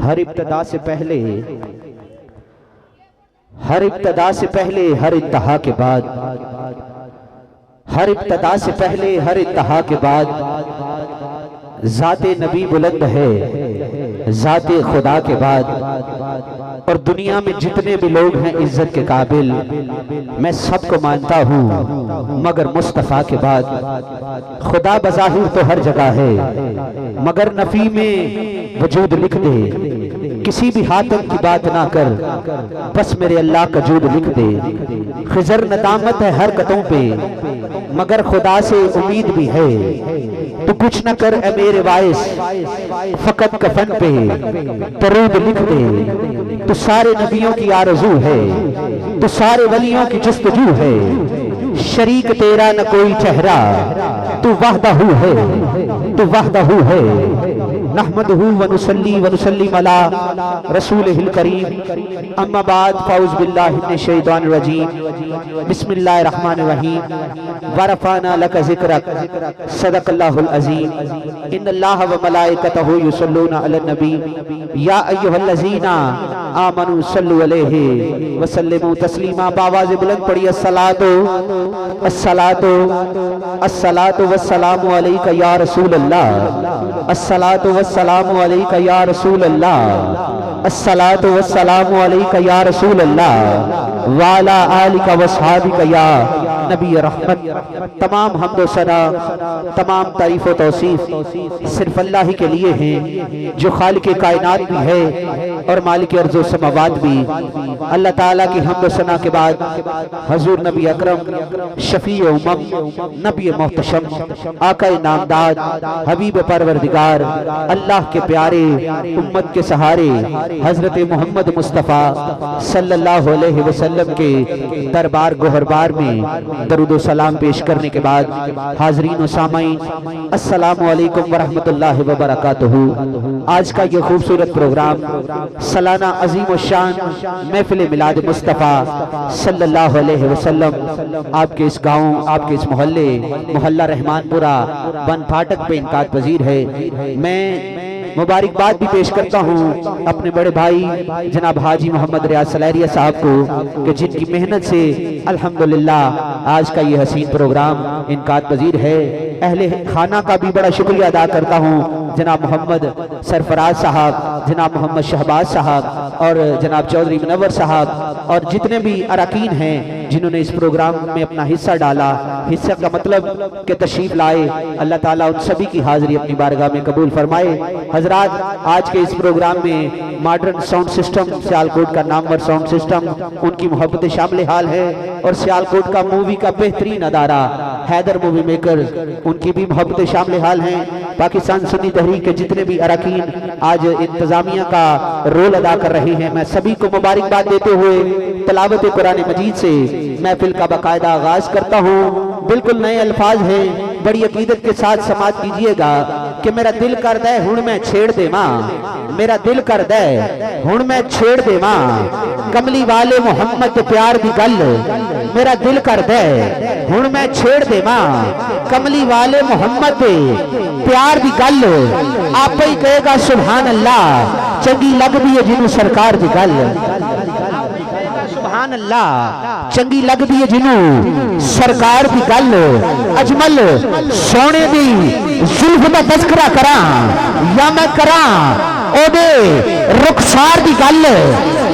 हर इब्तदा से पहले, हर इब्तदा से पहले, हर इंतहा के बाद, हर इब्तदा से पहले, हर इंतहा के बाद ज़ाते नबी बुलंद है, ज़ाते खुदा के बाद। और दुनिया में जितने भी लोग हैं इज्जत के काबिल, मैं सबको मानता हूँ मगर मुस्तफ़ा के बाद। खुदा बज़ाहिर तो हर जगह है, मगर नफ़ी में वजूद लिख दे, किसी भी हातिम की बात ना कर, बस मेरे अल्लाह का जूद लिख दे। खिजर नदामत है हरकतों पे, मगर खुदा से उम्मीद भी है। तो कुछ न कर ए मेरे वाइस, फकत कफन पे दरूद लिख दे। तो सारे नबियों की आरज़ू है, तो सारे वलियों की जुस्तजू है। शरीक तेरा न कोई चेहरा, तू वहदहू है, तू वहदहू है। नहमदहू व नुसल्ली व नुसल्लिम अला रसूलिहिल करीम। अम्मा बाद, फ़ाउज़ बिल्लाहि मिनश शैतानिर रजीम। बिस्मिल्लाहिर रहमानिर रहीम। व रफ़अना लक ज़िक्रक, सदक़ल्लाहुल अज़ीम। इन्नल्लाह व मलाइकतहू युसल्लूना अलन नबी, या अय्युहल्लज़ीना आमनू सल्लु अलैहि व सल्लिमू तस्लीमा। बावाज़ बुलंद पढ़िए अस्सलातु अस्सलातु अस्सलातु वस्सलामु अलैका या रसूल अल्लाह, अस्सलातु वस्सलामु अलैका या रसूल अल्लाह, अस्सलातु वस्सलामु अलैका या रसूल अल्लाह व अला आलिका व सहाबिका या नबी रहमत। तमाम हम्द व सना, तमाम तारीफ व तौसीफ सिर्फ अल्लाह ही के लिए हैं, जो खालिक कायनात भी है और मालिक अर्ज़ व समावात भी। अल्लाह ताला की हम्द व सना के बाद हजूर नबी अकरम शफी उम्मम, नबी मोहतशम, आका नामदाद, हबीब परवरदिगार, अल्लाह के प्यारे, उम्मत के सहारे हजरत मोहम्मद मुस्तफ़ा सल्लल्लाहु अलैहि वसल्लम के दरबार गोहरबार में दरूद सलाम पेश करने के बाद, हाजरीन व सामाईन अस्सलामु अलैकुम व रहमतुल्लाहि व बरकातुहू। आज का ये खूबसूरत प्रोग्राम सालाना अजीम व शान महफिल मिलाद मुस्तफ़ा सल्लल्लाहु अलैहि वसल्लम आपके इस गाँव, आपके इस मोहल्ले, मोहल्ला रहमानपुरा बन फाटक पे इनकात पजीर है। मैं मुबारकबाद भी पेश करता हूँ अपने बड़े भाई जनाब हाजी मोहम्मद रियाज सलैरिया साहब को, कि जिनकी मेहनत से अल्हम्दुलिल्लाह आज का ये हसीन प्रोग्राम इनकात पजीर है। अहले खाना का भी बड़ा शुक्रिया अदा करता हूँ, जनाब मोहम्मद सरफराज साहब, जनाब मोहम्मद शहबाज साहब और जनाब चौधरी मुनव्वर साहब और जितने भी अरकान हैं जिन्होंने इस प्रोग्राम में अपना हिस्सा डाला। हिस्सा का मतलब कि तशरीफ लाए। अल्लाह ताला उन सभी की हाजिरी अपनी बारगाह में कबूल फरमाए। हजरात, आज के इस प्रोग्राम में मॉडर्न साउंड सिस्टम, सियालकोट का नामवर साउंड सिस्टम, उनकी मोहब्बत शामिल हाल है। और सियालकोट का मूवी का बेहतरीन अदारा हैदर मूवी मेकर, उनकी भी मोहब्बत शामिल हाल हैं। पाकिस्तान सुन्नी तहरीक के जितने भी अरकान आज इंतजामिया का रोल अदा कर रहे हैं, मैं सभी को मुबारकबाद देते हुए तिलावत कुरान मजीद से महफिल का बाकायदा आगाज करता हूँ। बिल्कुल नए अल्फाज हैं, बड़ी अकीदत के साथ समात कीजिएगा कि मेरा दिल कर दे हुण मैं छेड़ दे मां, मेरा दिल कर दे हुण मैं छेड़ दे मां, कमली वाले मोहम्मद प्यार दी गल, मेरा दिल कर दे हुण मैं छेड़ दे मां, कमली वाले मोहम्मद प्यार दी गल। आप ही कहेगा सुभान अल्लाह, चंगी लगदी है जिन्हों सरकार दी गल। सुभान अल्लाह, चंगी लगदी है जिन्हों सरकार की गल। अजमल सोने दी जुल्फ दा तस्करा करा या मैं करा ओदे रुखसार दी गल।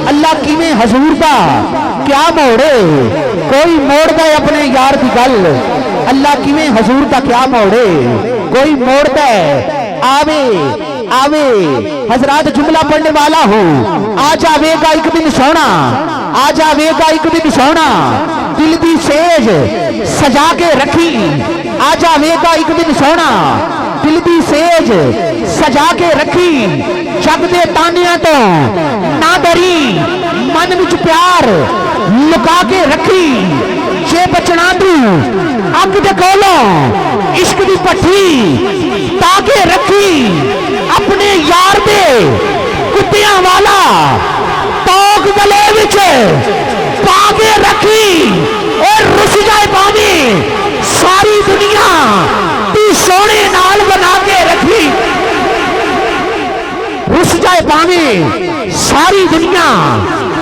अल्लाह किवें हजूर दा क्या मोड़े, कोई मोड़दा है अपने यार दी गल। अल्लाह किवें हजूर दा क्या मोड़े, कोई मोड़दा है। आवे आवे हजरात, जुमला पढ़ने वाला हो, आ जावेगा एक दिन सोना, आ जावेगा एक दिन सोना, दिल दी सेज सजा के रखी, आ जावेगा एक दिन सोना, दिल दी सेज सजा के रखी, जग दे तानिया तो ना डरी, मन विच प्यार लुका के रखी, जे बचना तू अग दे कोलों इश्क दी भट्ठी ताके रखी, अपने यार दे कुत्तियां वाला तोक गले विच पाके रखी, और रुस जाए पावे सारी दुनिया तू सोने नाल बना के रखी, रुस जाए पावे सारी दुनिया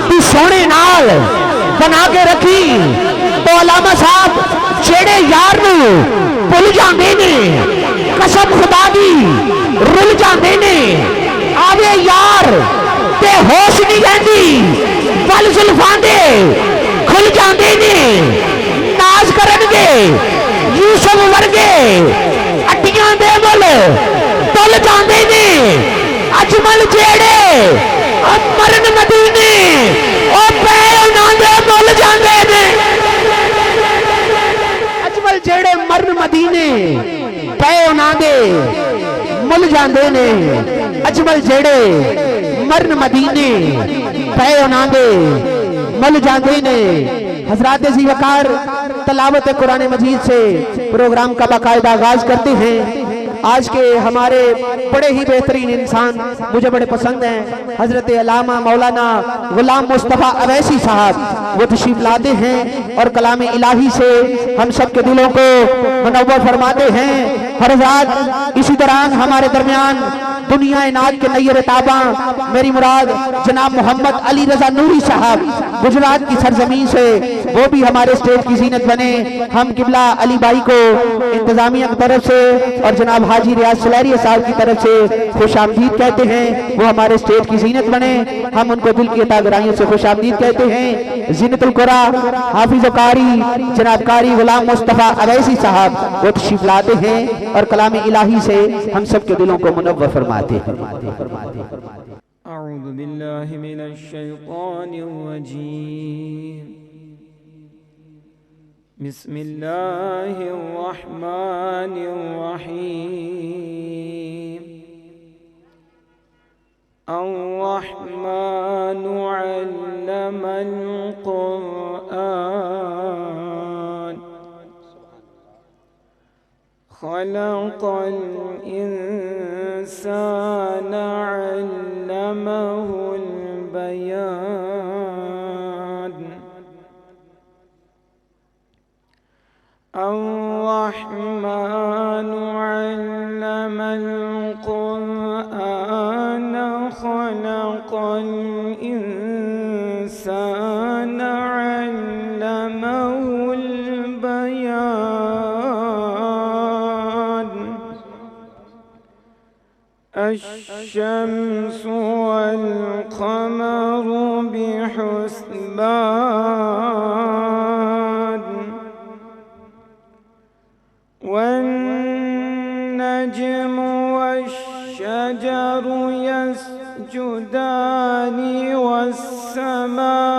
तू सोने नाल बना के रखी। तो अलामा साहब जेड़े यार नू भुल जाते ने, कसम खुदा दी रुल जाते ने, आवे यार ते होश नहीं रहती, बल जुल्फां दे खुल जाते ने, नाज करनगे यूसुफ वर्गे अड्डियां दे मुल तुल जाते ने। अजमल जेड़े मरन मदीने ओ पै उन्हां दे मुल जाते ने। अजमल जेड़े मरन मदीने पै उन्हां दे मुल जाते ने। अजमल जेड़े मरन मदीने पै उन्हां दे मुल जाते ने। हजरात जी वकार तलावत कुरान मजीद से प्रोग्राम का बाकायदा आगाज करते हैं। आज के हमारे बड़े ही बेहतरीन इंसान मुझे बड़े पसंद हैं, हजरत अल्लामा मौलाना गुलाम मुस्तफ़ा अवैसी साहब वो तशरीफ लाते हैं और कलाम इलाही से हम सब के दिलों को मुनव्वर फरमाते हैं। हजरात इसी दौरान हमारे दरमियान दुनिया नाज के नैयर ताबा मेरी मुराद जनाब मोहम्मद अली रजा नूरी साहब गुजरात की सरजमीन से वो भी हमारे स्टेज की जीनत बने। हम किबला अली भाई को इंतजामिया की तरफ से और जनाब हाजी रियाज सुलैरी साहब की तरफ से खुश आमदीद कहते हैं, वो हमारे स्टेज की जीनत बने। हम उनको दिल की अतागराइयों से खुश आमदीद कहते हैं। जीनतुल कुरा हाफिज कारी जनाब कारी गुलाम मुस्तफ़ा अवैसी साहब वो तशरीफ लाते हैं और कलाम इलाही से हम सब के दिलों को मुनव्वर फरमाते हैं। अऊज़ु बिल्लाहि मिनश शैतानिर रजीम। बिस्मिल्लाहिर रहमानिर रहीम। अर्रहमानु अल्लमल क़ुरआन खलक़ल इंसान अल्लमहुल बयान। अर्रहमानु अल्लमल क़ुरआन खलक़ल इंसान अल्लमहुल बयान। अश्शम्सु वल क़मरु बिहुस्बान। वन्नज्मु वश्शजरु यसजुदानि वस्समाअ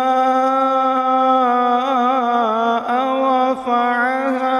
रफ़अहा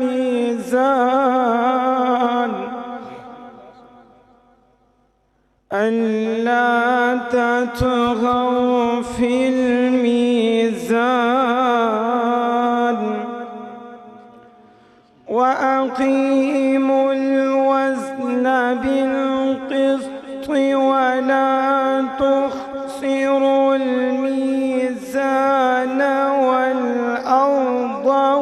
मीज़ान अल्ला तत्गौ फिल मीज़ान वअक़ीमुल वज़्न बिल्क़िस्ति वला तुख़्सिरुल मीज़ान वल्अर्ज़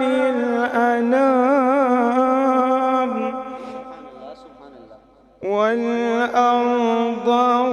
लिलअनाम वल्अर्ज़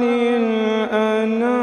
लिलअनाम।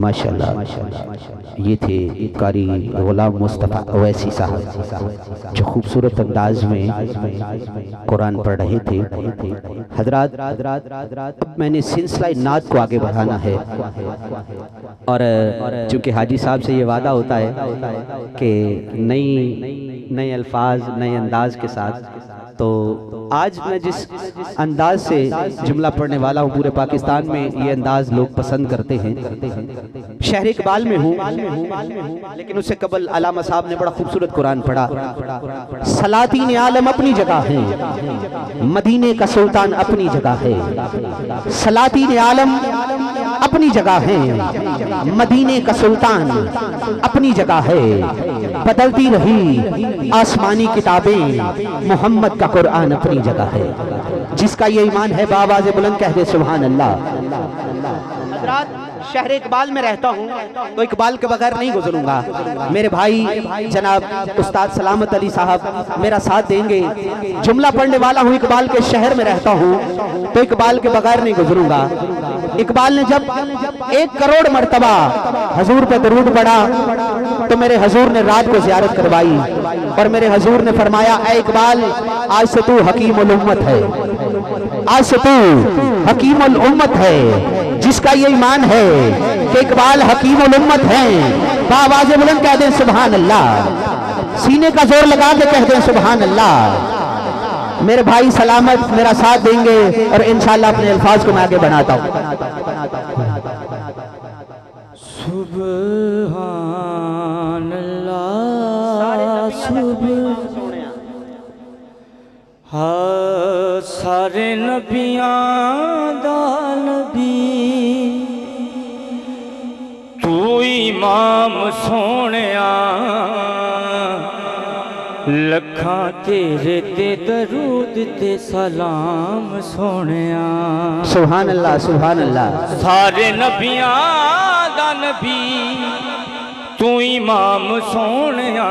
माशाअल्लाह ये थे कारी गुलाम मुस्तफ़ा अवैसी साहब जो खूबसूरत अंदाज में कुरान पढ़ रहे थे। हजरात मैंने सिलसिला नात को आगे बढ़ाना है और चूंकि हाजी साहब से ये वादा होता है कि नए अल्फाज नए अंदाज के साथ, तो आज मैं जिस अंदाज से जुमला पढ़ने वाला हूँ, पूरे पाकिस्तान में ये अंदाज लोग पसंद करते हैं। शहर इकबाल में हूँ, लेकिन उससे कबल अलामा साहब ने बड़ा खूबसूरत कुरान पढ़ा। सलातीन आलम अपनी जगह है, मदीने का सुल्तान अपनी जगह है। सलातीन आलम अपनी जगह है, मदीने का सुल्तान अपनी जगह है। बदलती रही आसमानी किताबें, मोहम्मद का कुरान अपनी जगह है। जिसका ये ईमान है बावाज़े बुलंद कह दे सुभान अल्लाह। हज़रात, शहर इकबाल में रहता हूँ तो इकबाल के बगैर नहीं गुजरूंगा। मेरे भाई जनाब उस्ताद सलामत अली साहब मेरा साथ देंगे। जुमला पढ़ने वाला हूँ, इकबाल के शहर में रहता हूँ तो इकबाल के बगैर नहीं गुजरूंगा। इकबाल ने जब 1 करोड़ मर्तबा हजूर पे दरूद पढ़ा तो मेरे हजूर ने रात को ज़ियारत करवाई और मेरे हजूर ने फरमाया, ऐ इकबाल, आज से तू हकीमुल उम्मत है, आज से तू हकीमुल उम्मत है। जिसका ये ईमान है कि इकबाल हकीमुल उम्मत है, बावाज़े बुलंद कह दें सुभान अल्लाह। सीने का जोर लगा के कह दें सुभान अल्लाह। मेरे भाई सलामत मेरा साथ देंगे और इंशाअल्लाह अपने अल्फाज को मैं आगे बढ़ाता हूँ। सुभान अल्लाह, सुभान हाँ, सारे नबियां दा नबी तू इमाम सोहणिया, लखां तेरे ते दरूद ते सलाम सोहणिया। सुभान अल्लाह, सुभान अल्लाह। सारे नबियां दा नबी तू इमाम सोहणिया,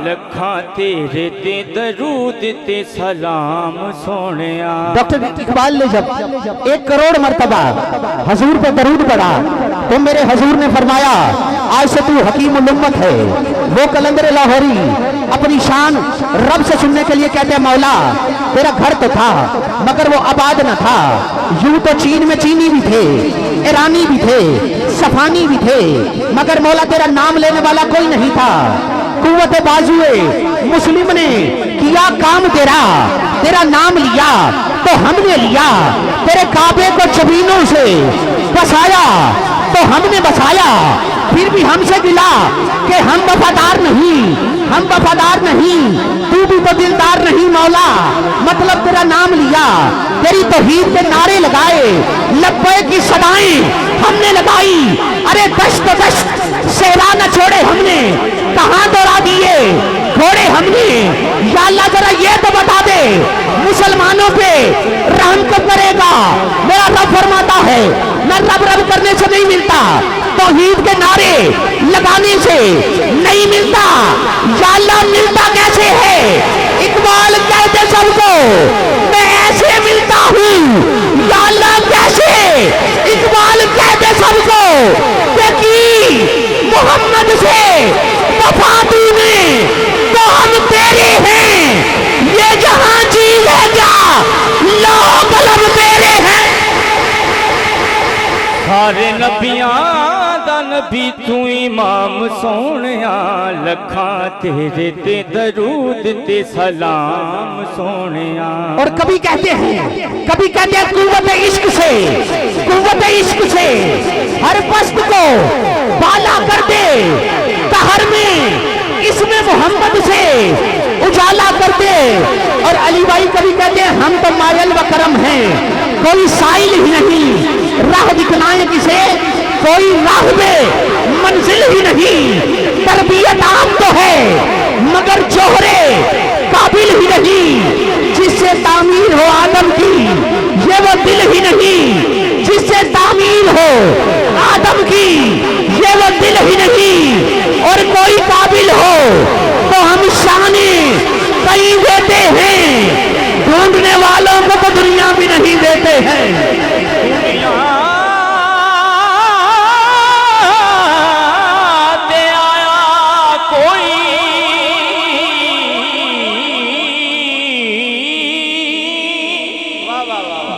लखां तेरे ते दरूद ते सलाम सोहणिया। डॉक्टर इकबाल ने जब 1 करोड़ मर्तबा हजूर पे दरूद पढ़ा तो मेरे हजूर ने फरमाया, आज से तू हकीमुल उम्मत है। वो कलंदर लाहौरी अपनी शान रब से सुनने के लिए कहते हैं, मौला तेरा घर तो था मगर वो आबाद न था। यूं तो चीन में चीनी भी थे, ईरानी भी थे, सफानी भी थे, मगर मौला तेरा नाम लेने वाला कोई नहीं था। कुव्वत बाजुए मुस्लिम ने किया काम तेरा, तेरा नाम लिया तो हमने लिया। तेरे काबे को जमीनों से बसाया तो हमने बसाया। फिर भी हमसे गिला कि हम वफादार नहीं, हम वफादार नहीं, तू भी तो दिलदार नहीं मौला। मतलब तेरा नाम लिया, तेरी तौहीद के नारे लगाए, लब्बैक की सदाएं हमने लगाई। अरे दश्त दश्त सेरा न छोड़े हमने, कहाँ दौड़ा दिए घोड़े हमने। या अल्लाह जरा ये तो बता दे, मुसलमानों पे रहम कब करेगा। मेरा रब फरमाता है, मैं रब रब करने से नहीं मिलता, तौहीद के नारे लगाने से नहीं मिलता। या अल्लाह मिलता कैसे है? इकबाल कहते सबको मैं ऐसे मिलता हूँ। या अल्लाह कैसे? इकबाल कहते सबको कि मोहम्मद से वफा तूने तो हम तेरे हैं। ये जहां चीज है क्या, लौह कलम तेरे हैं। सारे नबियां दा नबी तू इमाम सोहणिया, लखां तेरे ते दरूद ते सलाम सोहणिया। और कभी कहते हैं कुव्वत इश्क से, कुव्वत इश्क से हर पस्त को बाला कर दे। कहर में इसमें मोहम्मद से उजाला कर दे। और अली भाई कभी कहते हैं हम तो मायल व करम हैं, कोई साइल ही नहीं राह दिखलाए किसे, कोई राह में मंजिल ही नहीं। तरबियत आम तो है मगर जोहरे काबिल ही नहीं। जिससे तामीर हो आदम की ये वो दिल ही नहीं, जिससे तामीर हो आदम की ये वो दिल ही नहीं। और कोई काबिल हो तो हम शाने कहीं देते हैं, ढूंढने वालों को तो दुनिया भी नहीं देते हैं।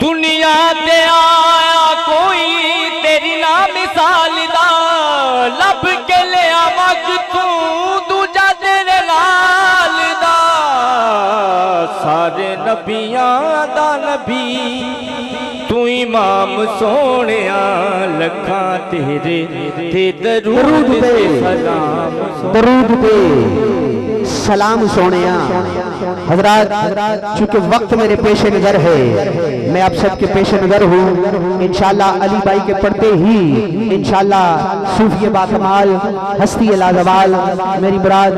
दुनिया ते आया कोई तेरी ना मिसाल दा, लब के लिया मग तू दूजा तेरे लाल दा। सारे नबियां सोने लखा तेरे ते दरूद पे सलाम दरूद पे सलाम सोने। हजरात चूंकि वक्त मेरे पेश नजर है, मैं आप सबके पेश नजर हूँ। इंशाअल्लाह अली भाई के पढ़ते ही इंशाअल्लाह सूफी बाकमाल हस्ती लाजवाल मेरी मुराद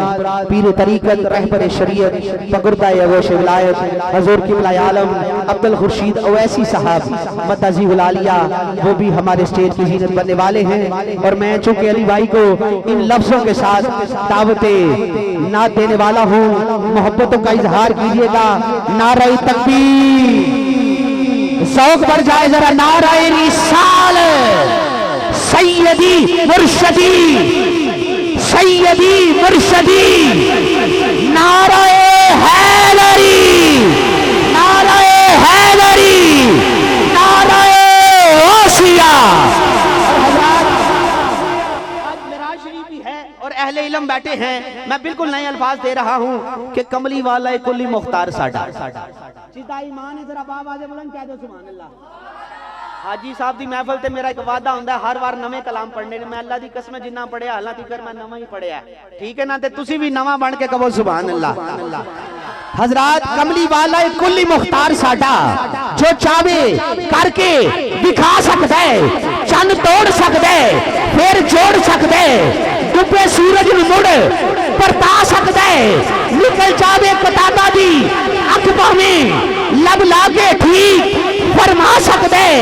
पीर तरीकत रहबर शरीयत पगुर्दा अवैश विलायत हजूर किबला आलम अब्दुल खुर्शीद अवैसी साहब मताजी उलालिया, वो भी हमारे स्टेज की जीनत बनने वाले हैं। और मैं चूंकि अली भाई को इन लफ्जों के साथ दावते ना देने वाला हूँ, मोहब्बतों का इजहार कीजिएगा। नारे तकबीर, शौक बढ़ जाए जरा। नारे रिसाल सैयदी मुर्शदी सैयदी मुर्शदी, नारे हैदरी नारे हैदरी नारे गौसिया। और अहले इल्म बैठे हैं, मैं बिल्कुल नए अल्फाज दे रहा हूँ कि कमली वाला कुल्ली मुख्तार साडा जिदा ईमान है। जरा बाबा दे बुलंद कह दो सुभान अल्लाह। हाजी साहब दी महफिल ते मेरा एक वादा हुंदा हर बार नवे कलाम पढ़ने। मैं अल्लाह दी कसम जिन्ना पढ़िया हालांकि कर मैं नवा ही पढ़िया, ठीक है ना। ते तुसी भी नवा बन के कहो सुभान अल्लाह। हजरात कमली वाला कुल्ली मुख्तार साडा, जो चाहे करके दिखा सकता है, चंद तोड़ सकता है फिर जोड़ सकता है, डुबे सूरज नूं मुड़ परता सकता है, निकल जावे कताबा दी अख भावें लब लागे ठीक फरमा सकता है।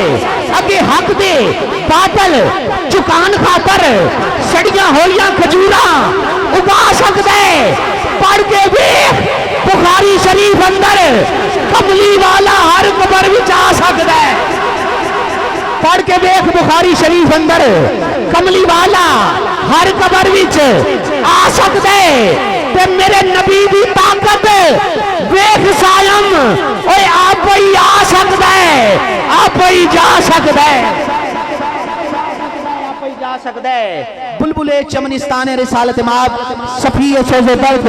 अगे हक दे बादल चुकान खातर सड़ियां होइयां खजूरा उगा सकता है। पढ़ के भी बुखारी शरीफ अंदर कमली वाला हर कबर विच आ सकता है। पढ़ के देख बुखारी शरीफ अंदर कमली वाला हर कबर विच आ सकता है। ते मेरे नबी दी ताकत वेख सायम, ओए आप ही आ सकता है, आप ही जा सकता है, आप ही जा सकता है। बुलबुले चमनिस्तान रिसालत माब सफिय सोज़े दर्द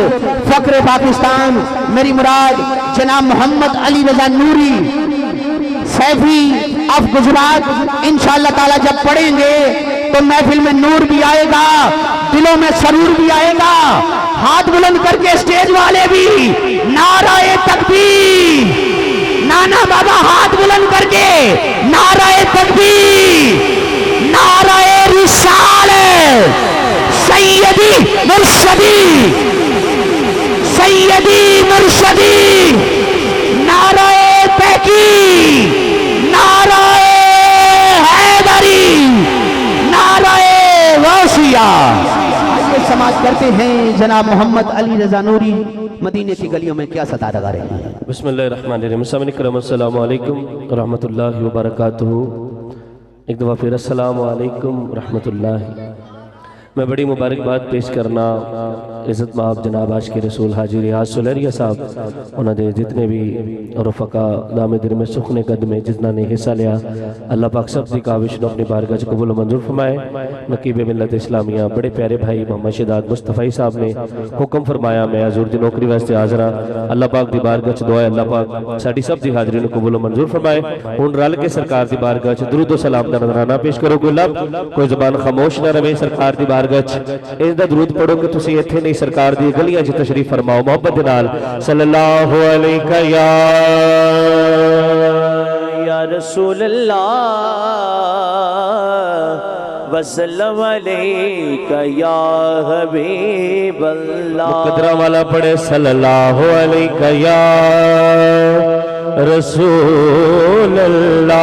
फक्र पाकिस्तान मेरी मुराद जनाब मोहम्मद अली रजा नूरी सैफी ऑफ गुजरात इंशाअल्लाह ताला जब पढ़ेंगे तो महफिल में नूर भी आएगा, दिलों में सरूर भी आएगा। हाथ बुलंद करके स्टेज वाले भी नाराए तकबीर, नाना बाबा हाथ बुलंद करके नाराए तकबीर, नाराए रिसाल सैयदी मुर्शदी सैयदी मुर्शदी, नाराए तहकीर, नाराए हैदरी, नाराए गौसिया। समाज करते हैं जनाब मोहम्मद अली रजा नूरी मदीने की गलियों में क्या सदा लगा रहे हैं। बिस्मिल्लाहिर्रहमानिर्रहीम, अस्सलाम वालेकुम रहमतुल्लाहि व बरकातुहू। एक दफ़ा फिर अस्सलाम वालेकुम रहमतुल्लाहि। मैं बड़ी मुबारकबाद पेश करना इज़्ज़त माब जनाब आशिक़ रसूल हाजी रियाज सुलरिया साहब, उन्होंने जितने भी रफ़का नामे दिल में सुखने कद में जितना ने हिस्सा लिया, अल्लाह पाक सब की काविश ने अपनी बारगाह च कबूल मंजूर फरमाए। नकीब मिल्लत इस्लामिया बड़े प्यारे भाई मोहम्मद शहदाद मुस्तफ़ी साहब ने हुक्म फरमाया, मैं हजूर की नौकरी वास्ते हाज़र हाँ। अल्लाह पाक की बारगाह च दुआ है अल्लाह पाक साड़ी सब की हाज़री ने कबूल मंजूर फरमाए। हुण रल के सरकार की बारगाह च दुरूद सलाम का नजराना पेश करो। कोई लब कोई ज़बान खामोश न रहे, सरकार की बारगाह इसका दरूद पढ़ो कि तुसीं इत्थे नहीं सरकार दी गलियां च तशरीफ फरमाओ। मोहब्बत दे नाल सल्लल्लाहु अलैहि या रसूल अल्लाह वसल्लम अलैका या हबीब अल्लाह। मुकद्दरा वाला पढ़े सल्लल्लाहु अलैका या रसूल अल्लाह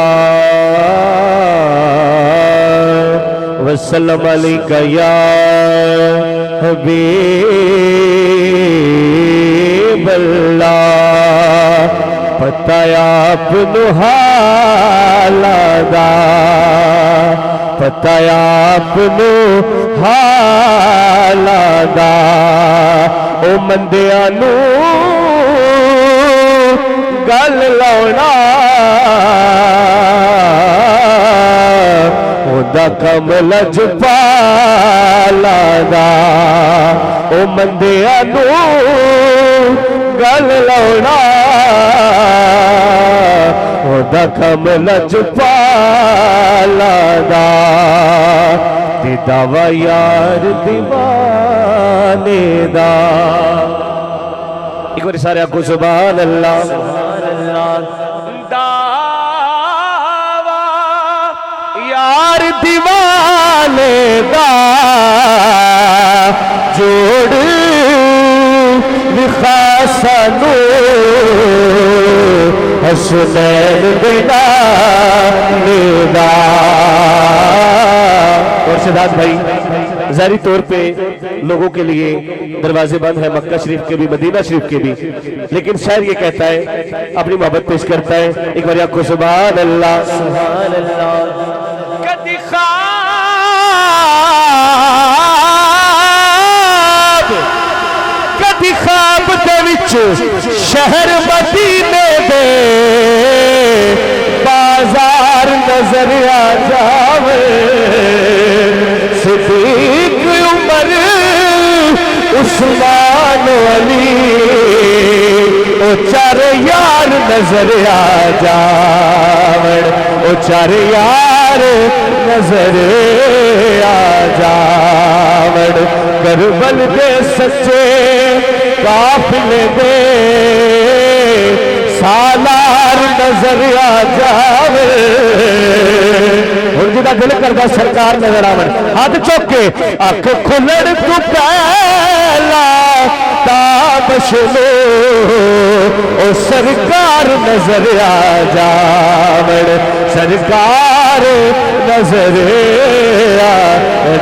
वसल्लम अलैका या हबीब अल्लाह। पता आप हालादा, पता आप हालादा, ओ मंदिया नू गल लाउना ओदा कम लजपाला दा, ओ मंदिया नू गल लाउना ओदा कमला जुपाला दा ते दावा यार दीवाने दा। एक बार सारे आखो सुभान अल्लाह। दावा यार दीवाने दा जोड़ विखासनो हसनैन बिना नेदा। और सिद्धार्थ भाई ज़ाहिरी तौर पे लोगों के लिए दरवाजे बंद है, मक्का शरीफ के भी मदीना शरीफ के भी, लेकिन शायर ये कहता है, अपनी मोहब्बत पेश करता है। एक बार आपको सुभान अल्लाह सुभान अल्लाह। कदी ख्वाब दे विच शहर मदीने दे बाजार नजर आ जावे। सिद्दीक उमर उस्मान अली ओ चार यार नजर आ जावण, ओ चार यार नजर आ जावण। करबल दे सच्चे काफिले दे सालार नजर आ जावे। जिदा दिल करता सरकार नजर आवन, हाथ चुक के अख खुलण तू पहला ताबश लो ओ सरकार नजर आ जावण, सरकार नजर आ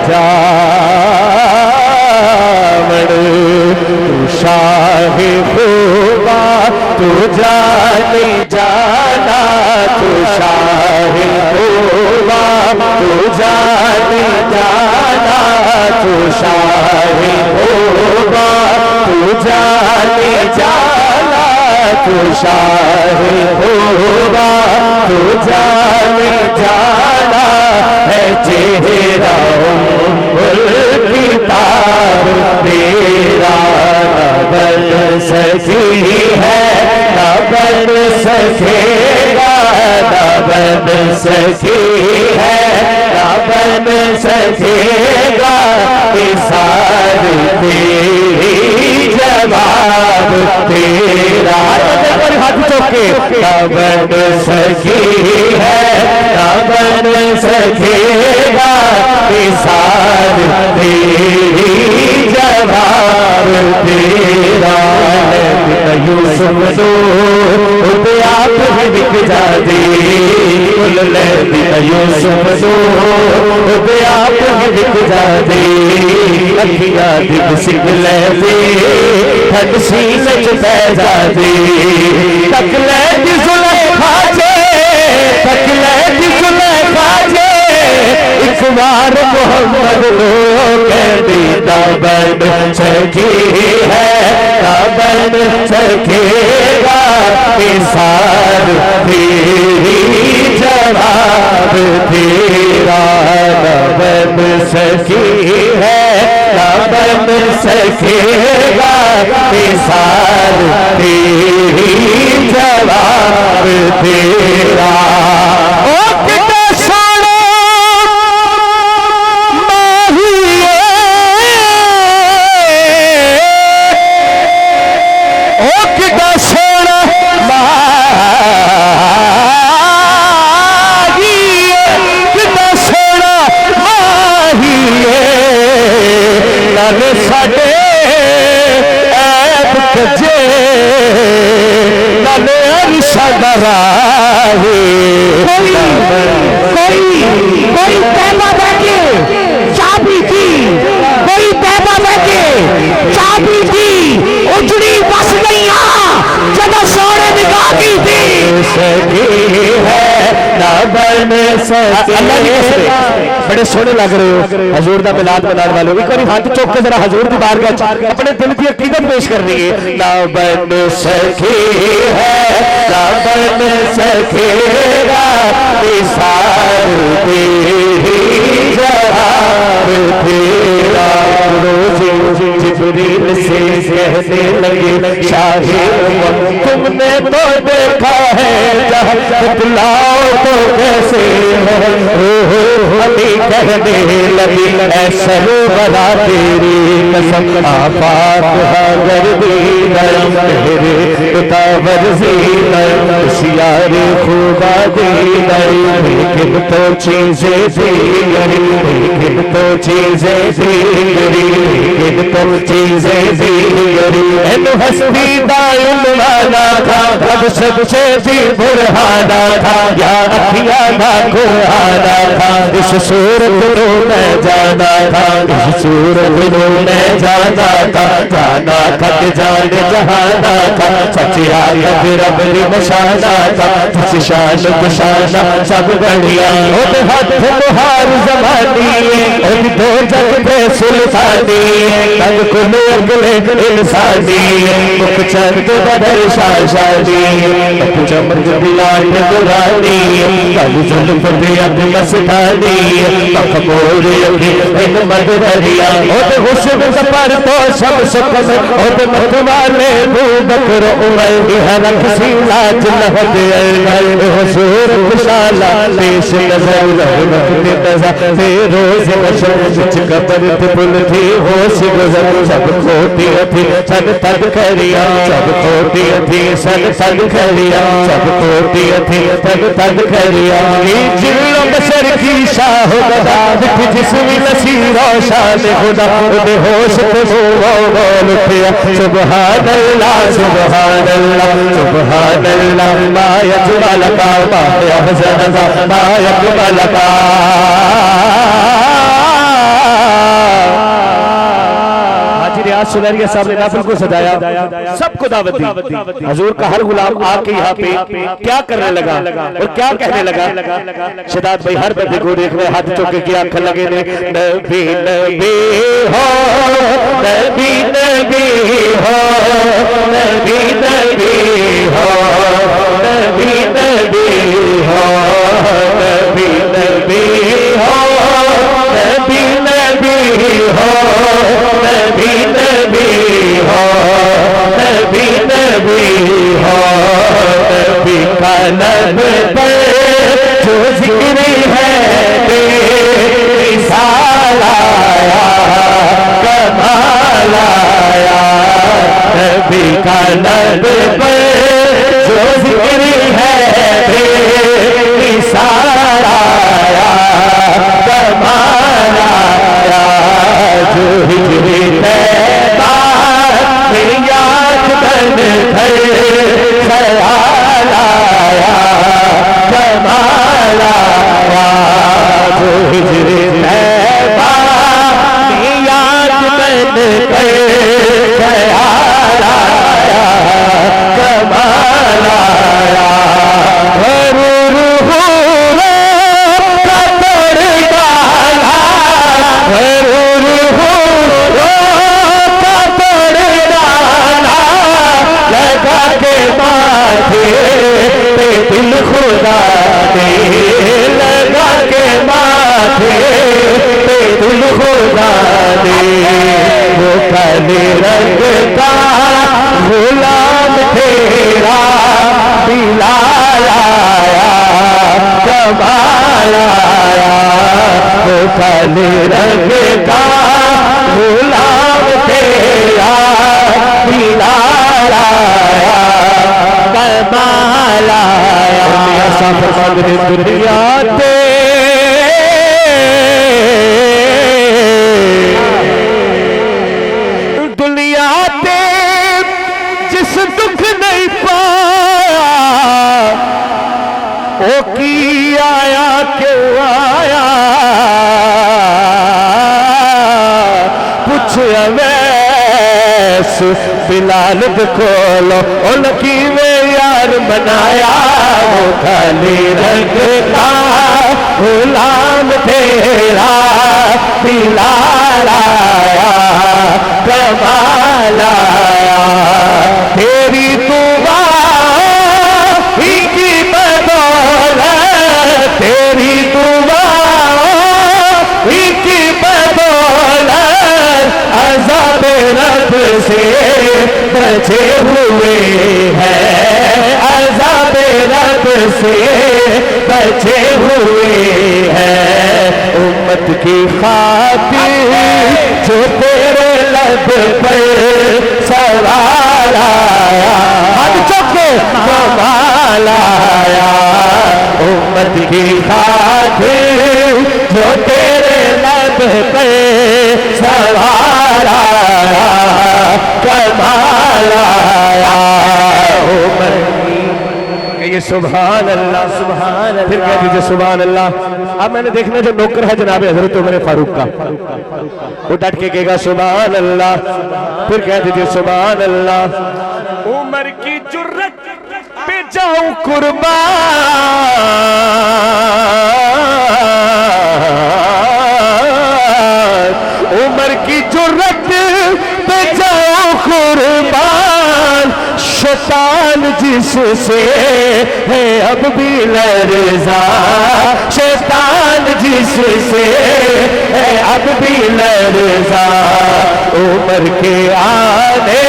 जावण। तू शाहे खूबा तू जाने जाना, तू शाहे खूबा तू जाने जाना, तू शाहे खूबा तू जाने जाना, तू शाहे खूबा तू जाने जाना है। चेहरा किताब तेरा न बन सकी है, न बन सकेगा, न बन सकी है, न बन सकेगा। इसार तेरी जवाब तेरा हाथ चौके न बन सकी है, न बन सकेगा। इसार तेरी जवाब तेरा। यूसुफ दो आप बिक जाती, यूसुफ दो आप बिक जाती। अखियां दिख सिख लैती ठंड सीने च पै जाती। तक लै दी जुलेखा जे, तक लै दी जुलेखा जे, एक बार मोहम्मद लो कहती ना बन सकी है, ना बन सकेगा। इसार तेरी जवाब तेरा न बन सकी है, न बन सकेगा। इसार तेरी जवाब तेरा। ओ कितना सोना माहिए, ओ कितना सोना माहिए, कितना सोना माहिए। नाले साडे ऐब कजे, नाले अरशा दा राही। कोई तैबा बैठे चाबी दी, कोई तैबा बैठे चाबी दी। उजड़ी बस नहीं जब सोने निगाह की थी सकी है, ना बन सके। बड़े सोहने लग रहे हो हजूर दा मिलाद मनाने वाले। एक बार हाथ चुक के जरा हजूर की बारगाह अपने दिल की अकीदत पेश करनी है। ना बन सकी है, ना बन सकेगा। इसार तेरी जवाब तेरा। जिब्रील से कहने लगे शाहे तुम तुमने तो देखा है जहाँ बतलाओ तो कैसे हो अभी कहने लगी ऐसा बड़ा तेरी कसम आपाक गर्दी गरम तेरे उतावर सी होशियार खुदा दी गई लेकिन तो चीजें दी गई लेकिन तो चीजें दी गई लेकिन तो चीजें दी गई इन हस्ती दायम वाला था जब सबसे भी बुरहाना था या अखिया ना कुराना था इस सूरत को मैं जाना था इस सूरत को मैं जाना था जाना था कि जान जहाना था सचिया रब मशाना था जिस शान कुशाना सब बढ़िया और हाथ मुहार जमानी और दो जग पे सुल्तानी तब कुल अगले इंसानी मुख चंद बदल शाशानी चमक बिलाट दुरानी तब जुल्फ पे अब मस्तानी मखमूर इन मदरिया और हुस्न पर तो सब सुख और मत वाले बकर उमर हरक सी लाज लहद हुजूर खुशाला पेश नजर रोज कुछ कबर पुल थी होश गुजर सब खोटी थी सन तद करिया सब खोटी थी सन तद करिया सब खोटी थी तद तद करिया जिल्लो बशर की शाह गदा जिसमें नसी रोशान खुदा उदे होश पे बोल उठिया सुभान अल्लाह सुभान अल्लाह सुभान अल्लाह मा यजमल का मा यहज़न का मा यकमल का सुनरिया साहब ने नाफिल को सजाया सबको दावत दी हजूर का हर गुलाम आके यहाँ पे क्या करने लगा और क्या कहने लगा शदाद भाई हर बंदे को देख रहे हाथ चौके की आंख लगे ने नबी नबी हो नबी नबी हो नबी नबी हो नबी नबी हो नबी नबी हो नबी नबी हो नबी नबी हो नबी नबी हो नबी का लब पर जो जिक्र है बेमिसाल आया कमाल आया नबी का लब पर जो जिक्र है बेमिसाल आया कमाल आया जो हिजरी तैबा में याद बन घर ख्याल आया कमाल आया जो हिजरी तैबा में याद बन घर ख्याल आया कमाल आया दिल खुदा दे लगा के माथे पे दिल खुदा दे वो काले रंग का गुलाम तेरा बिलाल आया कमाल आया वो काले रंग का गुलाम तेरा बिलाल आया कमाल आया दुनिया ते दुनिया ते जिस दुख नहीं पाया ओ की आया क्यों आया पूछ अवैस बिलाल खोलो उनकी वे यार बनाया वो खाली रंग का गुलाम तेरा बिलाल आया कमाल आया तेरी दुआ की बदौलत तेरी दुआ की बदौलत अज़ाब रब से बचे हुए हैं रब से बचे हुए हैं। उम्मत की खातिर जो तेरे लब पर सवार आया, हाथ चौके कमाल आया। उम्मत की खातिर जो तेरे लब पर सवार आया, कमाल आया। ये सुभान अल्लाह, सुभान अल्लाह। फिर कह दीजिए सुभान अल्लाह। अब मैंने देखना जो नौकर है जनाब हजरत उमर फारूक का, वो डट के कहेगा सुभान अल्लाह। फिर कह दीजिए सुभान अल्लाह। उमर की जुर्रत पे जाऊं कुर्बान, उमर की जुर्रत पे जाऊं कुर्बान। शैतान जिससे है अब भी लर्जा, शैतान जिससे है अब भी लर्जा। उमर के आने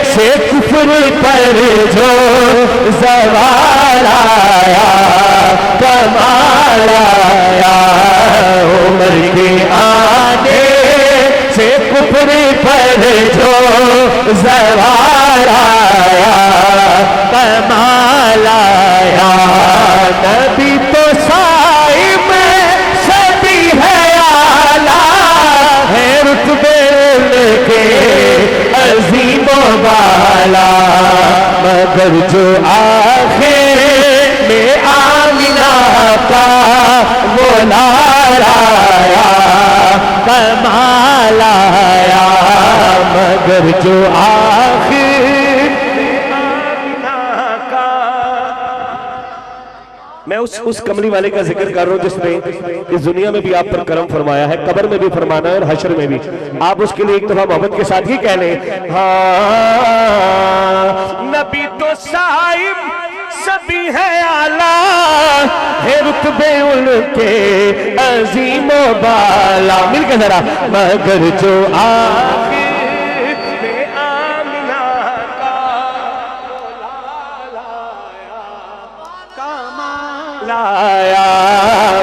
से कुफ्र पर जो ज़वाल आया, कमाल आया। उमर के आने से कुफ्र पर जो ज़वाल आया, कमाल आया। नबी तो साइब सभी है आला, है रुतबे उनके अज़ीमो बाला। मगर जो आखिर में आमिना का वो लाल आया, कमाल आया। मगर जो आखिर मैं उस कमली वाले का जिक्र कर रहा हूं जिसने इस दुनिया में भी आप पर करम फरमाया है, कब्र में भी फरमाना है और हश्र में भी। आप उसके लिए एक दफा मोहब्बत के साथ ही कह लें, हाँ नबी तो साहिब सभी है आला, है रुतबे उनके अजीमो बाला। मिलकर जरा। मगर जो आखिर में आमिना का लाया,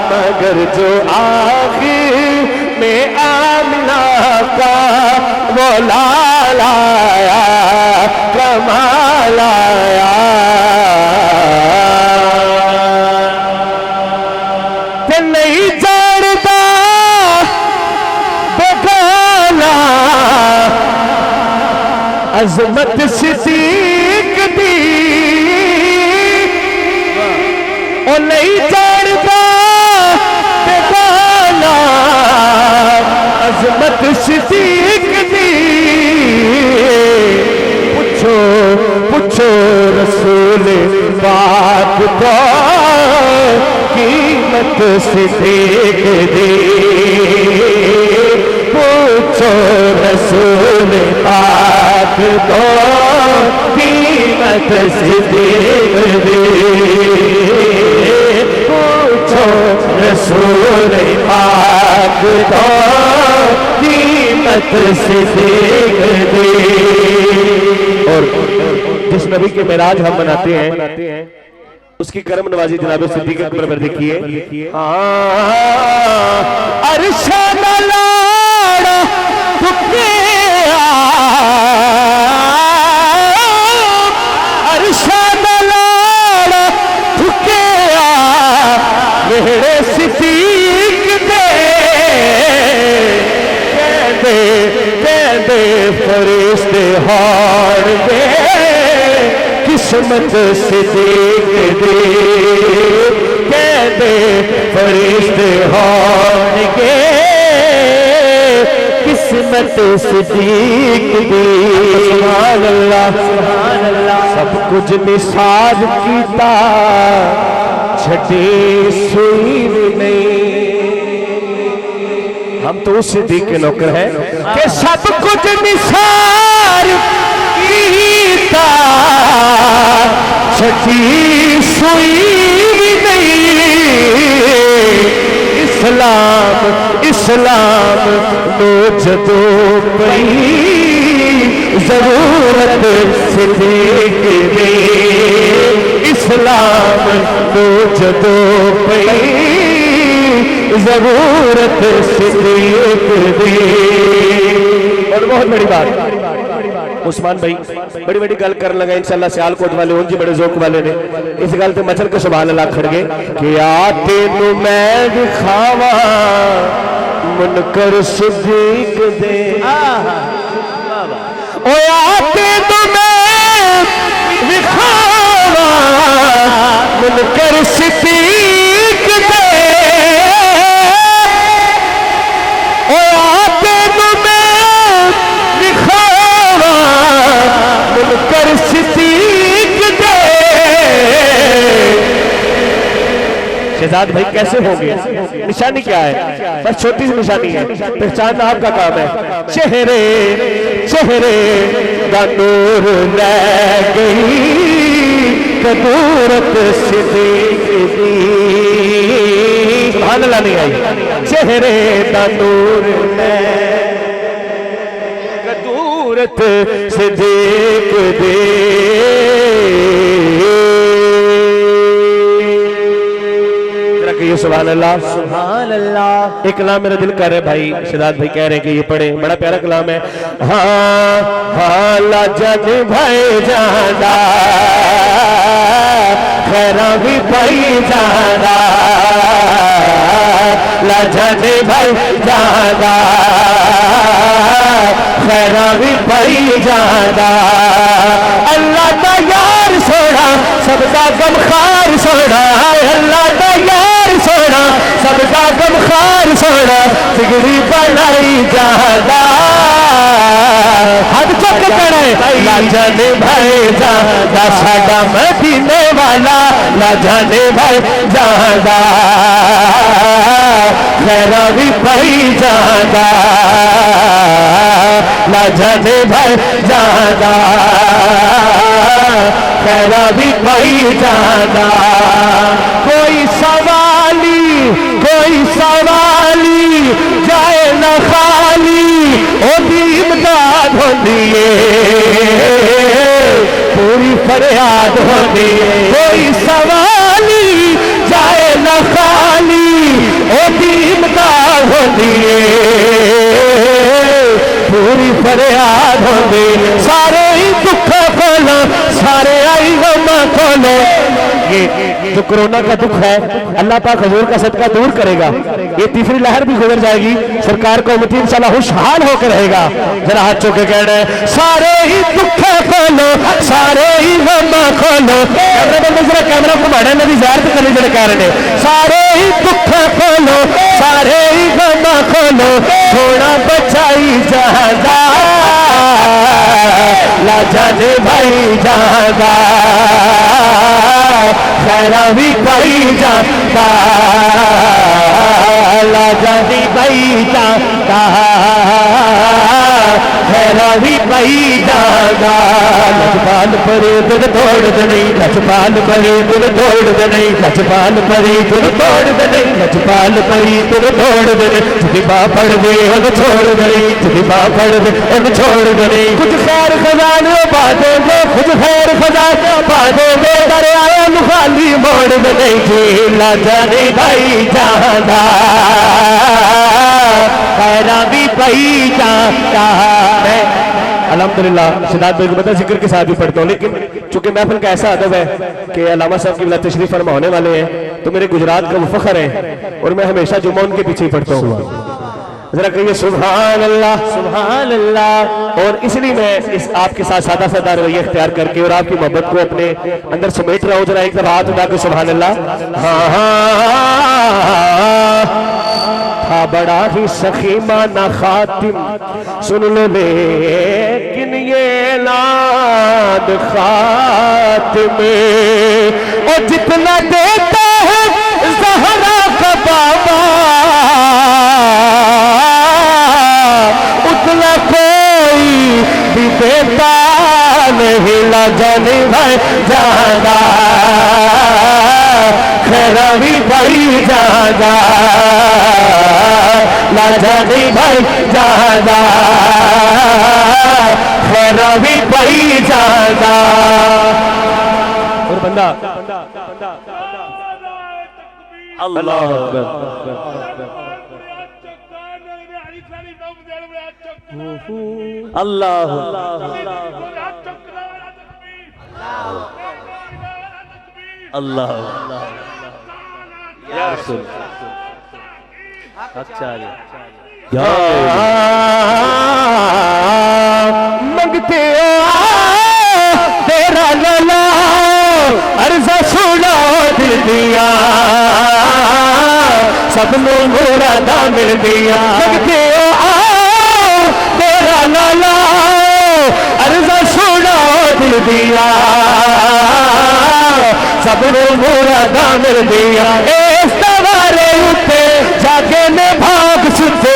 मगर जो आखिर में आमिना का वो लाया, कमाल आया। ते नहीं जानता बेगाना अजमत सिद्दीक दी, ओ नहीं जानता बेगाना अजमत सिद्दीक दी। पूछो पूछो रसूल पाक को कीमत सिद्दीक दी। पूछो रसूल पाक को कीमत सिद्दीक दी। पूछो रसूल पाक को कीमत सिद्दीक दी। और जिस नबी के मेराज हम मनाते हैं उसकी करम नवाजी जनाब सिद्दीक अकबर पर देखिए। अरशद लाड़ा तुके अरशद लाड़ा तुके मेरे सिद्दीक दे कहते फरिश्ते हार दे किस्मत सिद्दीक दे। कहते फरिश्ते हार के किस्मत सिद्दीक दी। सुभान अल्लाह, सुभान अल्लाह। सब कुछ निसार कीता छठी सुई नहीं। हम तो उस सिद्दीक के नौकर हैं कि सब कुछ निसार कीता छठी सुई नहीं। इस्लाम इस्लाम नो जदो पई जरूरत सिद्दीक दी। इस्लाम नो जदो पई जरूरत सिद्दीक दी। और बहुत बड़ी बात उस्मान भाई बड़ी बड़ी गल कर लगा इंशाल्लाह सियालकोट वाले उन जी बड़े जोक वाले ने इस गल ते मचल के सुभान अल्लाह खड़ गए कि आ तेनू मैं दिखावा मुनकर सिद्दीक दे ओ आ तेनू मैं दिखावा मुनकर सिद्दीक दे ओ आ तेनू मैं दिखावा मुनकर सिद्दीक दे। शहजाद भाई कैसे होंगे? निशानी क्या है? बस छोटी सी निशानी है, पहचानना आपका काम है। चेहरे चेहरे दा नूर ले गई कदूरत सिद्दीक दी। सुभान अल्लाह नहीं आई। चेहरे दा नूर ले कदूरत सिद्दीक दी। सुभान अल्लाह सुभान अल्लाह। एक कलाम मेरा दिल कर रहा है भाई शहजाद भाई कह रहे हैं कि ये पढ़े, बड़ा प्यारा कलाम है। हाँ हाँ लाजन भाई जाना खैरा भी पाई जाना लाजन भाई जाना खैरा भी पाई जाना। अल्लाह का यार सोना सबका गमखार सोना अल्लाह का यार सोना सबका गमखार सोना बिगड़ी बनाई जाना। हाथ चुक करे ला जाने भाई जाना साडा मदीने वाला ला जाने भाई जाना खैरा भी पाई जाना ला जाने भाई जाना खैरा भी पाई जाना। कोई सवाली जाए न खाली ओदी इमदाद होती है पूरी फरियाद होती है। कोई सवाली जाए न खाली ओदी इमदाद होती है पूरी फरियाद होती। सारे ही दुख खोलो सारे आई गम खोलो। ये जो कोरोना का दुख है अल्लाह पाक हुजूर का सदका दूर करेगा। ये तीसरी लहर भी गुजर जाएगी, सरकार का उम्मीद इंशाल्लाह खुशहाल होकर रहेगा। जरा हाथ चौके कह रहे हैं सारे ही दुख खोलो सारे ही गम खोलो। कैमरा बंद जरा कैमरा घुमाना नदी ज़ाहिर करने जरा कह रहे हैं सारे ही दुख खोलो सारे ही गम खोलो थोड़ा बचाई जादा ला जाने भाई जादा खैरा भी पाई जाता ला जाने भाई जाता खैरा भी पाई जाता। लजपाल परे दिल तोड़ दे नहीं लजपाल परे दिल तोड़ दे नहीं लजपाल परे दिल तोड़ दे नहीं लजपाल परी दिल तोड़ दे नहीं बा पड़ दे उन छोड़ दे नहीं बा पड़ दे उन छोड़ दे नहीं। कुछ खैर खजाने पा देंगे कुछ खैर खजाने पा देंगे दरिया खाली मोड़ दे नहीं जी ला जाने भाई जाना खैरा भी पाई जाता है। अल्हम्दुलिल्लाह शहजाद भाई को पता जिक्र के साथ भी पढ़ता हूँ, लेकिन चूंकि महफिल का ऐसा अदब है कि अल्लामा साहब की बिला तशरीफ फरमा होने वाले हैं तो मेरे गुजरात का वो फख्र है और मैं हमेशा जुम्मा उनके पीछे ही पढ़ता हूँ। जरा कहिए सुभान अल्लाह सुभान अल्लाह। और इसलिए मैं इस आपके साथ सादा सादा रवैया इख्तियार करके और आपकी मोहब्बत को अपने अंदर समेट रहा हूँ। जरा एक तरफ हाथ उठा के सुभान अल्लाह। था बड़ा ही सखीमाना खातिम सुन लो लेकिन ये लाद खातिम और जितना देता है ज़हरा का बाबा उतना कोई भी देता नहीं ला जाने भाई जाना खैरा भी भाई जाना ला जाने भाई जाना खैरा भी भाई जाना। और बंदा अल्लाह अकबर। अल्लाह अल्लाह या रसूल। अच्छा या मंगते तेरा लला अर्जा सुना दिल दिया सब लोग मुरादा मिल दिया। मंगते तेरा लला अर्जा सुना दिल दिया सब लोग मुरादा मिल दिया। इस सवारे उठे जाके ने भाग सुनते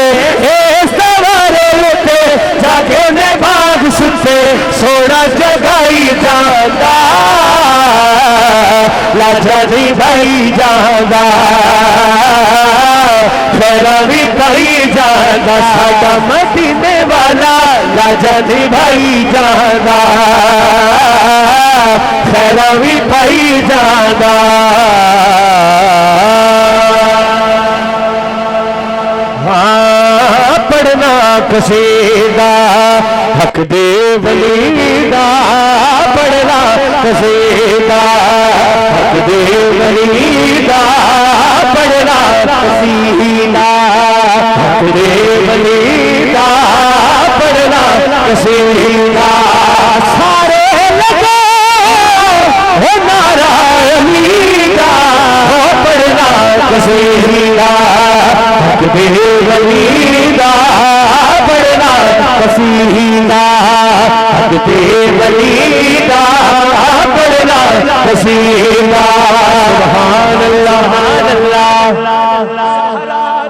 इस सवारे उठे जाके ने भाग सुनते सोना जगाई जाता लाजनी भाई जादा फेरा भी कही जादा सादा मदीने वाला लाजनी भाई जादा फेरा भी कही जादा। हाँ पढ़ना कसीदा हक दे वलीदा पढ़ना कसीदा हक दे वलीदा पढ़ना कसीदा हक दे वलीदा पढ़ना कसीदा। सारे लगे हो नारायणीदा हो पढ़ना कसीदा हक दे वलीदा पढ़ना कसीदा हक दे वलीदा पढ़ना कसीदा। सुभान अल्लाह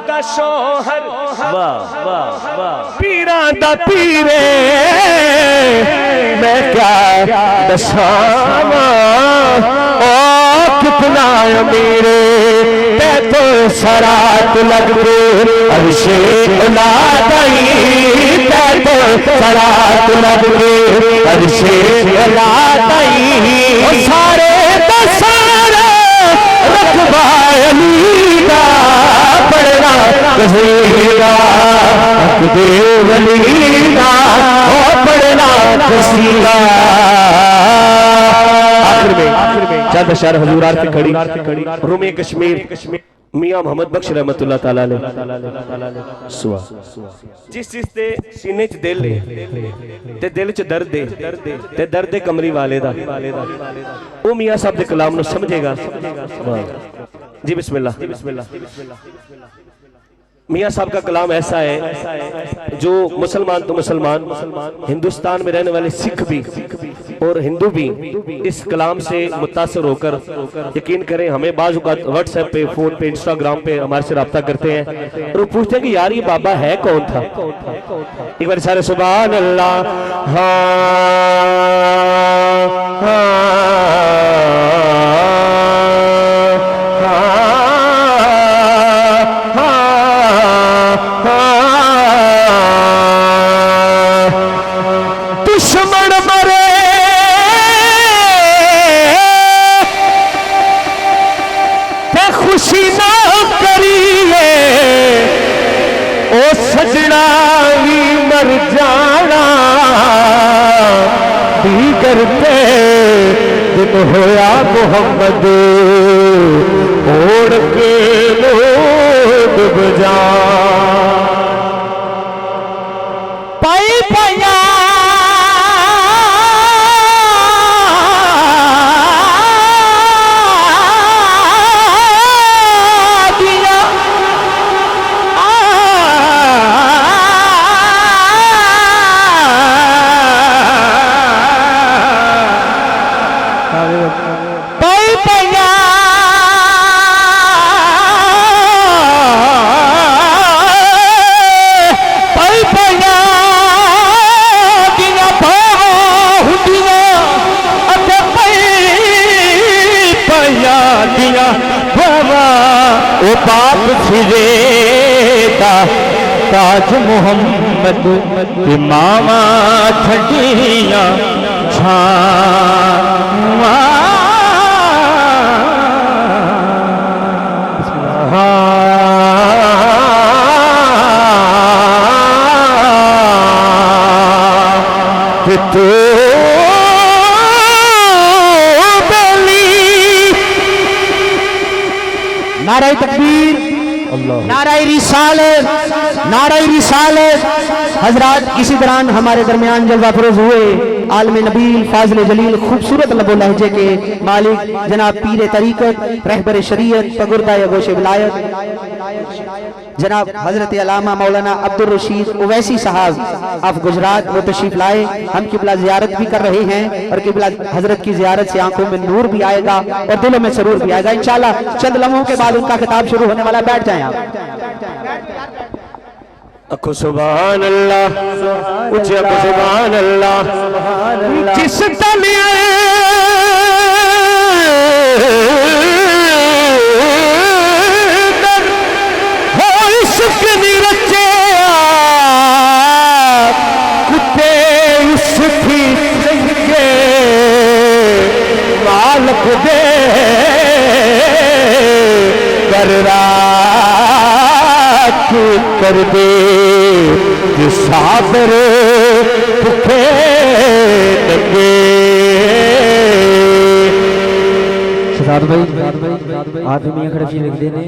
दा शोहर वाह वाह वाह। पीरा दा पीरे मैं क्या दसावा ओ कितना मेरे ते तो सरात लग गए अर्शे औलादाई ते तो सरात लग गए अर्शे औलादाई सारे दसारा रखवाली का पढ़ना कसीदा हक दे वलीदा ओ पढ़ना कसीदा। आखिर में चंद अशआर हुजूर आरती खड़ी रूमे कश्मीर मियां मोहम्मद बख्श रहमतुल्लाह ताला अलैह सुआ। जिस चीज ते सीने च दिल है ते दिल च दर्द है ते दर्द है कमली वाले दा ओ मियां साहब दे कलाम नु समझेगा। जी बिस्मिल्लाह। मियां साहब का कलाम ऐसा है जो मुसलमान तो मुसलमान हिंदुस्तान में रहने वाले सिख भी और हिंदू भी इस कलाम से मुतासर होकर यकीन करें हमें बाज़ व्हाट्सएप पे फोन पे इंस्टाग्राम पे हमारे से रब्ता करते हैं और वो पूछते हैं कि यार ये बाबा है कौन था। एक बार सारे सुभान अल्लाह। दुश्मन मरे ते खुशी ना करिए ओ सजना भी मर जाना दीगर पे दिन होया मोहम्मद ओढ़ के लोग बजा पाई पाया ओ बाप फिरेता ताज मोहम्मद इमामा छड़िया छावा। तो बेली। नारे तकबीर, नारे रिसालत, नारे रिसालत। हजरात, इसी दौरान हमारे दरमियान जलवा फरोज हुए आलम नबील फाजिल जलील खूबसूरत लबो लहजे के मालिक जनाब पीर तरीक़त रहबर शरीयत पगुर्दा गोश विलायत जनाब हजरत अल्लामा मौलाना अब्दुल रशीद उवैसी साहब आप गुजरात वो तशरीफ लाए। हम किबला जियारत भी कर रहे हैं और किबला हजरत की जियारत से आंखों में नूर भी आएगा और दिलों में सरूर भी आएगा इंशाल्लाह। चंद लम्हों के बाद उनका खिताब शुरू होने वाला, बैठ जाएं आप। अखो सुभान अल्लाह, उच्चे अखो सुभान अल्लाह। जिस तलिए हो इश्क नी रचे कुत्ते उसकी के मालक दे कर कर दे साबर भुखे नंगे। सरदार भाई आदमी खड़े भी लिख देने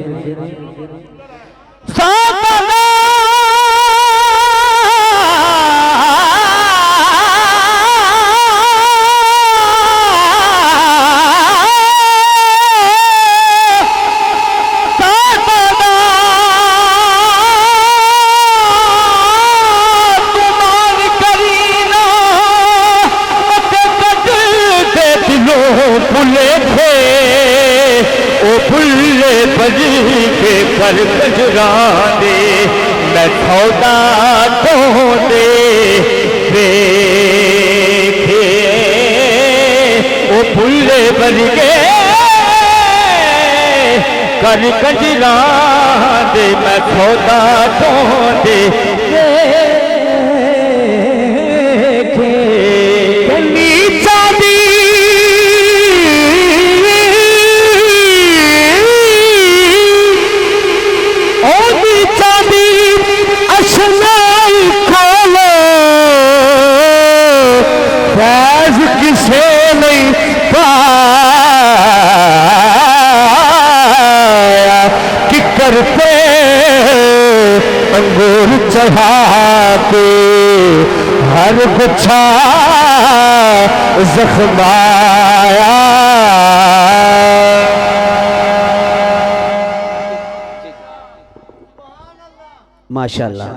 कर गजरा दे मैं सौदा तो दे देखे ओ फुल्ले बन के कर गजरा दे मैं सौदा तो दे करते अंगूर चढ़ा के हर गुच्छा जख्माया। माशाअल्लाह।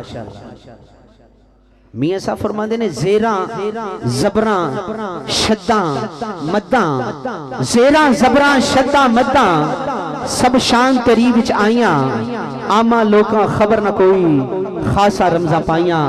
मियां साहब फरमाते ने जेरा जबरा शद्दा मद्दा, जेरा जबरा शद्दा मद्दा सब शान तेरी विच आइया आमा लोका खबर न कोई खासा रमजा पाइया।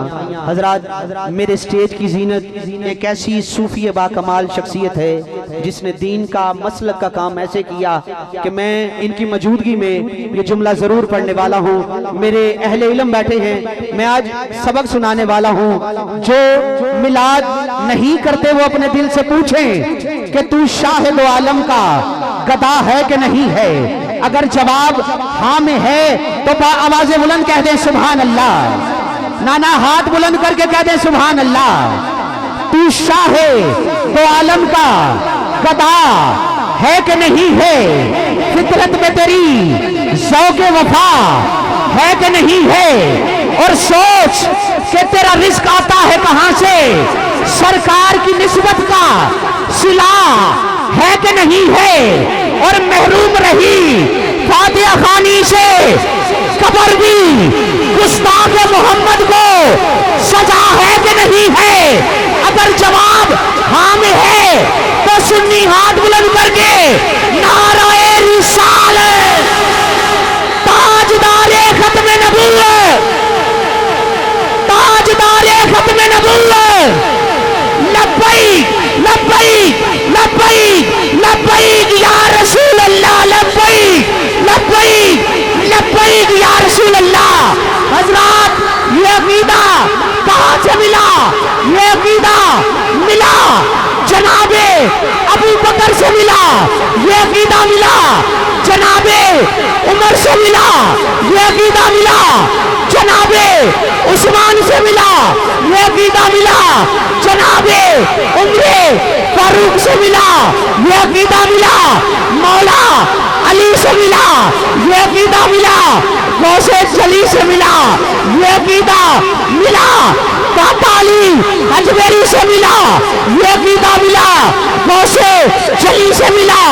हजरात, मेरे स्टेज की जीनत एक ऐसी सूफी बाकमाल शख्सियत है जिसने दीन का मसलक का काम ऐसे किया कि मैं इनकी मौजूदगी में ये जुमला जरूर पढ़ने वाला हूँ। मेरे अहले इल्म बैठे हैं, मैं आज सबक सुनाने वाला हूँ। जो मिलाद नहीं करते वो अपने दिल से पूछें कि तू शाहिद आलम का गदा है कि नहीं है। अगर जवाब हाँ में है तो आवाज बुलंद कह दे सुभान अल्लाह। नाना हाथ बुलंद करके कह दे सुभान अल्लाह। तू शाहे तो आलम का गदा है कि नहीं है। फितरत में तेरी ज़ौक़े वफा है कि नहीं है। और सोच कि तेरा रिस्क आता है कहां से। सरकार की निस्बत का सिला है कि नहीं है। और महरूम रही फातिहा खानी से कब्र भी गुस्ताख मोहम्मद को सजा है कि नहीं है। अगर जवाब हाँ में है तो सुन्नी हाथ बुलंद करके नाराए रिसालत, ताजदारे खत्म नबूवत, ताजदारे खत्म नबूवत, लब्बैक लब्बैक लब्बैक लब्बैक या रसूल अल्लाह, लब्बैक लब्बैक लब्बैक या रसूल अल्लाह। हजरात, ये अकीदा कहां से मिला? ये अकीदा मिला जनाबे अबू बकर से मिला। ये अकीदा मिला जनाबे उमर से मिला ये अकीदा मिला, जनाबे उस्मान से मिला ये अकीदा मिला, जनाबे उमरे फारूक से मिला ये अकीदा मिला, मौला अली से मिला ये अकीदा मिला, गौसे जली से मिला ये अकीदा मिला, काका अली हजबेरी से मिला ये अकीदा मिला, गौसे जली से मिला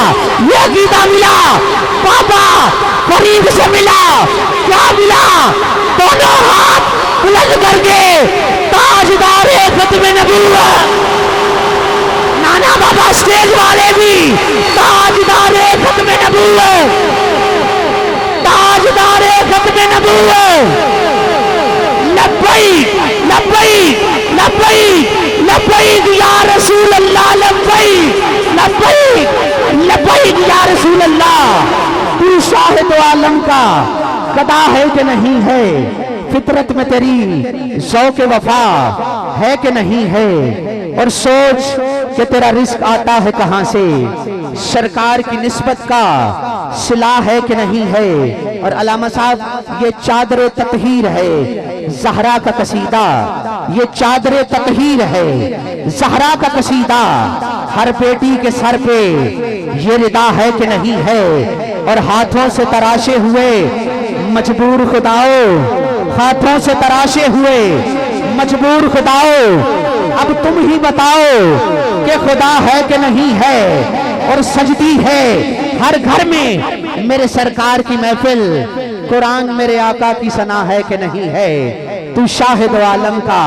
ये अकीदा मिला, बाबा फरीद से मिला क्या मिला, दोनों हाथ बुलंद करके ताजदारे खत्म नबूवत, नाना बाबा स्टेज वाले भी ताजदारे खत्म नबूवत, ताजदारे खत्म नबूवत, लब्बैक लब्बैक लब्बैक लब्बैक या रसूल अल्लाह, लब्बैक लब्बैक लब्बैक या रसूल अल्लाह। तू शाहिद आलम का गदा है कि नहीं है, फितरत में तेरी शौक वफा है कि नहीं है, और सोच कि तेरा रिस्क आता है कहां से, सरकार की निस्बत का सिला है कि नहीं है। और अल्लामा साहब ये चादर ततहीर है ज़हरा का कसीदा, ये चादर ततहीर है ज़हरा का कसीदा, हर बेटी के सर पे ये रिदा है कि नहीं है, और हाथों से तराशे हुए मजबूर खुदाओ, हाथों से तराशे हुए मजबूर खुदाओ, अब तुम ही बताओ कि खुदा है कि नहीं है, और सजदी है हर घर में मेरे सरकार की महफिल, कुरान मेरे आका की सना है कि नहीं है, तू शाहिद आलम का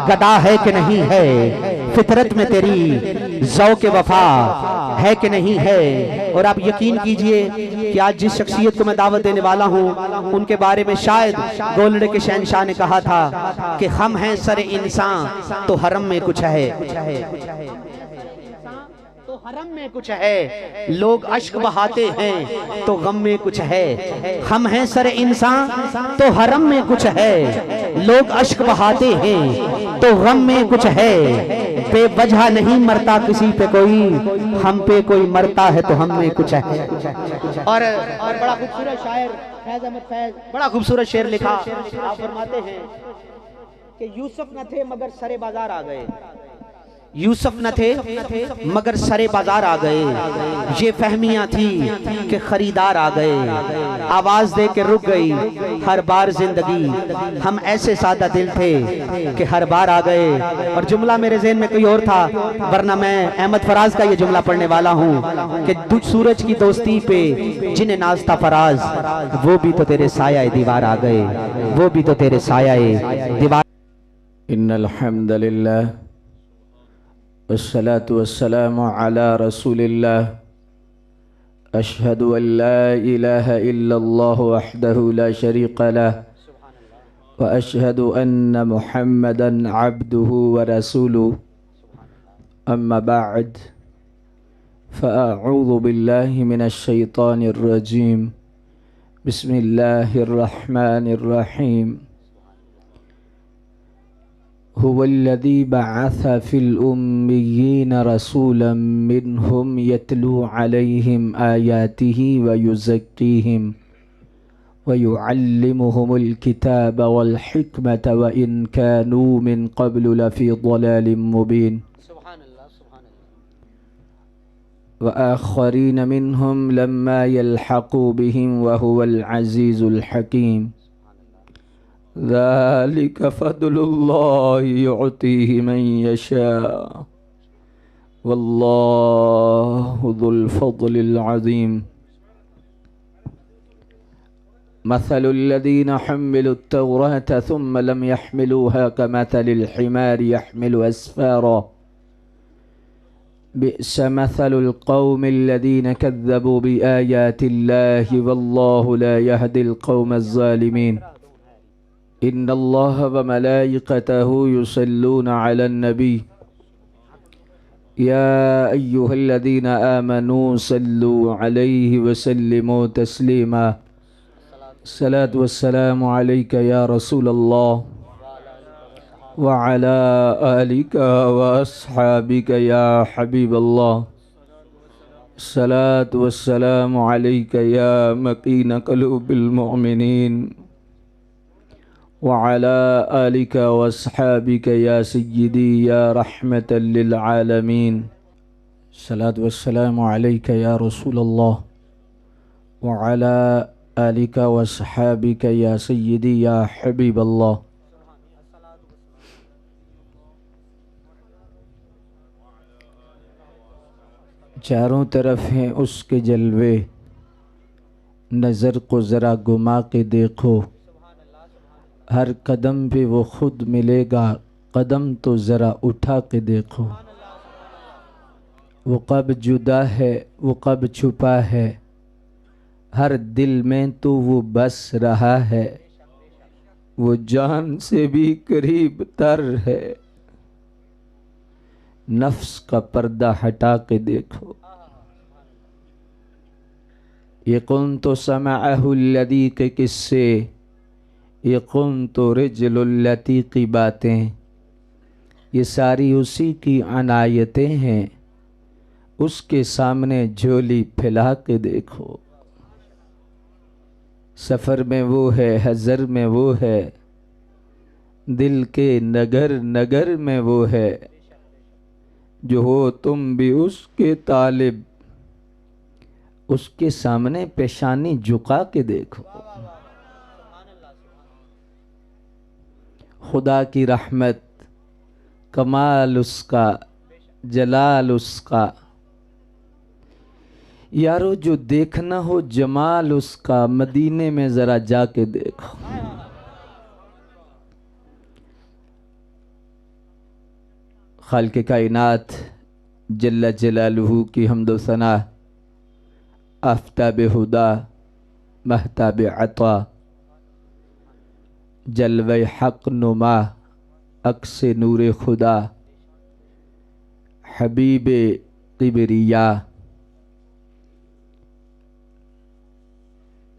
गदा है कि नहीं है, फितरत में तेरी ज़ौक़ वफा है कि नहीं है। और आप यकीन कीजिए कि आज जिस शख्सियत को मैं दावत देने वाला हूँ उनके बारे में शायद गोलड़े के शहनशाह ने कहा था कि हम हैं सर इंसान तो हरम में कुछ है, तो हरम में कुछ है, लोग अश्क बहाते हैं तो गम में कुछ है, हम हैं सर इंसान तो हरम में कुछ है, लोग अश्क बहाते हैं तो गम में कुछ है, बेवजह नहीं मरता किसी पे कोई, हम पे कोई मरता है तो हम में कुछ है। और बड़ा खूबसूरत शायर फैज अहमद फैज बड़ा खूबसूरत शेर लिखा, आप फरमाते हैं कि यूसुफ न थे मगर सरे बाजार आ गए, यूसुफ न थे मगर सरे बाजार आ गए, ये फहमियां थी कि खरीदार आ गए, आवाज दे के रुक गई हर बार जिंदगी, हम ऐसे सादा दिल थे कि हर बार आ गए। और जुमला मेरे ज़हन में कोई और था, वरना मैं अहमद फराज का ये जुमला पढ़ने वाला हूँ कि तुझ सूरज की दोस्ती पे जिन्हें नाज़ता फराज, वो भी तो तेरे साया दीवार आ गए, वो भी तो तेरे साया दीवार। इन्नल हम्दुलिल्लाह वस्सलातु वस्सलामु अला रसूलिल्लाह, अशहदु अन ला इलाहा इल्लल्लाह वहदहु ला शरीका लह, व अशहदु अन्न मुहम्मदन अब्दुहु व रसूलुहु, अम्मा बअद, फ़अऊज़ु बिल्लाहि मिनश शैतानिर रजीम, बिस्मिल्लाहिर रहमानिर रहीम। हुवल्लज़ी बअस फ़िल उम्मिय्यीन रसूलन मिनहुम यतलू अलैहिम आयातिही व युज़क्कीहिम व युअल्लिमुहुमुल किताब वल हिकमत व इन कानू मिन क़ब्लु लफ़ी ज़लालिम मुबीन। व आख़रीन मिनहुम लम्मा यल्हक़ू बिहिम व हुवल अज़ीज़ुल हकीम। ज़ालिक फ़ज़्लुल्लाहि युअतीहि मन यशा वल्लाहु ज़ुल फ़ज़्लिल अज़ीम। मसलुल लज़ीना हम्मिलुत तौरात सुम्मा लम यहमिलूहा कमसलिल हिमारि यहमिलु अस्फ़ारा, बि'स मसलुल क़ौमिल लज़ीना कज़्ज़बू बिआयातिल्लाहि वल्लाहु ला यहदिल क़ौमज़ ज़ालिमीन। इन्नल्लाह व मलाइकतहु युसल्लूना अलन नबी, या अय्युहल्लज़ीना आमनू सल्लू अलैहि व सल्लिमू तस्लीमा। सलातु वस्सलामु अलैका या रसूलल्लाह व अला आलिका व अस्हाबिका या हबीबल्लाह। सलात वस्सलाम अलैका या मकीन क़ुलूबिल मुमिनीन व अला आलिका व अस्हाबिका या सय्यदी या रहमतल लिल आलमीन। सलात वस्सलाम अलैका या रसूलल्लाह व अला आलिका व अस्हाबिका या सय्यदी या हबीबल्लाह। चारों तरफ हैं उसके जलवे, नज़र को ज़रा घुमा के देखो, हर कदम पे वो खुद मिलेगा, कदम तो ज़रा उठा के देखो। वो कब जुदा है वो कब छुपा है, हर दिल में तो वो बस रहा है, वो जान से भी करीब तर है, नफ्स का पर्दा हटा के देखो। ये कुन तो समाअहुल्लदी के किस्से, ये कुन तो रिजलुल्लती की बातें, ये सारी उसी की अनायतें हैं, उसके सामने झोली फैला के देखो। सफ़र में वो है, हज़र में वो है, दिल के नगर नगर में वो है, जो हो तुम भी उसके तालिब, उसके सामने पेशानी झुका के देखो। खुदा की रहमत, कमाल उसका, जलाल उसका, यारो जो देखना हो जमाल उसका, मदीने में ज़रा जाके देखो। खालिक़ कायनात जल्ल जलालुहू की हम्द सना, आफ्ताब हुदा महताब अता, जलवे हक नुमा अक्स नूर खुदा, हबीब किबरिया,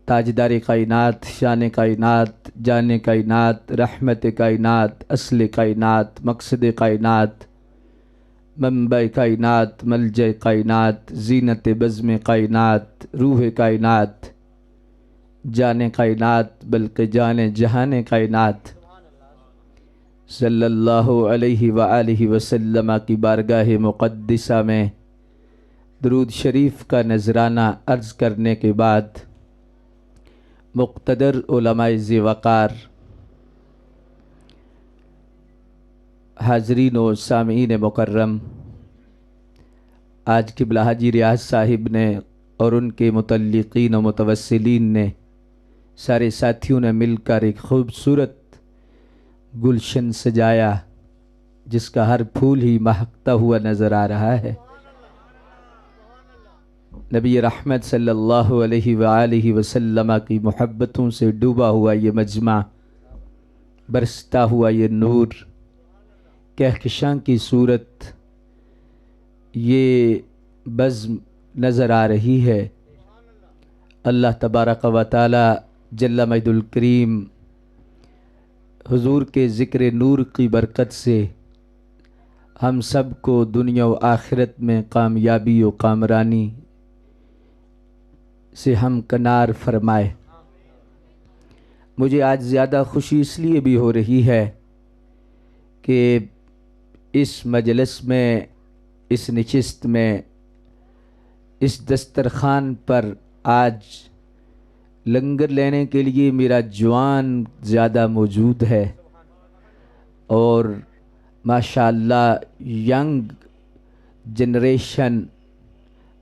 ताजदार कायनात, शान कायनात, जान कायनात, रहमत कायनात, असल कायनात, मकसद कायनात, मंबा कायनात, मलजा कायनात, जीनत बज़्म कायनात, रूह कायनात, जान कायनात बल्कि जान जहान कायनात, सल्लल्लाहु अलैहि व आलिहि वसल्लम की बारगाह मुक़द्दिसा में दुरूद शरीफ का नजराना अर्ज़ करने के बाद मुक़्तदर उलमाए ज़िवक़ार, हाज़रीन व सामीन मुकर्रम, आज क़िबला हाजी रियाज़ साहिब ने और उनके मुतल्लिक़ीन व मुतवस्सिलीन ने, सारे साथियों ने मिलकर एक खूबसूरत गुलशन सजाया, जिसका हर फूल ही महकता हुआ नज़र आ रहा है। नबी रहमत सल्लल्लाहु अलैहि व आलिहि वसल्लम की मोहब्बतों से डूबा हुआ ये मजमा, बरसता हुआ ये नूर, कहकशां की सूरत, ये बज़्म नज़र आ रही है। अल्लाह तबारक व तआला जल्ल मजदुल करीम हुजूर के ज़िक्र नूर की बरकत से हम सब को दुनिया व आखिरत में कामयाबी व कामरानी से हम कनार फरमाए। मुझे आज ज़्यादा खुशी इसलिए भी हो रही है कि इस मजलिस में, इस नशिस्त में, इस दस्तरखान पर आज लंगर लेने के लिए मेरा जवान ज़्यादा मौजूद है और माशाअल्लाह यंग जनरेशन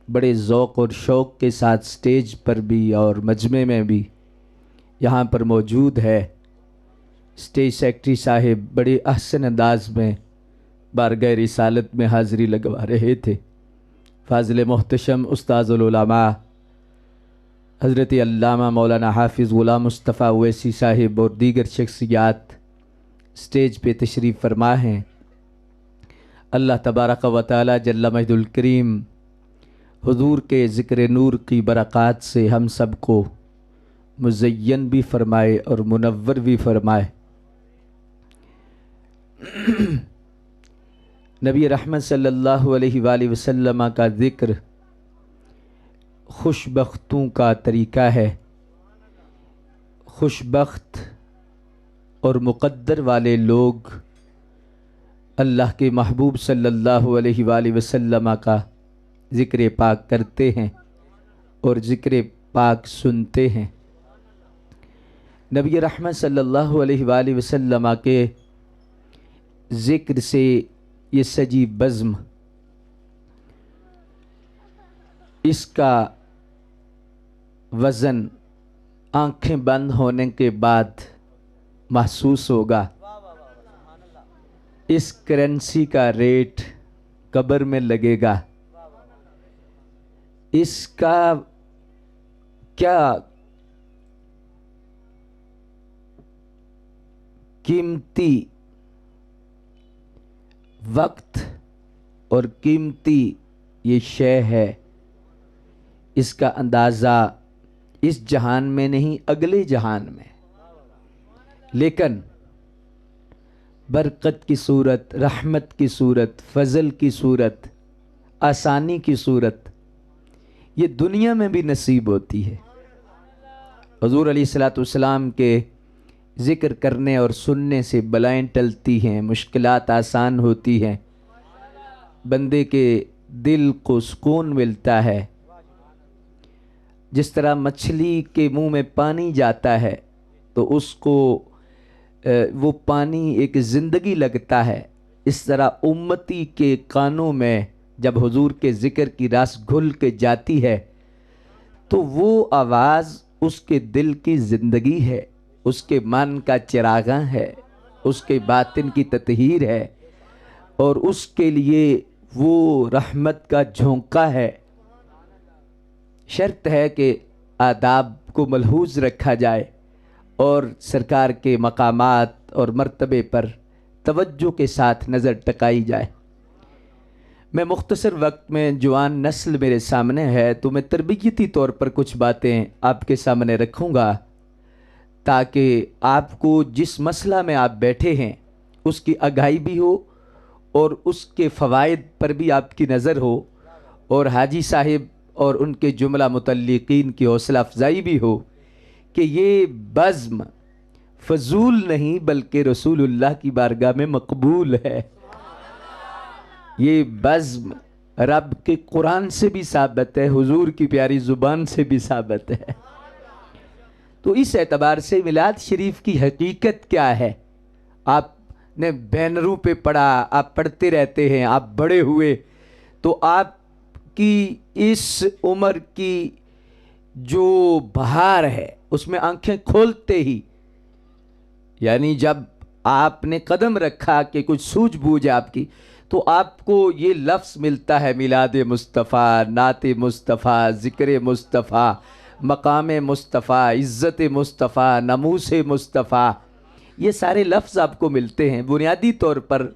बड़े ज़ौक़ और शौक़ के साथ स्टेज पर भी और मजमे में भी यहाँ पर मौजूद है। स्टेज सेक्रेटरी साहिब बड़े अहसन अंदाज में बारगाह रिसालत में हाज़री लगवा रहे थे। फाज़िल मोहतशम उस्ताज़ुल उलमा हज़रत अल्लामा मौलाना हाफिज़ ग़ुलाम मुस्तफ़ा अवैसी साहिब और दीगर शख्सियात स्टेज पे तशरीफ़ फरमा हैं। अल्लाह तबारक व तआला जल्ल मजदुल करीम हुजूर के ज़िक्र नूर की बरक़ात से हम सब को मुज़य्यन भी फरमाए और मुनव्वर भी फरमाए। नबी रहमत सल्लल्लाहु अलैहि वसल्लम का ज़िक्र खुशबख्तों का तरीका है। खुशबख्त और मुक़द्दर वाले लोग अल्लाह के महबूब सल्लल्लाहु अलैहि वसल्लम का ज़िक्र पाक करते हैं और ज़िक्र पाक सुनते हैं। नबी रहमत सल्लल्लाहु अलैहि वसल्लम के ज़िक्र से ये सजी बज़्म, इसका वज़न आँखें बंद होने के बाद महसूस होगा। इस करेंसी का रेट कब्र में लगेगा। इसका क्या कीमती वक्त और कीमती ये शय है, इसका अंदाज़ा इस जहान में नहीं अगले जहान में। लेकिन बरकत की सूरत, रहमत की सूरत, फजल की सूरत, आसानी की सूरत ये दुनिया में भी नसीब होती है। हुज़ूर अलैहिस्सलातु वस्सलाम के ज़िक्र करने और सुनने से बलाएं टलती हैं, मुश्किलात आसान होती हैं, बंदे के दिल को सुकून मिलता है। जिस तरह मछली के मुंह में पानी जाता है तो उसको वो पानी एक ज़िंदगी लगता है, इस तरह उम्मती के कानों में जब हुजूर के ज़िक्र की रस घुल के जाती है तो वो आवाज़ उसके दिल की ज़िंदगी है, उसके मन का चिरागा है, उसके बातिन की ततहीर है और उसके लिए वो रहमत का झोंका है। शर्त है कि आदाब को मलहूज़ रखा जाए और सरकार के मकामात और मर्तबे पर तवज्जो के साथ नज़र टकाई जाए। मैं मुख्तसर वक्त में जवान नस्ल मेरे सामने है तो मैं तरबियती तौर पर कुछ बातें आपके सामने रखूँगा ताकि आपको जिस मसला में आप बैठे हैं उसकी आगाही भी हो और उसके फ़वाइद पर भी आपकी नज़र हो और हाजी साहिब और उनके जुमला मुतल्लिकीन की हौसला अफजाई भी हो कि ये बज़्म फजूल नहीं बल्कि रसूलुल्लाह की बारगाह में मकबूल है। ये बज़्म रब के कुरान से भी साबित है, हुजूर की प्यारी ज़ुबान से भी साबित है। तो इस एतबार से मिलाद शरीफ की हकीकत क्या है, आपने बैनरों पे पढ़ा, आप पढ़ते रहते हैं, आप बड़े हुए तो आपकी इस उम्र की जो बहार है उसमें आंखें खोलते ही, यानी जब आपने कदम रखा कि कुछ सूझबूझ है आपकी, तो आपको ये लफ्ज़ मिलता है मिलाद मुस्तफ़ा, नात मुस्तफ़ा, ज़िक्र मुस्तफ़ा, मकाम मुस्तफ़ा, इज़्ज़त मुस्तफ़ा, नमूस मुस्तफ़ा, ये सारे लफ्ज़ आपको मिलते हैं। बुनियादी तौर पर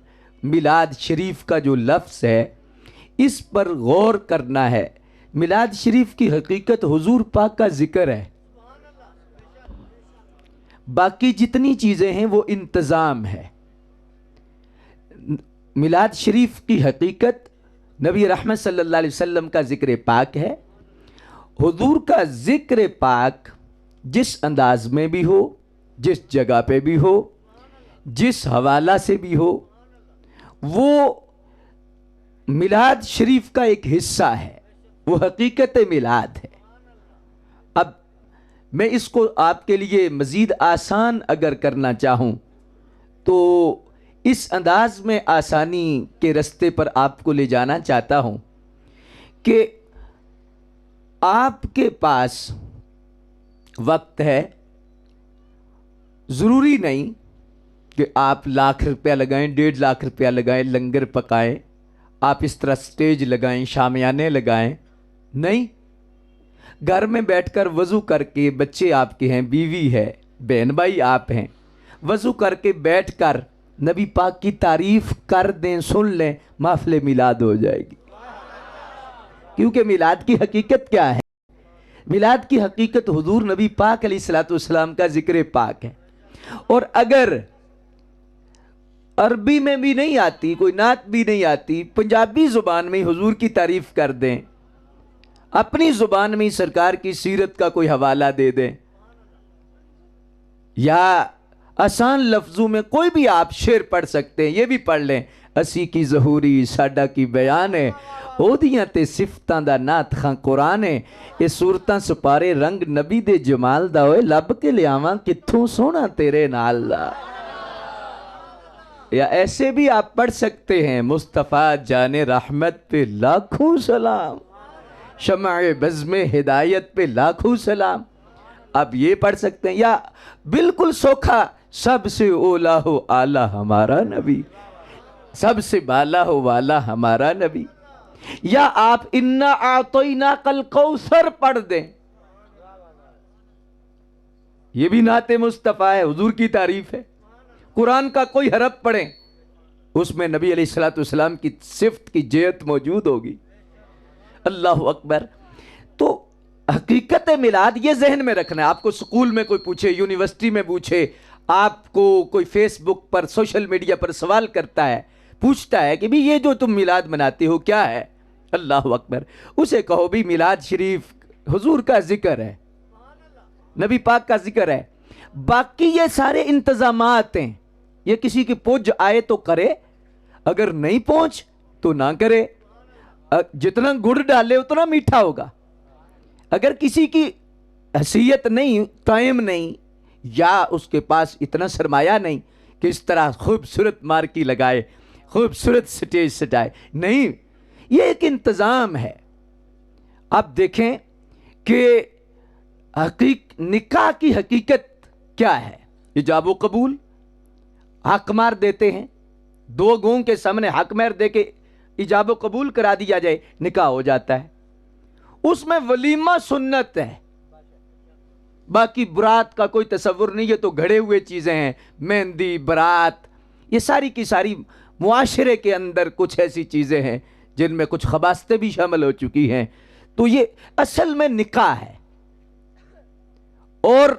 मिलाद शरीफ का जो लफ्ज़ है इस पर गौर करना है। मिलाद शरीफ की हकीकत हुजूर पाक का ज़िक्र है, बाकी जितनी चीज़ें हैं वो इंतज़ाम है। मिलाद शरीफ की हकीकत नबी रहमत सल्लल्लाहु अलैहि वसल्लम का ज़िक्र पाक है। हुजूर का ज़िक्र पाक जिस अंदाज में भी हो, जिस जगह पे भी हो, जिस हवाला से भी हो, वो मिलाद शरीफ का एक हिस्सा है, वो हकीकत मिलाद है। अब मैं इसको आपके लिए मज़ीद आसान अगर करना चाहूँ तो इस अंदाज में आसानी के रास्ते पर आपको ले जाना चाहता हूँ कि आपके पास वक्त है, ज़रूरी नहीं कि आप लाख रुपया लगाएं, 1.5 लाख रुपया लगाएं, लंगर पकाएं, आप इस तरह स्टेज लगाएं, शामियाने लगाएं, नहीं। घर में बैठकर वज़ू करके, बच्चे आपके हैं, बीवी है, बहन भाई आप हैं, वज़ू करके बैठकर नबी पाक की तारीफ़ कर दें, सुन लें, महफ़िल मिलाद हो जाएगी। क्योंकि मिलाद की हकीकत क्या है? मिलाद की हकीकत हुजूर नबी पाक अलैहिस्सलातु वस्सलाम का ज़िक्र पाक है। और अगर अरबी में भी नहीं आती, कोई नात भी नहीं आती, पंजाबी ज़ुबान में हुजूर की तारीफ़ कर दें, अपनी जुबान में ही सरकार की सीरत का कोई हवाला दे दें, या आसान लफ्जों में कोई भी आप शेर पढ़ सकते हैं, ये भी पढ़ लें। असी की जहूरी साडा की बयान है, ओदियां ते सिफतां दा नात खां कुरान है। ये सूरतां सुपारे रंग नबी दे जमाल दा, ओए लब के लियावां कित्थों सोना तेरे नाल दा। या ऐसे भी आप पढ़ सकते हैं, मुस्तफ़ा जाने रहमत पे लाखों सलाम, शमाए बज़्मे हिदायत पे लाखों सलाम। आप ये पढ़ सकते हैं। या बिल्कुल सोखा, सबसे ओला हो आला हमारा नबी, सबसे बाला हो वाला हमारा नबी। या आप इन्ना आतोइना कल कौसर पढ़ दें, ये भी नाते मुस्तफ़ा है, हुजूर की तारीफ है। कुरान का कोई हरफ पढ़ें, उसमें नबी अलैहिस्सलाम की सिफ्त की जेत मौजूद होगी। अल्लाह अकबर। तो हकीकत मिलाद ये जहन में रखना है। आपको स्कूल में कोई पूछे, यूनिवर्सिटी में पूछे, आपको कोई फेसबुक पर सोशल मीडिया पर सवाल करता है, पूछता है कि भी ये जो तुम मिलाद मनाते हो क्या है, अल्लाह अकबर, उसे कहो भी मिलाद शरीफ हुजूर का जिक्र है, नबी पाक का जिक्र है। बाकी ये सारे इंतजामात हैं, ये किसी की पहुंच आए तो करे, अगर नहीं पहुंच तो ना करे। जितना गुड़ डाले उतना मीठा होगा। अगर किसी की हैसियत नहीं, टाइम नहीं, या उसके पास इतना सरमाया नहीं कि इस तरह खूबसूरत मार्की लगाए, खूबसूरत स्टेज सजाए, नहीं, ये एक इंतज़ाम है। आप देखें कि निकाह की हकीकत क्या है। इजाब कबूल, हक मार देते हैं, दो गूंग के सामने हक मार दे के इजाब कबूल करा दिया जाए, निकाह हो जाता है। उसमें वलीमा सुन्नत है, बाकी बरात का कोई तसव्वुर नहीं है, तो घड़े हुए चीजें हैं, मेहंदी, बरात, ये सारी की सारी मुआशरे के अंदर कुछ ऐसी चीजें हैं जिनमें कुछ खबास्तें भी शामिल हो चुकी हैं। तो ये असल में निकाह है। और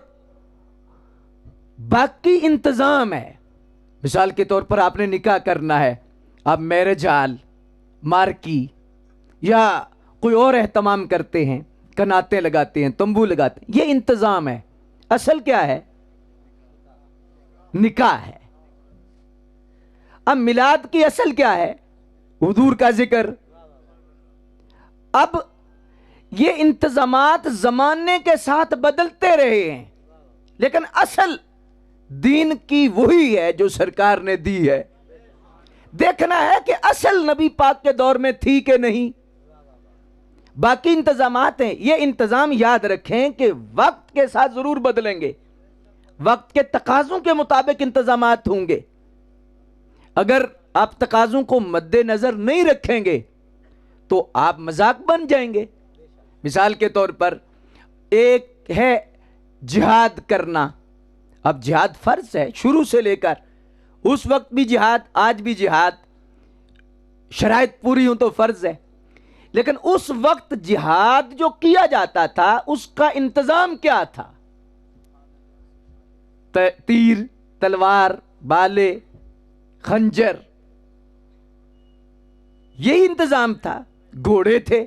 बाकी इंतजाम है। मिसाल के तौर पर आपने निकाह करना है, आप मैरिज हाल, मार्की या कोई और एहतमाम करते हैं, कनाते लगाते हैं, तंबू लगाते हैं, ये इंतजाम है। असल क्या है? निकाह है। अब मिलाद की असल क्या है? हुजूर का जिक्र। अब ये इंतजामात जमाने के साथ बदलते रहे हैं, लेकिन असल दीन की वही है जो सरकार ने दी है। देखना है कि असल नबी पाक के दौर में थी कि नहीं। बाकी इंतजामात हैं, ये इंतजाम याद रखें कि वक्त के साथ जरूर बदलेंगे, वक्त के तकाजों के मुताबिक इंतजामात होंगे। अगर आप तकाजों को मद्देनजर नहीं रखेंगे तो आप मजाक बन जाएंगे। मिसाल के तौर पर एक है जिहाद करना। अब जिहाद फर्ज है शुरू से लेकर, उस वक्त भी जिहाद, आज भी जिहाद, शराइत पूरी हो तो फर्ज है। लेकिन उस वक्त जिहाद जो किया जाता था उसका इंतजाम क्या था? तीर, तलवार, बाले, खंजर, यही इंतजाम था। घोड़े थे।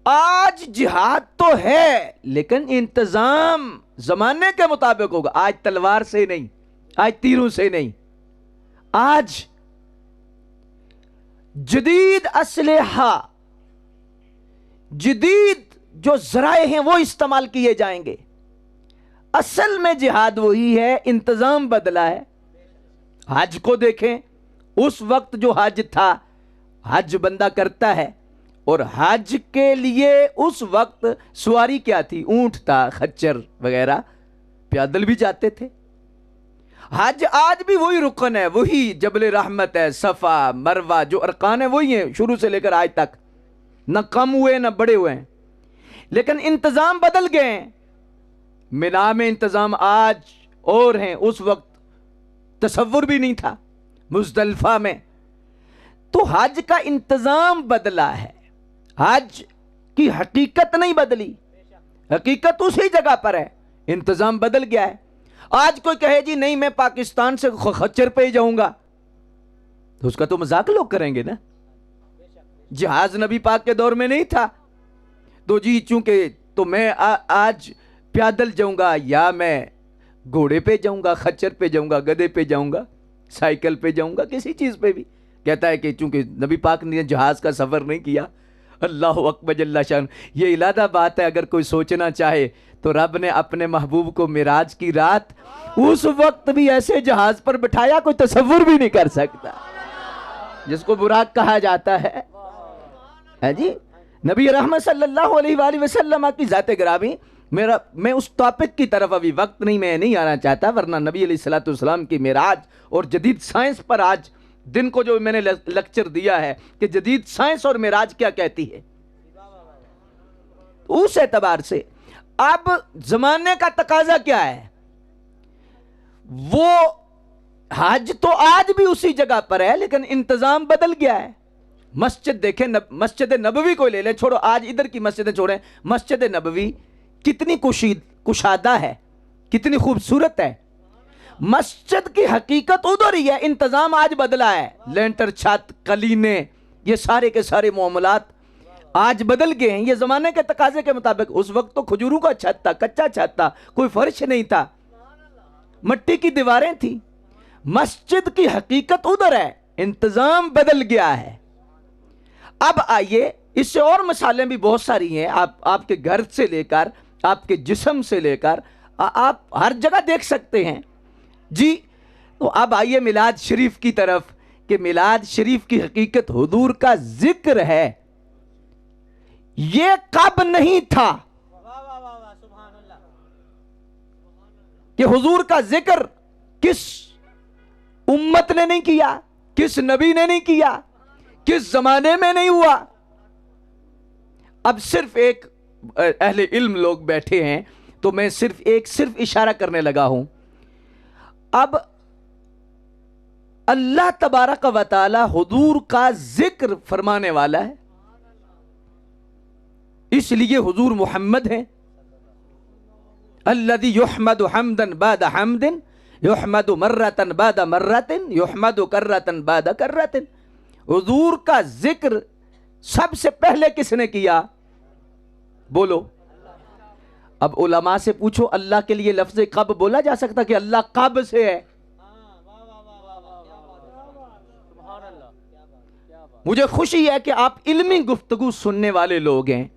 आज जिहाद तो है लेकिन इंतजाम जमाने के मुताबिक होगा। आज तलवार से नहीं, आज तीरों से नहीं, आज जदीद असलहा, जदीद जो जराए हैं वो इस्तेमाल किए जाएंगे। असल में जिहाद वही है, इंतजाम बदला है। हज को देखें, उस वक्त जो हज था, हज बंदा करता है, और हज के लिए उस वक्त सवारी क्या थी? ऊंट था, खच्चर वगैरह, पैदल भी जाते थे। हज आज भी वही रुकन है, वही जबल रहमत है, सफा मरवा जो अरकान है वही है शुरू से लेकर आज तक, न कम हुए न बड़े हुए हैं। लेकिन इंतजाम बदल गए हैं। मिना में इंतजाम आज और हैं, उस वक्त तसव्वुर भी नहीं था। मुज़दलिफा में तो हज का इंतजाम बदला है, हज की हकीकत नहीं बदली, हकीकत उसी जगह पर है, इंतजाम बदल गया है। आज कोई कहे जी नहीं मैं पाकिस्तान से खच्चर पे ही जाऊंगा, तो उसका तो मजाक लोग करेंगे ना। जहाज नबी पाक के दौर में नहीं था। तो जी चूंकि तो मैं आज पैदल जाऊंगा या मैं घोड़े पे जाऊंगा, खच्चर पे जाऊंगा, गधे पे जाऊंगा, साइकिल पे जाऊंगा, किसी चीज पे भी। कहता है कि चूंकि नबी पाक ने जहाज का सफर नहीं किया। अल्लाह अकबर जल्ला शान। ये इलादा बात है, अगर कोई सोचना चाहे तो रब ने अपने महबूब को मिराज की रात उस वक्त भी ऐसे जहाज पर बिठाया, कोई तसव्वुर भी नहीं कर सकता, जिसको बुराक कहा जाता है जी। नबी रहमत सल्लल्लाहु अलैहि वसल्लम की जाते गिरामी, मैं उस टॉपिक की तरफ अभी वक्त नहीं आना चाहता, वरना नबी अलैहिस्सलाम की मिराज और जदीद साइंस पर आज दिन को जो मैंने लेक्चर दिया है कि जदीद साइंस और मिराज क्या कहती है, उस एतबार से अब जमाने का तकाजा क्या है। वो हज तो आज भी उसी जगह पर है, लेकिन इंतजाम बदल गया है। मस्जिद देखें, मस्जिद नबवी को ले लें, छोड़ो आज इधर की मस्जिदें छोड़ें, मस्जिद नबवी कितनी कुशादा है, कितनी खूबसूरत है। मस्जिद की हकीकत उधर ही है, इंतजाम आज बदला है। लेंटर, छत, कलीने, ये सारे के सारे मामलात आज बदल गए हैं, ये जमाने के तकाजे के मुताबिक। उस वक्त तो खजूरों का छत था, कच्चा छत था, कोई फर्श नहीं था, मिट्टी की दीवारें थी। मस्जिद की हकीकत उधर है, इंतजाम बदल गया है। अब आइए, इससे और मिसालें भी बहुत सारी हैं। आपके घर से लेकर आपके जिस्म से लेकर आप हर जगह देख सकते हैं जी। तो अब आइए मिलाद शरीफ की तरफ, कि मिलाद शरीफ की हकीकत हुजूर का जिक्र है। यह कब नहीं था कि हुजूर का जिक्र किस उम्मत ने नहीं किया, किस नबी ने नहीं किया, किस जमाने में नहीं हुआ। अब सिर्फ एक अहले इल्म लोग बैठे हैं, तो मैं सिर्फ इशारा करने लगा हूं। अब अल्लाह तबारक व तआला हुजूर का जिक्र फरमाने वाला है, इसलिए हुजूर मुहम्मद हैं। अल्लज़ी युहमदु हम्दन बाद हम्दिन, युहमदु मर्रतन बाद मर्रतिन, युहमदु कर्रतन बाद कर्रतिन। हुजूर का जिक्र सबसे पहले किसने किया? बोलो। अब उलमा से पूछो, अल्लाह के लिए लफ्ज़ कब बोला जा सकता कि अल्लाह कब से है? मुझे खुशी है कि आप इल्मी गुफ्तगू सुनने वाले लोग हैं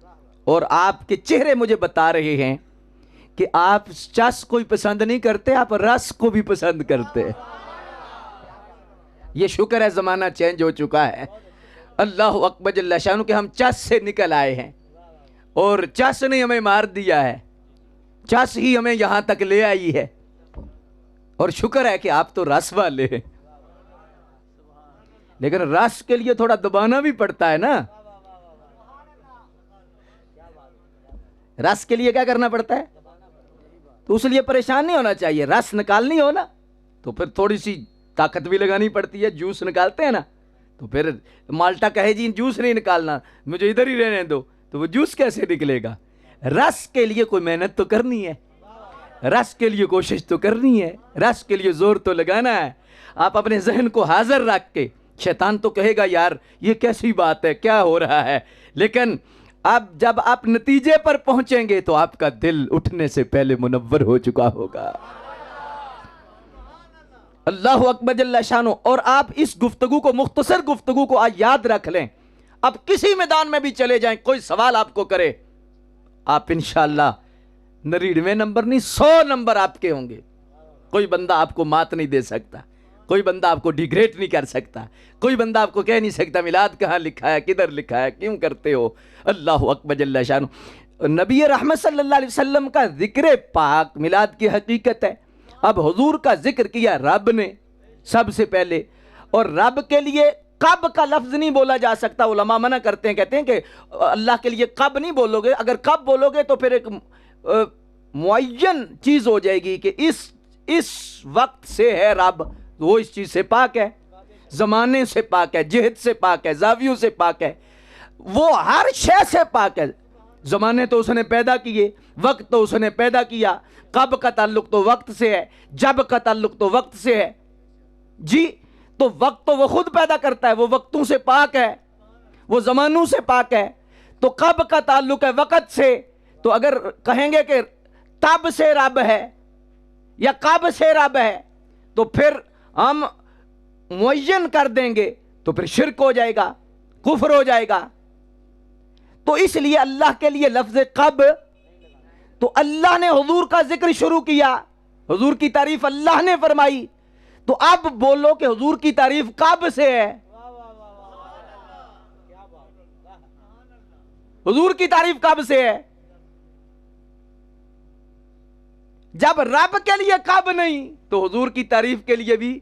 और आपके चेहरे मुझे बता रहे हैं कि आप चस कोई पसंद नहीं करते, आप रस को भी पसंद करते हैं। ये शुक्र है जमाना चेंज हो चुका है। अल्लाह अकबर जल्ला शानु के हम चस से निकल आए हैं और चस ने हमें मार दिया है, चस ही हमें यहां तक ले आई है। और शुक्र है कि आप तो रस वाले हैं, लेकिन रस के लिए थोड़ा दबाना भी पड़ता है ना। रस के लिए क्या करना पड़ता है? तो उस लिए परेशान नहीं होना चाहिए। रस निकालनी हो ना तो फिर थोड़ी सी ताकत भी लगानी पड़ती है। जूस निकालते हैं ना, तो फिर माल्टा कहे जी जूस नहीं निकालना, मुझे इधर ही रहने दो, तो वो जूस कैसे निकलेगा? रस के लिए कोई मेहनत तो करनी है, रस के लिए कोशिश तो करनी है, रस के लिए जोर तो लगाना है। आप अपने जहन को हाजिर रख के, शैतान तो कहेगा यार ये कैसी बात है, क्या हो रहा है, लेकिन अब जब आप नतीजे पर पहुंचेंगे तो आपका दिल उठने से पहले मुनव्वर हो चुका होगा। अल्लाह अकबर जल्ला शानो। और आप इस गुफ्तगू को, मुख्तसर गुफ्तगू को आज याद रख लें। अब किसी मैदान में भी चले जाएं, कोई सवाल आपको करे, आप इंशाअल्लाह 99 नंबर नहीं 100 नंबर आपके होंगे। कोई बंदा आपको मात नहीं दे सकता, कोई बंदा आपको डिग्रेड नहीं कर सकता, कोई बंदा आपको कह नहीं सकता मिलाद कहाँ लिखा है, किधर लिखा है, क्यों करते हो। अल्लाह अकबर जल्ला शानु। नबी रहमत सल्लल्लाहु अलैहि वसल्लम का जिक्र पाक मिलाद की हकीकत है। अब हुजूर का जिक्र किया रब ने सबसे पहले, और रब के लिए कब का लफ्ज नहीं बोला जा सकता। उलमा मना करते हैं, कहते हैं कि अल्लाह के लिए कब नहीं बोलोगे। अगर कब बोलोगे तो फिर एक मुअय्यन चीज हो जाएगी कि इस वक्त से है रब, वो इस चीज से पाक है, जमाने से पाक है, जिहद से पाक है, जावियों से पाक है, वो हर शय से पाक है। जमाने तो उसने पैदा किए, वक्त तो उसने पैदा किया, कब का ताल्लुक तो वक्त से है, जब का ताल्लुक तो वक्त से है जी। तो वक्त तो वो खुद पैदा करता है, वो वक्तों से पाक है। वो ज़मानों से पाक है। तो कब का ताल्लुक है वक़्त से, तो अगर कहेंगे कि तब से रब है या कब से रब है, तो फिर हम मुअय्यन कर देंगे तो फिर शिर्क हो जाएगा, कुफ्र हो जाएगा। तो इसलिए अल्लाह के लिए लफ्ज़ कब, तो अल्लाह ने हुजूर का जिक्र शुरू किया, हुजूर की तारीफ अल्लाह ने फरमाई। तो अब बोलो कि हुजूर की तारीफ कब से है? हुजूर की तारीफ कब से है? जब रब के लिए कब नहीं, तो हुजूर की तारीफ के लिए भी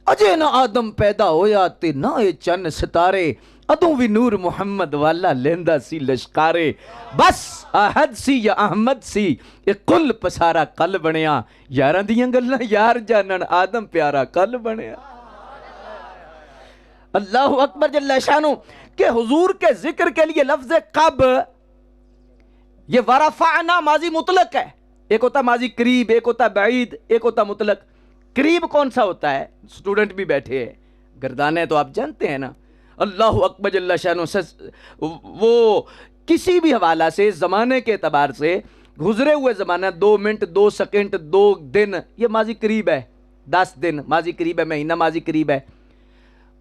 अजे ना आदम पैदा होया ते ना ये चन्न सितारे, अदों भी नूर मुहम्मद वाला लेंदा सी लश्कारे। बस अहद सी या अहमद सी ये कुल पसारा कल बनिया, यारां दियां गल्लां यार जानन आदम प्यारा कल बनिया। अल्लाहु अकबर जल्ल शानु के हुजूर के जिक्र के लिए लफ्ज कब, ये वरफाना माजी मुतलक है। एक होता माजी करीब, एक होता बैद, एक होता मुतलक। करीब कौन सा होता है? स्टूडेंट भी बैठे हैं, गर्दाने तो आप जानते हैं ना। अल्लाहु अकबर जल्ल शानु वो किसी भी हवाला से ज़माने के एतबार से गुजरे हुए ज़माना 2 मिनट 2 सेकंड 2 दिन, ये माजी करीब है। 10 दिन माजी करीब है, महीना माजी करीब है।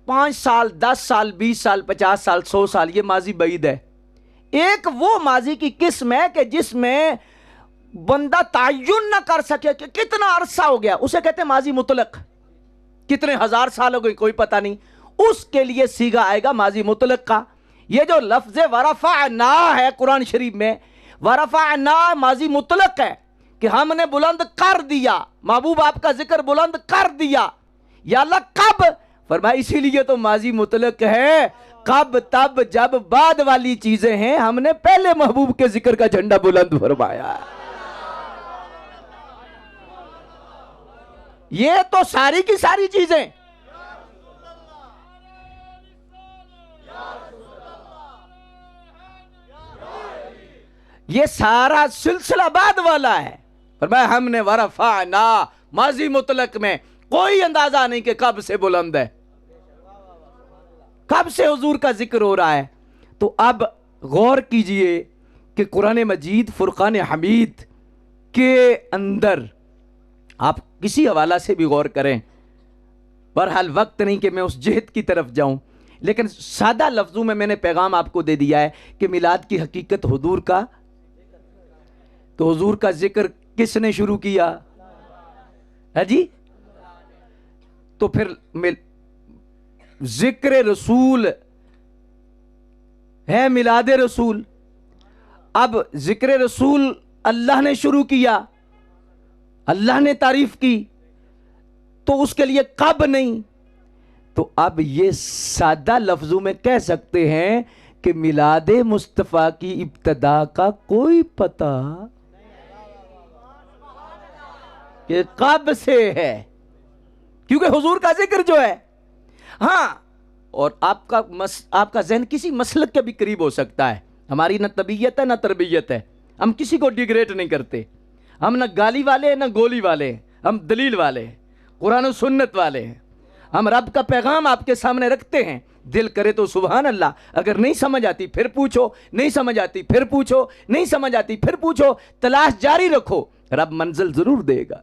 5 साल 10 साल 20 साल 50 साल 100 साल ये माजी बैद है। एक वो माजी की किस्म है कि जिसमें बंदा तायुन ना कर सके कि कितना अरसा हो गया, उसे कहते हैं माजी मुतलक। कितने हजार साल हो गए कोई पता नहीं, उसके लिए सीगा आएगा माजी मुतलक का। ये जो लफ्ज वरफअना है कुरान शरीफ में, वरफअना माजी मुतलक है कि हमने बुलंद कर दिया, महबूब आपका जिक्र बुलंद कर दिया। या अल्लाह कब फरमाया, इसीलिए तो माजी मुतलक है। कब तब जब बाद वाली चीजें हैं, हमने पहले महबूब के जिक्र का झंडा बुलंद फरमाया। ये तो सारी की सारी चीजें, ये सारा सिलसिला बाद वाला है। फरमाया हमने वरफाना माजी मुतलक में कोई अंदाजा नहीं कि कब से बुलंद है, कब से हुजूर का जिक्र हो रहा है। तो अब गौर कीजिए कि कुरान मजीद फुरकान हमीद के अंदर आप किसी हवाला से भी गौर करें। बहरहाल वक्त नहीं कि मैं उस जिहद की तरफ जाऊं, लेकिन सादा लफ्जों में मैंने पैगाम आपको दे दिया है कि मिलाद की हकीकत हुजूर का। तो हुजूर का जिक्र किसने शुरू किया है जी? तो फिर जिक्र रसूल है मिलाद रसूल। अब जिक्र रसूल अल्लाह ने शुरू किया, अल्लाह ने तारीफ की, तो उसके लिए कब नहीं। तो अब ये सादा लफ्जों में कह सकते हैं कि मिलाद मुस्तफ़ा की इब्तदा का कोई पता कि कब से है, क्योंकि हुजूर का जिक्र जो है। हाँ, और आपका जहन किसी मसलक के भी करीब हो सकता है। हमारी ना तबीयत है ना तरबियत है, हम किसी को डिग्रेड नहीं करते। हम ना गाली वाले हैं ना गोली वाले हैं, हम दलील वाले हैं, कुरान और सुन्नत वाले हैं। हम रब का पैगाम आपके सामने रखते हैं। दिल करे तो सुभान अल्लाह, अगर नहीं समझ आती फिर पूछो, नहीं समझ आती फिर पूछो, नहीं समझ आती फिर पूछो, तलाश जारी रखो, रब मंजिल जरूर देगा।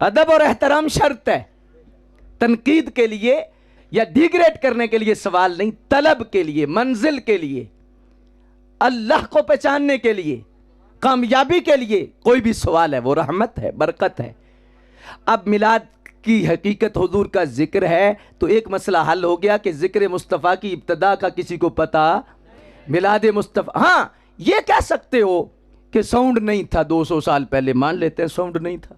अदब और एहतराम शर्त है, तनकीद के लिए या डिग्रेड करने के लिए सवाल नहीं, तलब के लिए, मंजिल के लिए, अल्लाह को पहचानने के लिए, कामयाबी के लिए कोई भी सवाल है वो रहमत है, बरकत है। अब मिलाद की हकीकत हुजूर का जिक्र है, तो एक मसला हल हो गया कि जिक्र मुस्तफ़ा की इब्तदा का किसी को पता। मिलाद मुस्तफ़ा, हाँ ये कह सकते हो कि साउंड नहीं था 200 साल पहले, मान लेते हैं साउंड नहीं था,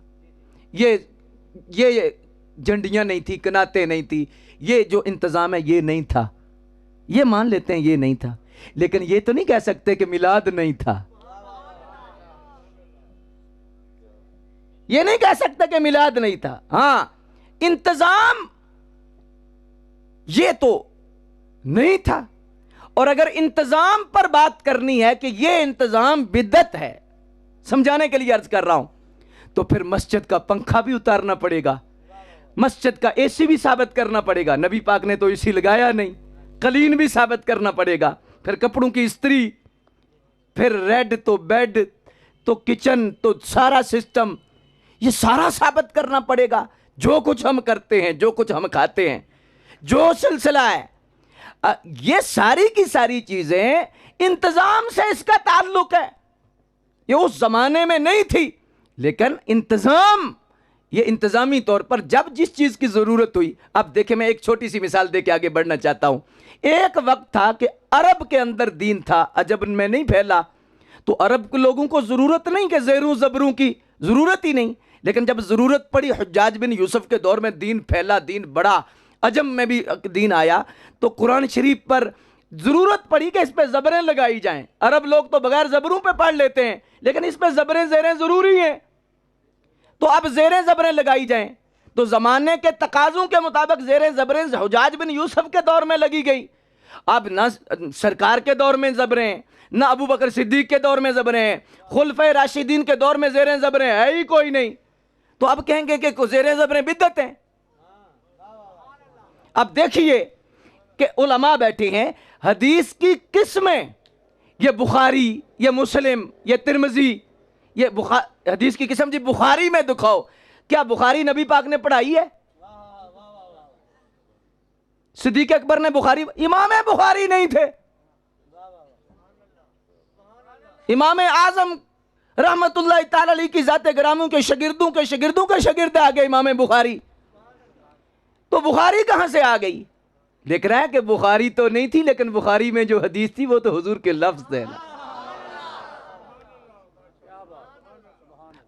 ये झंडियाँ नहीं थी, कनाते नहीं थी, ये जो इंतज़ाम है ये नहीं था, ये मान लेते हैं ये नहीं था। लेकिन ये तो नहीं कह सकते कि मिलाद नहीं था, ये नहीं कह सकते कि मिलाद नहीं था। हाँ, इंतज़ाम ये तो नहीं था। और अगर इंतज़ाम पर बात करनी है कि ये इंतज़ाम बिदअत है, समझाने के लिए अर्ज कर रहा हूं, तो फिर मस्जिद का पंखा भी उतारना पड़ेगा, मस्जिद का एसी भी साबित करना पड़ेगा, नबी पाक ने तो एसी लगाया नहीं। कलीन भी साबित करना पड़ेगा, फिर कपड़ों की इस्त्री, फिर रेड तो बेड तो किचन तो सारा सिस्टम, ये सारा साबित करना पड़ेगा। जो कुछ हम करते हैं, जो कुछ हम खाते हैं, जो सिलसिला है, ये सारी की सारी चीजें इंतजाम से इसका ताल्लुक है। ये उस जमाने में नहीं थी, लेकिन इंतजाम, ये इंतजामी तौर पर जब जिस चीज की जरूरत हुई। अब देखें, मैं एक छोटी सी मिसाल देके आगे बढ़ना चाहता हूं। एक वक्त था कि अरब के अंदर दीन था, अजब में नहीं फैला, तो अरब के लोगों को जरूरत नहीं कि ज़ेरों ज़बरों की, जरूरत ही नहीं। लेकिन जब जरूरत पड़ी, हज्जाज बिन यूसुफ के दौर में दीन फैला, दीन बढ़ा, अजम में भी दीन आया, तो कुरान शरीफ पर जरूरत पड़ी कि इस पे जबरें लगाई जाएं। अरब लोग तो बगैर जबरों पे पढ़ लेते हैं, लेकिन इस पे जबरें ज़ेरें जरूरी हैं, तो अब ज़ेरें ज़बरें लगाई जाएं। तो जमाने के तकाजों के मुताबिक ज़ेरें ज़बरें हज्जाज बिन यूसुफ के दौर में लगी गई। अब ना सरकार के दौर में ज़बरें, ना अबू बकर सिद्दीक के दौर में ज़बरें, खुलफे राशिदीन के दौर में ज़ेरें ज़बरें है ही कोई नहीं। तो अब कहेंगे कि ज़ेरें ज़बरें बिद्दत हैं। अब देखिए कि उलमा बैठे हैं, हदीस की किस्में, ये बुखारी, ये मुस्लिम, ये तिरमिजी, ये हदीस की किस्म जी बुखारी में दिखाओ, क्या बुखारी नबी पाक ने पढ़ाई है? सिद्दीक अकबर ने बुखारी, इमाम बुखारी नहीं थे, इमाम आजम रहमतुल्लाह ताला अलैह की जाते ग्रामों के शागिर्दों के शागिर्द आ गए इमाम बुखारी। तो बुखारी कहां से आ गई? लिख रहा है कि बुखारी तो नहीं थी, लेकिन बुखारी में जो हदीस थी वो तो हुजूर के लफ्ज थे।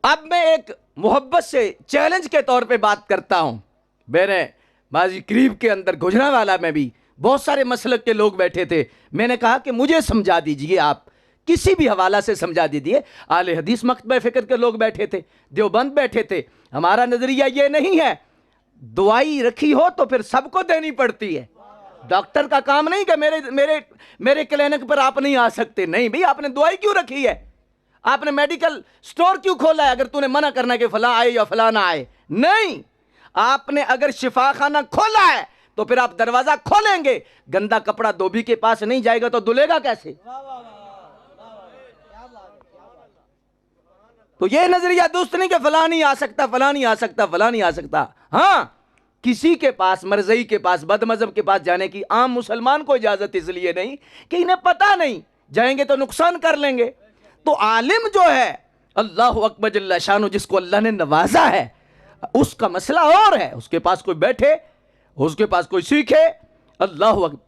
अब मैं एक मोहब्बत से चैलेंज के तौर पे बात करता हूं। मैंने माजी करीब के अंदर गुजरांवाला में भी बहुत सारे मसलक के लोग बैठे थे। मैंने कहा कि मुझे समझा दीजिए, आप किसी भी हवाला से समझा दीजिए। आले हदीस मकतबे फिक्र के लोग बैठे थे, देवबंद बैठे थे। हमारा नजरिया ये नहीं है दवाई रखी हो तो फिर सबको देनी पड़ती है। डॉक्टर का काम नहीं कि मेरे क्लिनिक पर आप नहीं आ सकते। नहीं भाई, आपने दवाई क्यों रखी है? आपने मेडिकल स्टोर क्यों खोला है अगर तूने मना करना कि फला आए या फला ना आए? नहीं, आपने अगर शिफा खाना खोला है तो फिर आप दरवाजा खोलेंगे। गंदा कपड़ा धोबी के पास नहीं जाएगा तो धुलेगा कैसे? तो ये नजरिया दुरुस्त नहीं कि फला नहीं आ सकता, फला नहीं आ सकता, फला नहीं आ सकता। हाँ, किसी के पास, मरज़ई के पास, बदमज़हब के पास जाने की आम मुसलमान को इजाजत इसलिए नहीं कि इन्हें पता नहीं, जाएंगे तो नुकसान कर लेंगे। तो आलिम जो है, अल्लाह अकबर जल्ला शानु, जिसको अल्लाह ने नवाजा है, उसका मसला और है। उसके पास कोई बैठे, उसके पास कोई सीखे। अल्लाह अकबर।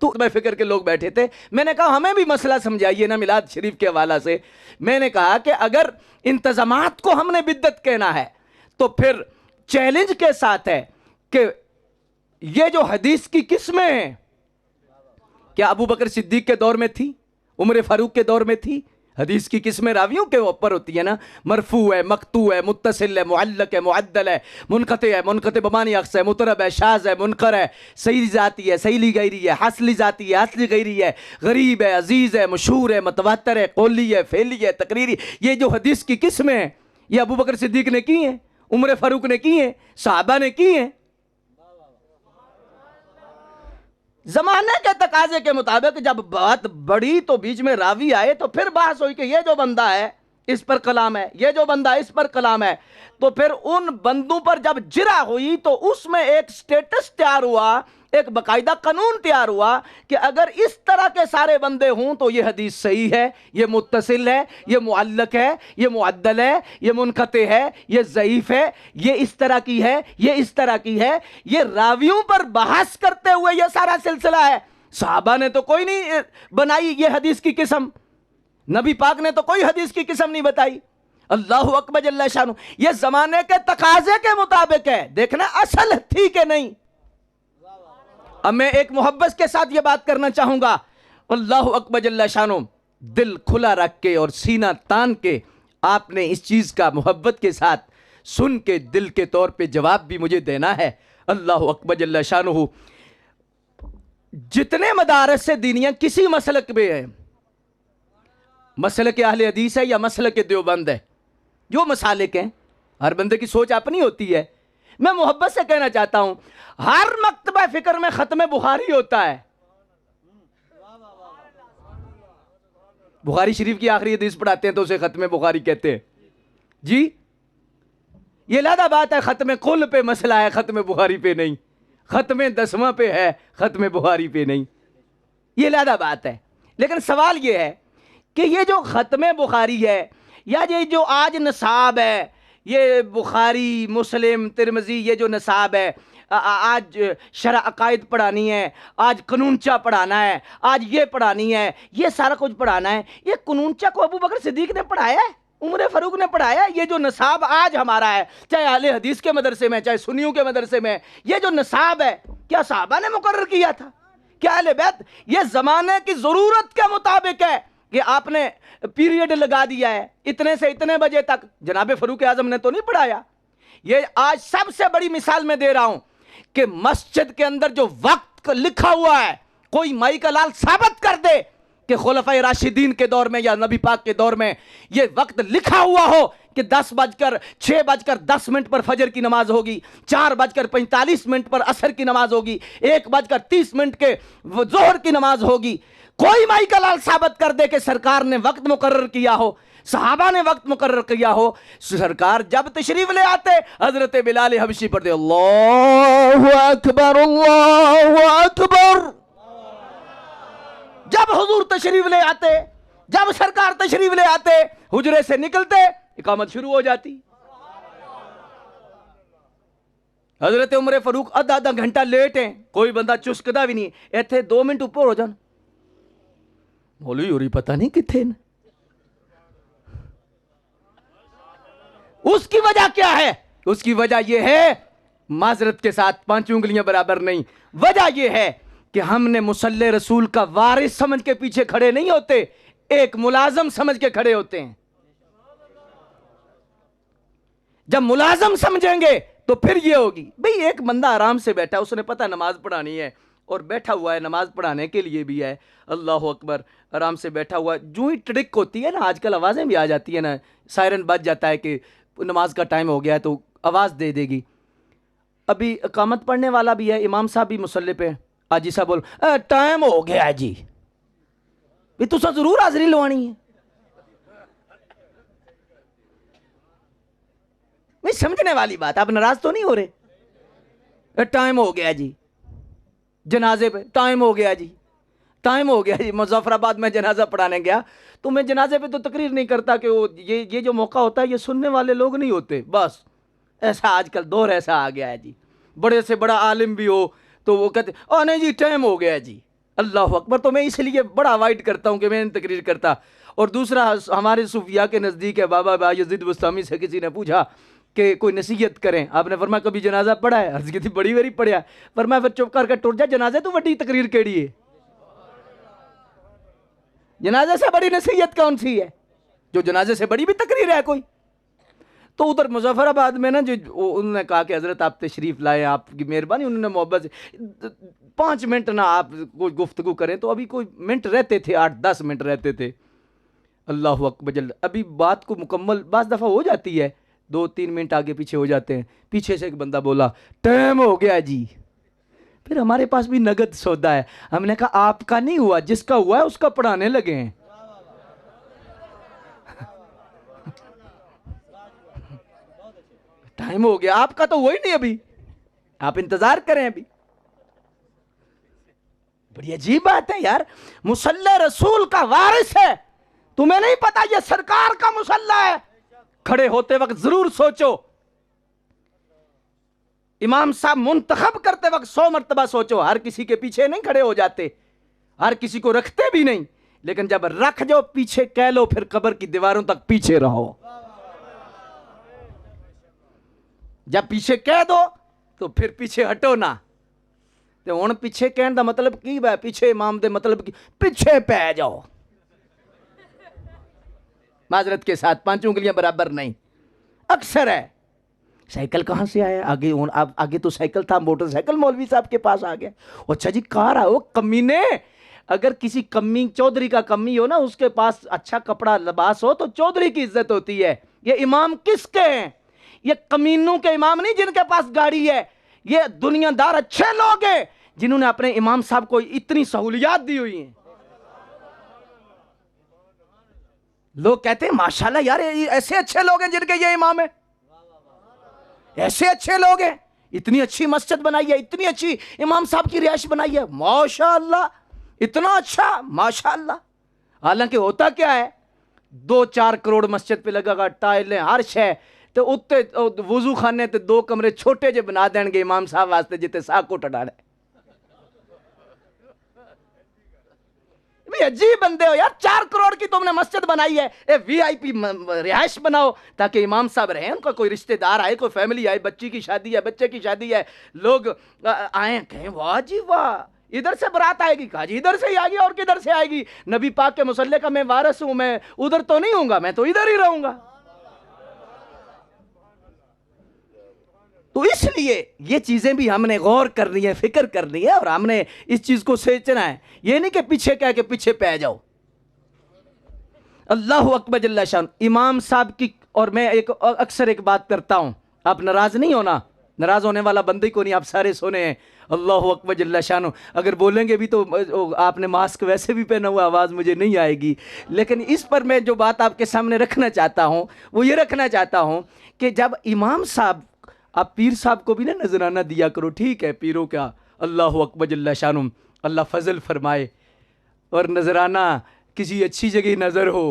तो मैं फिक्र के लोग बैठे थे। मैंने कहा हमें भी मसला समझाइए ना मिलाद शरीफ के हवाला से। मैंने कहा कि अगर इंतजामात को हमने बिद्दत कहना है तो फिर चैलेंज के साथ है कि ये जो हदीस की किस्में हैं, क्या अबू बकर सिद्दीक के दौर में थी? उमर फारूक के दौर में थी? हदीस की किस्में रावियों के ऊपर होती है ना। मरफू है, मकतू है, मुत्तसिल है, मुअल्लक है, मुअद्दल है, मुनक़ते बमानी अक्स है, मुतरब है, शाज़ है, मुनकर है, सही जाती है, सही गैरी है, हसली जाती है, हसली गैरी है, गरीब है, अजीज़ है, मशहूर है, मतवातर है, कौली है, फेली है, तकरीरी। ये जो हदीस की किस्में हैं, ये अबू बकर सिद्दीक ने की हैं, उमर फारूक ने की हैं, सहाबा ने की हैं। जमाने के तकाजे के मुताबिक जब बात बढ़ी तो बीच में रावी आए, तो फिर बहस हुई कि ये जो बंदा है इस पर कलाम है, ये जो बंदा इस पर कलाम है। तो फिर उन बंदों पर जब जिरा हुई तो उसमें एक स्टेटस तैयार हुआ, एक बाकायदा कानून तैयार हुआ कि अगर इस तरह के सारे बंदे हों तो ये हदीस सही है, ये मुत्तसिल है, ये मुअल्लक है, ये मुअद्दल है, ये मुनक़ते है, ये ज़ईफ़ है, ये इस तरह की है, ये इस तरह की है। ये रावियों पर बहस करते हुए ये सारा सिलसिला है। सहाबा ने तो कोई नहीं बनाई ये हदीस की किस्म, नबी पाक ने तो कोई हदीस की किस्म नहीं बताई। अल्लाहु अकबर जल्ला शानु। ये जमाने के तकाजे के मुताबिक है, देखना असल थी कि नहीं। अब मैं एक मोहब्बत के साथ ये बात करना चाहूंगा। अल्लाहु अकबर जल्ला शानु, दिल खुला रख के और सीना तान के आपने इस चीज का मोहब्बत के साथ सुन के दिल के तौर पे जवाब भी मुझे देना है। अल्लाहु अकबर जल्ला शानु। जितने मदारस से दीनिया किसी मसलक में है, मसलक अहले हदीस है या मसलक देवबंद है, जो मसालिक हैं, हर बंदे की सोच अपनी होती है। मैं मोहब्बत से कहना चाहता हूं, हर मकतबा फिक्र में खत्म बुखारी होता है। बुखारी शरीफ की आखिरी हदीस पढ़ाते हैं तो उसे खत्म बुखारी कहते हैं जी। ये लादा बात है, खत्म कुल पे मसला है, खत्म बुखारी पे नहीं। खत्म 10वां पे है, खत्म बुखारी पे नहीं। ये लादा बात है। लेकिन सवाल ये है कि ये जो खत्म बुखारी है या ये जो आज नसाब है, ये बुखारी मुस्लिम तिरमिज़ी, ये जो नसाब है, आज शरअ अकायद पढ़ानी है, आज कानूनचा पढ़ाना है, आज ये पढ़ानी है, ये सारा कुछ पढ़ाना है, ये कानूनचा को अबू बकर सिद्दीक ने पढ़ाया है, उमर फारूक ने पढ़ाया। ये जो नसाब आज हमारा है, चाहे अहले हदीस के मदरसे में, चाहे सुन्नियों के मदरसे में, ये जो नसाब है, क्या सहाबा ने मुकर्रर किया था? क्या अहले बैत? ये ज़माने की ज़रूरत के मुताबिक है कि आपने पीरियड लगा दिया है, इतने से इतने बजे तक। जनाब फारूक आज़म ने तो नहीं पढ़ाया। ये आज सबसे बड़ी मिसाल मैं दे रहा हूं कि मस्जिद के अंदर जो वक्त लिखा हुआ है, कोई माई का लाल साबित कर दे कि खुलफाए राशिदीन के दौर में या नबी पाक के दौर में ये वक्त लिखा हुआ हो कि 6:10 पर फजर की नमाज होगी, 4:45 पर असर की नमाज होगी, 1:30 के जोहर की नमाज होगी। कोई माई का लाल साबित कर दे कि सरकार ने वक्त मुकर्रर किया हो, सहाबा ने वक्त मुकर्रर किया हो। सरकार जब तशरीफ ले आते, हजरत बिलाल हबशी पढ़ते अल्लाहु अकबर अल्लाहु अकबर। जब हुजूर तशरीफ ले आते, जब सरकार तशरीफ ले आते, हुजरे से निकलते, इकामत शुरू हो जाती। हजरत उमर फारूक आधा घंटा लेट है, कोई बंदा चुस्कदा भी नहीं, इतने 2 मिनट ऊपर हो जान, मौलवी होरी पता नहीं किथे। उसकी वजह क्या है? उसकी वजह यह है, माजरत के साथ 5 उंगलियां बराबर नहीं, वजह यह है कि हमने मुसल्ले रसूल का वारिस समझ के पीछे खड़े नहीं होते, एक मुलाजम समझ के खड़े होते हैं। जब मुलाजम समझेंगे तो फिर ये होगी, भाई एक बंदा आराम से बैठा, उसने पता नमाज पढ़ानी है और बैठा हुआ है, नमाज पढ़ाने के लिए भी है, अल्लाह अकबर, आराम से बैठा हुआ। जो ही ट्रिक होती है ना, आजकल आवाज़ें भी आ जाती है ना, सायरन बज जाता है कि नमाज का टाइम हो गया है तो आवाज़ दे देगी। अभी इकामत पढ़ने वाला भी है, इमाम साहब भी मुसल्ले पे, आजी साहब बोल टाइम हो गया है जी, भी तुसा जरूर हाजिरी लवानी है। मैं समझने वाली बात, आप नाराज तो नहीं हो रहे? टाइम हो गया जी, जनाजे पे टाइम हो गया जी, टाइम हो गया जी। मुजफ्फराबाद में जनाजा पढ़ाने गया तो मैं जनाजे पे तो तकरीर नहीं करता कि वो ये जो मौका होता है ये सुनने वाले लोग नहीं होते, बस ऐसा आजकल दौर ऐसा आ गया है जी। बड़े से बड़ा आलिम भी हो तो वो कहते ओ नहीं जी टाइम हो गया जी, अल्लाह अकबर। तो मैं इसलिए बड़ा अवॉइड करता हूँ कि मैं तकरीर करता। और दूसरा, हमारे सूफिया के नज़दीक है बाबा बायज़ीद बुस्तामी से किसी ने पूछा कि कोई नसीहत करें, आपने फरमाया कभी जनाजा पढ़ा है? अर्ज़ की थी बड़ी बारी पढ़िया। फरमाया फिर चुप करके टुट जा, जनाजे तो बड़ी तकरीर केड़ी है, जनाजे से बड़ी नसीहत कौन सी है? जो जनाजे से बड़ी भी तकरीर है कोई। तो उधर मुजफ्फराबाद में ना, जो उन्होंने कहा कि हज़रत आप तशरीफ़ लाए, आपकी मेहरबानी, उन्होंने मोहब्बत से 5 मिनट ना आप कोई गुफ्तगू करें, तो अभी कोई मिनट रहते थे, 8-10 मिनट रहते थे। अल्लाह अकबर जल, अभी बात को मुकम्मल बाज़ दफ़ा हो जाती है, 2-3 मिनट आगे पीछे हो जाते हैं। पीछे से एक बंदा बोला टाइम हो गया जी। फिर हमारे पास भी नगद सौदा है, हमने कहा आपका नहीं हुआ, जिसका हुआ है उसका पढ़ाने लगे हैं। टाइम हो गया, आपका तो हुआ ही नहीं अभी, आप इंतजार करें अभी। बड़ी अजीब बात है यार, मुसल्ला रसूल का वारिस है, तुम्हें नहीं पता ये सरकार का मुसल्ला है? खड़े होते वक्त जरूर सोचो, इमाम साहब मुंतखब करते वक्त 100 मरतबा सोचो। हर किसी के पीछे नहीं खड़े हो जाते, हर किसी को रखते भी नहीं, लेकिन जब रख जो पीछे कह लो, फिर कब्र की दीवारों तक पीछे रहो। जब पीछे कह दो तो फिर पीछे हटो ना। तो हुण पीछे कहने का मतलब की है? पीछे इमाम दे मतलब की पीछे पै जाओ, माजरत के साथ 5 उंगलियां बराबर नहीं। अक्सर है, साइकिल कहाँ से आया? आगे आगे तो साइकिल था, मोटरसाइकिल मौलवी साहब के पास आ गया। अच्छा जी कार है, वो कमीने, अगर किसी कमी चौधरी का कमी हो ना, उसके पास अच्छा कपड़ा लिबास हो तो चौधरी की इज्जत होती है। ये इमाम किसके हैं? ये कमीनों के इमाम नहीं जिनके पास गाड़ी है, ये दुनियादार अच्छे लोग हैं जिन्होंने अपने इमाम साहब को इतनी सहूलियात दी हुई हैं। लोग कहते हैं माशाल्लाह यार ये ऐसे अच्छे लोग हैं जिनके ये इमाम है, ऐसे अच्छे लोग हैं, इतनी अच्छी मस्जिद बनाई है, इतनी अच्छी इमाम साहब की रिहाइश बनाई है, माशाल्लाह इतना अच्छा माशाल्लाह। हालांकि होता क्या है, 2-4 करोड़ मस्जिद पे लगा टाइलें हर शय, तो उत्ते वजू खाने ते 2 कमरे छोटे जे बना देंगे इमाम साहब वास्ते जिते सा को टडाड़े। भी अजीब बंदे हो यार, 4 करोड़ की तुमने मस्जिद बनाई है, ए वीआईपी रिहाइश बनाओ ताकि इमाम साहब रहें, उनका कोई रिश्तेदार आए, कोई फैमिली आए, बच्ची की शादी है, बच्चे की शादी है, लोग आए कहें वाह जी वाह, इधर से बारात आएगी, कहा जी इधर से ही आएगी और किधर से आएगी, नबी पाक के मुसल्ले का मैं वारिस हूं, मैं उधर तो नहीं हूंगा, मैं तो इधर ही रहूंगा। तो इसलिए ये चीजें भी हमने गौर करनी है, फिक्र करनी है और हमने इस चीज को सोचना है, ये नहीं कि पीछे कह के पीछे पै जाओ। अल्लाह अकबर जल्ला शान इमाम साहब की। और मैं एक अक्सर एक बात करता हूं, आप नाराज नहीं होना, नाराज होने वाला बंदे को नहीं, आप सारे सुने हैं। अल्लाह अकबर जल्ला शान, अगर बोलेंगे भी तो आपने मास्क वैसे भी पहना हुआ, आवाज़ मुझे नहीं आएगी, लेकिन इस पर मैं जो बात आपके सामने रखना चाहता हूं वो ये रखना चाहता हूं कि जब इमाम साहब, आप पीर साहब को भी ना नजराना दिया करो, ठीक है, पीरों का अल्लाह अकबर जल्ला शानुम अल्लाह फजल फरमाए, और नजराना किसी अच्छी जगह नज़र हो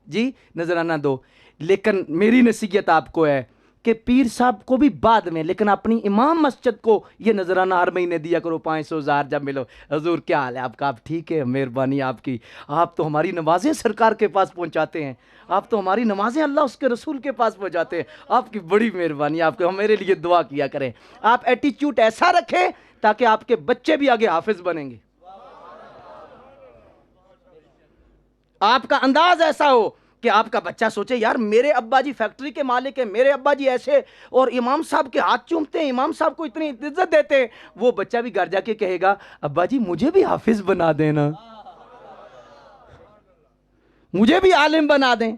जी, नजराना दो। लेकिन मेरी नसीहत आपको है कि पीर साहब को भी बाद में, लेकिन अपनी इमाम मस्जिद को ये नजराना हर महीने दिया करो, 500,000 जब मिलो, हजूर क्या हाल है आपका, आप ठीक है, मेहरबानी आपकी, आप तो हमारी नमाजें सरकार के पास पहुंचाते हैं, आप तो हमारी नमाजें अल्लाह उसके रसूल के पास पहुंचाते हैं, आपकी बड़ी मेहरबानी, आपको मेरे लिए दुआ किया करें। आप एटीट्यूड ऐसा रखें ताकि आपके बच्चे भी आगे हाफिज बनेंगे, आपका अंदाज ऐसा हो कि आपका बच्चा सोचे यार मेरे अब्बा जी फैक्ट्री के मालिक है, मेरे अब्बा जी ऐसे, और इमाम साहब के हाथ चूमते हैं, इमाम साहब को इतनी इज्जत देते हैं, वो बच्चा भी घर जाके कहेगा अब्बा जी मुझे भी हाफिज बना देना, मुझे भी आलिम बना दें,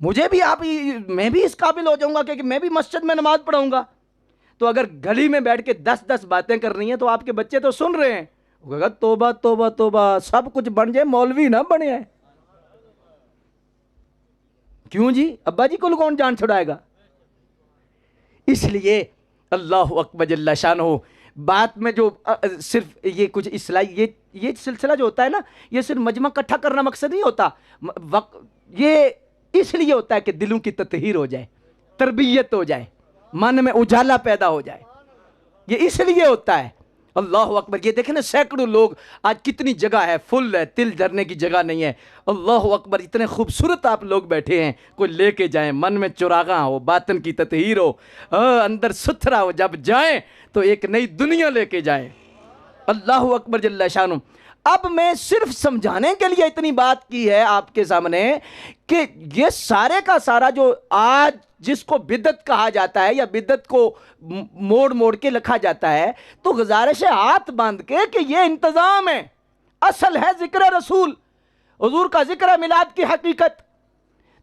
मुझे भी आप, मैं भी इस काबिल हो जाऊंगा कि मैं भी मस्जिद में नमाज पढ़ाऊंगा। तो अगर गली में बैठ के 10-10 बातें कर रही हैं तो आपके बच्चे तो सुन रहे हैं, वो कहेगा तोबा तोबा तोबा, सब कुछ बन जाए मौलवी ना बने है। क्यों जी, अब्बा जी को कौन जान छुड़ाएगा। इसलिए अल्लाह अकबर जल्ला शान हो, बात में जो सिर्फ ये कुछ इस्लाही, ये सिलसिला जो होता है ना, ये सिर्फ मजमा इकट्ठा करना मकसद नहीं होता, ये इसलिए होता है कि दिलों की ततहीर हो जाए, तरबियत हो जाए, मन में उजाला पैदा हो जाए, ये इसलिए होता है। अल्लाह अकबर, ये देखें ना सैकड़ों लोग, आज कितनी जगह है, फुल है, तिल धरने की जगह नहीं है। अल्लाह अकबर, इतने खूबसूरत आप लोग बैठे हैं, कोई लेके जाए, मन में चुरागा हो, बातन की ततहीर हो, अंदर सुथरा हो, जब जाए तो एक नई दुनिया लेके जाए। अल्लाह अकबर जल्ला शानु। अब मैं सिर्फ समझाने के लिए इतनी बात की है आपके सामने कि ये सारे का सारा जो आज जिसको बिदत कहा जाता है या बिदत को मोड़ मोड़ के लिखा जाता है, तो गुजारिश है हाथ बांध के कि ये इंतजाम है, असल है जिक्र रसूल, हुजूर का जिक्र है, मिलाद की हकीकत।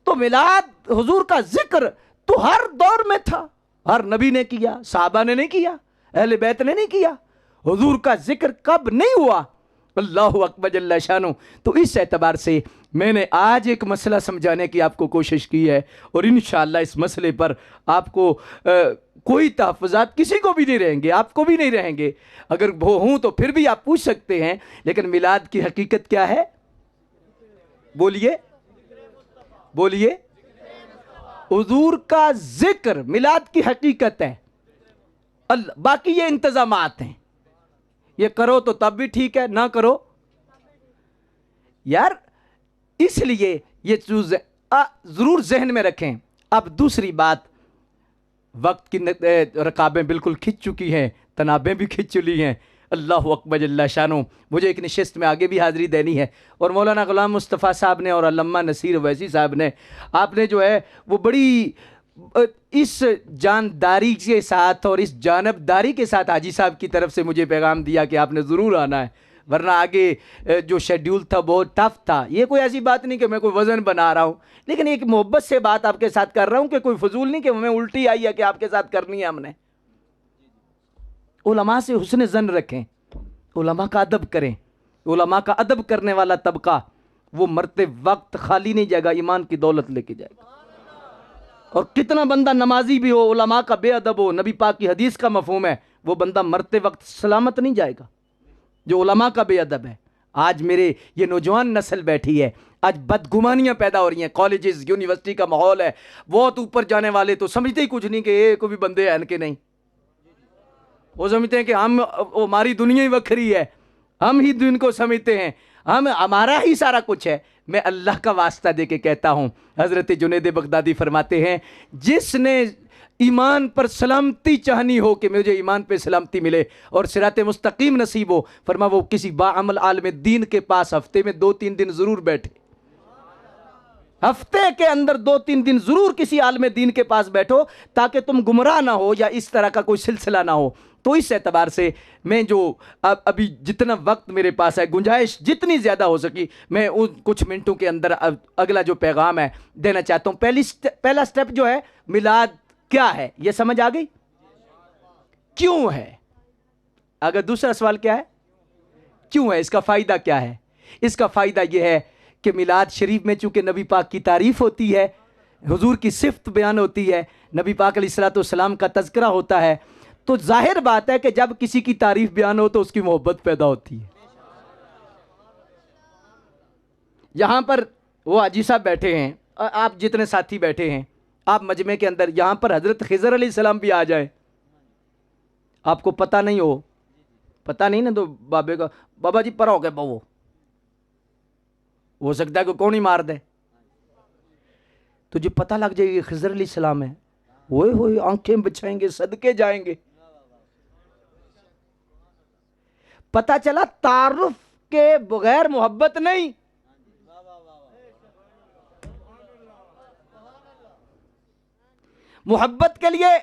तो मिलाद हुजूर का जिक्र तो हर दौर में था, हर नबी ने किया, साहबा ने नहीं किया, अहले बैत ने नहीं किया, हुजूर का जिक्र कब नहीं हुआ। अल्लाह अकबर जल्ला शानु। तो इस एतबार से मैंने आज एक मसला समझाने की आपको कोशिश की है, और इंशाअल्लाह इस मसले पर आपको कोई तहफ़्फ़ुज़ात किसी को भी नहीं रहेंगे, आपको भी नहीं रहेंगे, अगर वो हूँ तो फिर भी आप पूछ सकते हैं। लेकिन मिलाद की हकीकत क्या है, बोलिए बोलिए। हुजूर का जिक्र मिलाद की हकीकत है, बाकी ये इंतज़ामात हैं, ये करो तो तब भी ठीक है, ना करो यार। इसलिए ये चीज़ ज़रूर जहन में रखें। अब दूसरी बात, वक्त की रकाबें बिल्कुल खिंच चुकी हैं, तनाबें भी खिंच चुकी हैं। अल्लाह अकबर जल्ला शानो। मुझे एक नशिस्त में आगे भी हाज़िरी देनी है, और मौलाना ग़ुलाम मुस्तफ़ा साहब ने और अल्लामा नसीर वैसी साहब ने, आपने जो है वो बड़ी इस जानदारी के साथ और इस जानबदारी के साथ हाजी साहब की तरफ से मुझे पैगाम दिया कि आपने ज़रूर आना है। वरना आगे जो शेड्यूल था बहुत टफ था। ये कोई ऐसी बात नहीं कि मैं कोई वज़न बना रहा हूँ, लेकिन एक मोहब्बत से बात आपके साथ कर रहा हूँ कि कोई फजूल नहीं कि हमें उल्टी आई है कि आपके साथ करनी है हमने। उलमा से हुस्न ज़न रखें, उलमा का अदब करें। उलमा का अदब करने वाला तबका वो मरते वक्त खाली नहीं जाएगा, ईमान की दौलत लेके जाएगा। और कितना बंदा नमाजी भी हो, उलमा का बेअदब हो, नबी पाक की हदीस का मफहूम है, वो बंदा मरते वक्त सलामत नहीं जाएगा जो उलमा का बेअदब है। आज मेरे ये नौजवान नस्ल बैठी है, आज बदगुमानियां पैदा हो रही हैं। कॉलेजेस यूनिवर्सिटी का माहौल है, बहुत ऊपर जाने वाले तो समझते ही कुछ नहीं कि ये कोई भी बंदे हैं कि नहीं। वो समझते हैं कि हम हमारी दुनिया ही वखरी है, हम ही दिन को समझते हैं, हम हमारा ही सारा कुछ है। मैं अल्लाह का वास्ता दे के कहता हूँ, हज़रत जुनैद बगदादी फरमाते हैं, जिसने ईमान पर सलामती चाहनी हो कि मुझे ईमान पे सलामती मिले और सिराते मुस्तकीम नसीब हो, फरमा वो किसी बाअमल आलिम दीन के पास हफ्ते में 2-3 दिन ज़रूर बैठे। हफ्ते के अंदर 2-3 दिन ज़रूर किसी आलिम दीन के पास बैठो, ताकि तुम गुमराह ना हो या इस तरह का कोई सिलसिला ना हो। तो इस एतबार से मैं जो अभी जितना वक्त मेरे पास है, गुंजाइश जितनी ज़्यादा हो सकी, मैं उन कुछ मिनटों के अंदर अगला जो पैगाम है देना चाहता हूँ। पहला स्टेप जो है, मिलाद क्या है ये समझ आ गई, क्यों है। अगर दूसरा सवाल क्या है, क्यों है, इसका फ़ायदा क्या है। इसका फ़ायदा यह है कि मिलाद शरीफ में चूँकि नबी पाक की तारीफ़ होती है, हुजूर की सिफ़त बयान होती है, नबी पाक अलैहिस्सलाम का तज़किरा होता है, तो जाहिर बात है कि जब किसी की तारीफ बयान हो तो उसकी मोहब्बत पैदा होती है। यहां पर वो हाजी साहब बैठे हैं, आप जितने साथी बैठे हैं, आप मजमे के अंदर यहां पर हजरत खिज़र अलैहिस्सलाम भी आ जाए, आपको पता नहीं हो, पता नहीं ना, तो बाबे का बाबा जी पर हो गए बहु, हो सकता है कि कौन ही मार दे, तुझे पता लग जाएगी खिज़र अलैहिस्सलाम है, ओए होए आंखें बिछाएंगे, सदके जाएंगे। पता चला तारुफ के बगैर मोहब्बत नहीं। मोहब्बत के लिए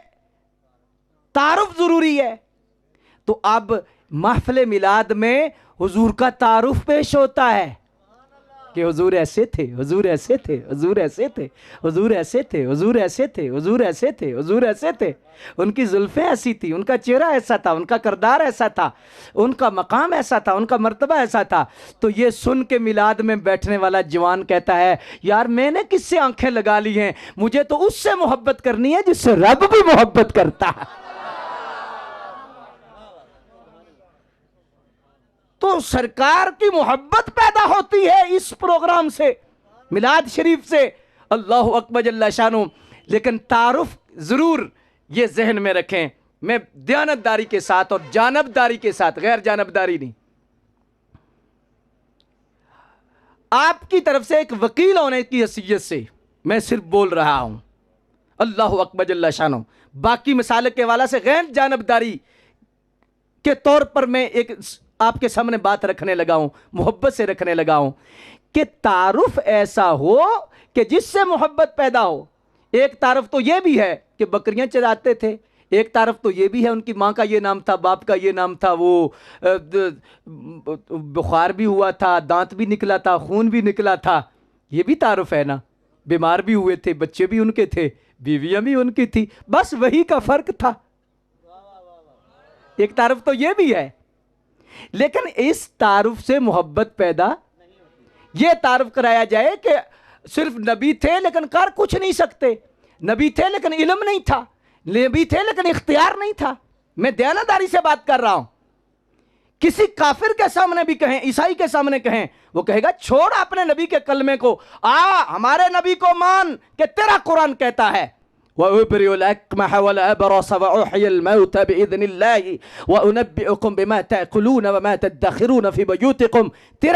तारुफ जरूरी है। तो अब महफिल मिलाद में हुजूर का तारुफ पेश होता है कि हुजूर ऐसे थे, हुजूर ऐसे थे, हुजूर ऐसे थे, हुजूर ऐसे थे, हुजूर ऐसे थे, हुजूर ऐसे थे, हुजूर ऐसे थे, उनकी जुल्फें ऐसी थी, उनका चेहरा ऐसा था, उनका किरदार ऐसा था, उनका मकाम ऐसा था, उनका मर्तबा ऐसा था। तो ये सुन के मिलाद में बैठने वाला जवान कहता है, यार मैंने किससे आंखें लगा ली हैं, मुझे तो उससे मोहब्बत करनी है जिससे रब भी मोहब्बत करता है। तो सरकार की मोहब्बत पैदा होती है इस प्रोग्राम से, मिलाद शरीफ से। अल्लाहु अकबर जल्ला शानु। लेकिन तारुफ जरूर ये जहन में रखें, मैं दयानतदारी के साथ और जानबदारी के साथ, गैर जानबदारी नहीं, आपकी तरफ से एक वकील होने की हैसियत से मैं सिर्फ बोल रहा हूं। अल्लाहु अकबर जल्ला शानु। बाकी मिसाल के वाला से गैर जानबदारी के तौर पर मैं एक आपके सामने बात रखने लगा हूं, मोहब्बत से रखने लगा हूं कि तारुफ ऐसा हो कि जिससे मोहब्बत पैदा हो। एक तारुफ तो यह भी है कि बकरियां चराते थे, एक तारुफ तो यह भी है उनकी मां का ये नाम था, बाप का ये नाम था, वो बुखार भी हुआ था, दांत भी निकला था, खून भी निकला था, ये भी तारुफ है ना। बीमार भी हुए थे, बच्चे भी उनके थे, बीवियां भी उनकी थी, बस वही का फर्क था। एक तारुफ तो यह भी है। लेकिन इस तारुफ से मोहब्बत पैदा, यह तारुफ कराया जाए कि सिर्फ नबी थे लेकिन कर कुछ नहीं सकते, नबी थे लेकिन इल्म नहीं था, नबी थे लेकिन इख्तियार नहीं था। मैं दयानतदारी से बात कर रहा हूं। किसी काफिर के सामने भी कहें, ईसाई के सामने कहें, वो कहेगा छोड़ अपने नबी के कलमे को, आ हमारे नबी को मान के तेरा कुरान कहता है तेरा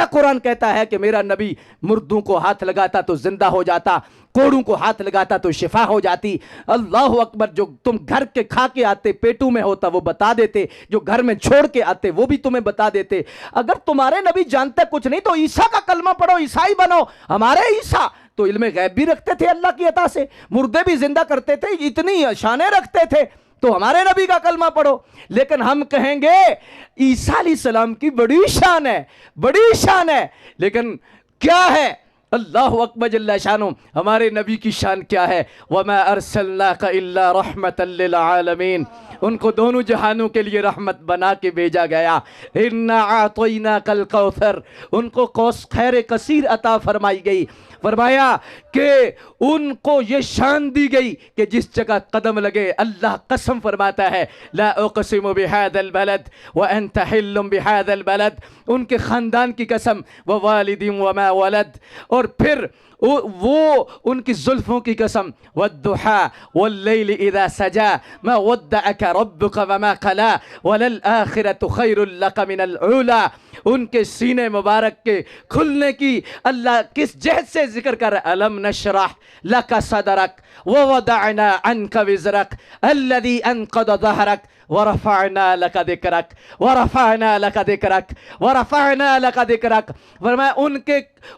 कुरान कहता है कि मेरा नबी मुर्दों को हाथ लगाता तो जिंदा हो जाता, कोड़ों को हाथ लगाता तो शिफा हो जाती। अल्लाह अकबर। जो तुम घर के खा के आते पेटू में होता वो बता देते, जो घर में छोड़ के आते वो भी तुम्हें बता देते। अगर तुम्हारे नबी जानते कुछ नहीं तो ईसा का कलमा पढ़ो, ईसाई बनो। हमारे ईसा तो इल्म गैब भी रखते थे अल्लाह की अता से, मुर्दे भी जिंदा करते थे, इतनी शानें रखते थे तो हमारे नबी का कलमा पढ़ो। लेकिन हम कहेंगे ईसा अलैहिस्सलाम की बड़ी शान है, बड़ी शान है, लेकिन क्या है? अल्लाह अकबर जल्ला शानो, हमारे नबी की शान क्या है? वमा अरसलनाका इल्ला रहमतल लिल आलमीन, उनको दोनों जहानों के लिए रहमत बना के भेजा गया। इन्ना आतैना कल कौसर, उनको कौस खैर कसीर अता फरमाई गई। फरमाया कि उनको ये शान दी गई कि जिस जगह कदम लगे अल्लाह कसम फरमाता है, ला उक़सिमु बिहादल बलद व अंत हिल्लुम बिहादल बलद, उनके ख़ानदान की कसम, व वालिदिन व मा वलद, और फिर वो उनकी जुल्फ़ों की कसम, वद्दुहा वल्लैलि इज़ा सजा मा वद्दअका रब्बुका वमा क़ला वलल आखिरतु खैरुल लक मिनल ऊला, उनके सीने मुबारक के खुलने की अल्लाह किस जहद से जिक्र कर, अलम नशरह लक सदरक व वदअना अन्का विज़रक अल्लज़ी अनक़द ज़हरक वरफ़अना लक ज़िक्रक वरफ़अना लक ज़िक्रक वरफ़अना लक ज़िक्रक। फरमाया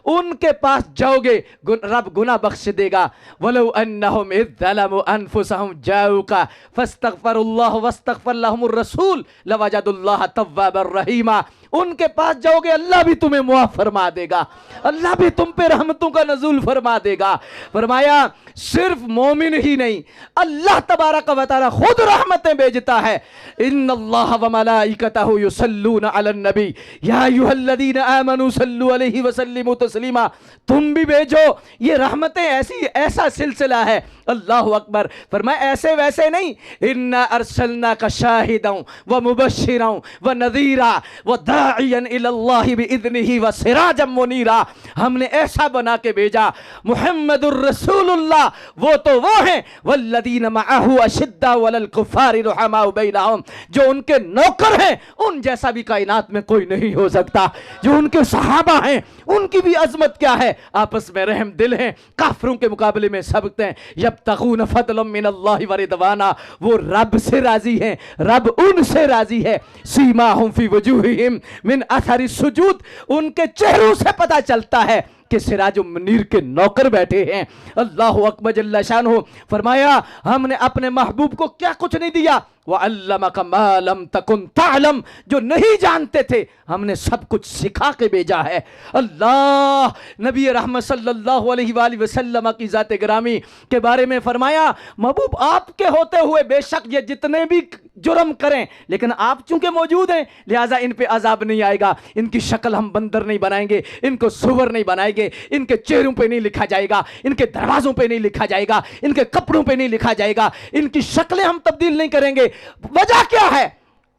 उनके पास जाओगे रब गुनाह बख्श देगा। वलो अन्नहुम इज़ ज़लमू अनफुसहुम जाऊका फस्तग़फरुल्लाह वस्तग़फर लहुमुर रसूल लवजदुल्लाह तव्वाबर रहीमा, उनके पास जाओगे अल्लाह भी तुम्हें मुआफ़ फरमा देगा, अल्लाह भी तुम पे रहमतों का नज़ूल फरमा देगा। फरमाया सिर्फ मोमिन ही नहीं, अल्लाह तबारक व तआला खुद रहमतें भेजता है। इन्नल्लाह व मलाइकतहु युसल्लूना अलन नबी या अय्युहल्लज़ीना आमनू सल्लु अलैहि व सल्लिमू तस्लीमा, तुम भी भेजो। ये रहमतें ऐसा सिलसिला है। अल्लाह अकबर। फरमाया ऐसे वैसे नहीं, इन्ना अरसलनाका शाहिदन व मुबश्शिरन व नज़ीरा व दाइयन इलल्लाहि बिइज़निही व सिराजम मुनीरा, हमने ऐसा बना के भेजा। मुहम्मदुर रसूलुल्लाह वो तो वो हैं, वल्लदीन मअहु अशिद्दा वलल कुफ़ारि रुहमाउ बैनहुम, जो उनके नौकर हैं उन जैसा भी कायनात में कोई नहीं हो सकता। जो उनके सहाबा हैं उनकी भी अजमत क्या है, आपस में रहम दिल हैं, काफिरों के मुकाबले में सबकते हैं। यब्तगून फदलन मिनल्लाहि व रिदवाना, वो रब से राजी हैं, रब उनसे राजी है। सीमाहुम फी वजूहिहिम मिन अथरि सुजूद, उनके चेहरों से पता चलता है कि सिराजुम मुनीर के नौकर बैठे हैं। अल्लाह अकबर जल्ला शानहु। फरमाया हमने अपने महबूब को क्या कुछ नहीं दिया, वअल्लमका मा लम तकुन तअलम, जो नहीं जानते थे हमने सब कुछ सिखा के भेजा है। अल्लाह नबी रहमत सल्लल्लाहु अलैहि वसल्लम की ज़ात गिरामी के बारे में फरमाया, महबूब आपके होते हुए बेशक ये जितने भी जुर्म करें, लेकिन आप चूंकि मौजूद हैं लिहाजा इन पे अजाब नहीं आएगा। इनकी शक्ल हम बंदर नहीं बनाएंगे, इनको सुवर नहीं बनाएंगे, इनके चेहरों पे नहीं लिखा जाएगा, इनके दरवाजों पे नहीं लिखा जाएगा, इनके कपड़ों पे नहीं लिखा जाएगा, इनकी शक्लें हम तब्दील नहीं करेंगे। वजह क्या है?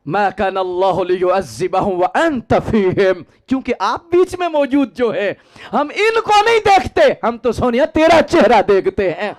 मा कान अल्लाहु लियुअज़्ज़िबहुम व अंत फीहिम, क्योंकि आप बीच में मौजूद जो है, हम इनको नहीं देखते, हम तो सोनिया तेरा चेहरा देखते हैं।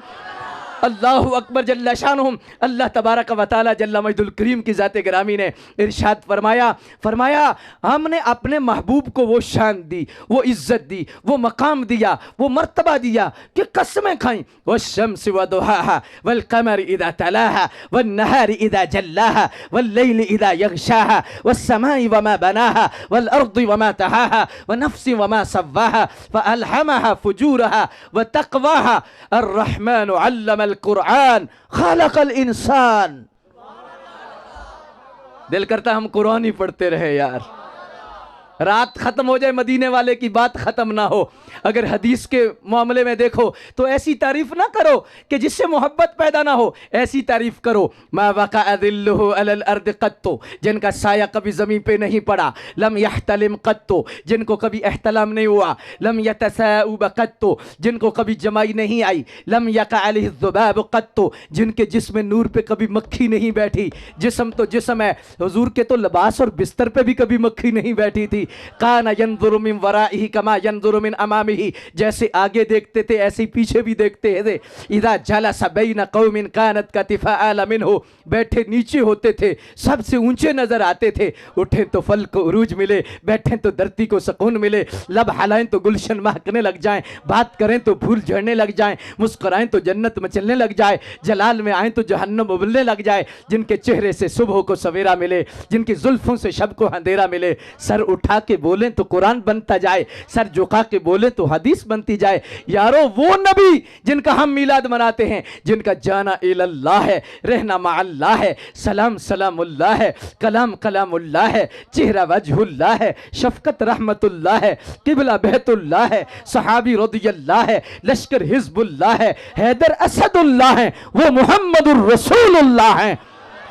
अल्लाहु अकबर जल्ला शानुहुम। अल्लाह तबारक व तआला जल्ला मजदुल करीम की ज़ात गिरामी ने इरशाद फरमाया हमने अपने महबूब को वो शान दी, वो इज्जत दी, वो मकाम दिया, वो मर्तबा दिया कि कसमें खाई। वश्शम्सि व दुहाहा वल कमरि इज़ा तलाहा वन नहारि इज़ा जल्लाहा वल लैलि इज़ा यग़शाहा वस समाई वमा बनाहा वल अर्दि वमा तहाहा व नफ्सि वमा सव्वाहा फ़अल्हमहा फुजूरहा व तक़वाहा अर्रहमानु अल्लमल कुरान खालकल इंसान। दिल करता हम कुरान ही पढ़ते रहे यार, रात खत्म हो जाए मदीने वाले की बात खत्म ना हो। अगर हदीस के मामले में देखो तो ऐसी तारीफ ना करो कि जिससे मोहब्बत पैदा ना हो, ऐसी तारीफ करो मा वक़अ ज़िल्लुहु अलल अर्द क़त्तु, जिनका साया कभी ज़मीन पे नहीं पड़ा, लम यहतलिम क़त्तु, जिनको कभी एहतलाम नहीं हुआ, लम यतसाउब क़त्तु, जिनको कभी जमाई नहीं आई, लम यक़अ अलैहि ज़ुबाब क़त्तु, जिनके जिस्म नूर पे कभी मक्खी नहीं बैठी। जिस्म तो जिस्म है, हुजूर के तो लिबास और बिस्तर पे भी कभी मक्खी नहीं बैठी थी। काना यंजुरु मिन वराइही कमा यंजुरु मिन अमामिही, जैसे आगे देखते थे ऐसे पीछे भी देखते थे। इदा जलसा बैन कौमिन कानत कतिफा आला मिनहु, बैठे नीचे होते थे सबसे ऊंचे नजर आते थे। उठे तो फल को उरूज मिले, बैठे तो धरती को सुकून मिले, लब हलाएं तो गुलशन महकने लग जाएं, बात करें तो फूल झड़ने लग जाएं, मुस्कुराएं तो जन्नत मचलने लग जाए, जलाल में आए तो जहन्नम उबलने लग जाए। जिनके चेहरे से सुबह को सवेरा मिले, जिनकी जुल्फों से शब को अंधेरा मिले, सर उठा के बोलें तो कुरान बनता जाए, सर झुका के बोलें तो हदीस बनती जाए। यारो वो नबी जिनका हम मिलाद मनाते हैं, जिनका जाना इल्लल्लाह है, रहना माअल्लाह है, सलाम सलामुल्लाह है, कलाम कलामुल्लाह है, चेहरा वजहुल्लाह है, शफकत रहमतुल्लाह है, किबला बैतुल्लाह है, सहाबी रदियल्लाह है, लश्कर हिजबुल्लाह है, हैदर असदुल्लाह है, वो मुहम्मदुर रसूलुल्लाह है।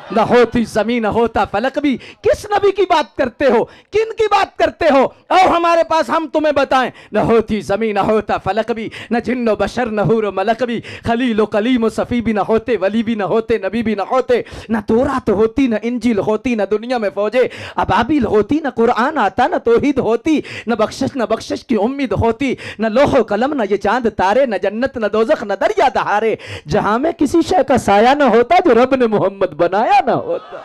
न होती जमीन न होता फलक भी। किस नबी की बात करते हो, किन की बात करते हो? आओ हमारे पास, हम तुम्हें बताएं। न होती जमीन न होता फलक भी, न जिन्नो बशर न हूर मलक भी, खलील कलीम सफ़ी भी न होते, वली भी न होते, नबी भी न होते, न तौरात होती, न इंजील होती, न दुनिया में फौजे अबाबिल होती, न कुरान आता, न तौहीद होती, न बख्शिश की उम्मीद होती, न लोहो कलम, न ये चांद तारे, न जन्नत न दोजख, न दरिया दहारे, जहां में किसी शय का साया न होता जो रब ने मोहम्मद बनाया ना होता।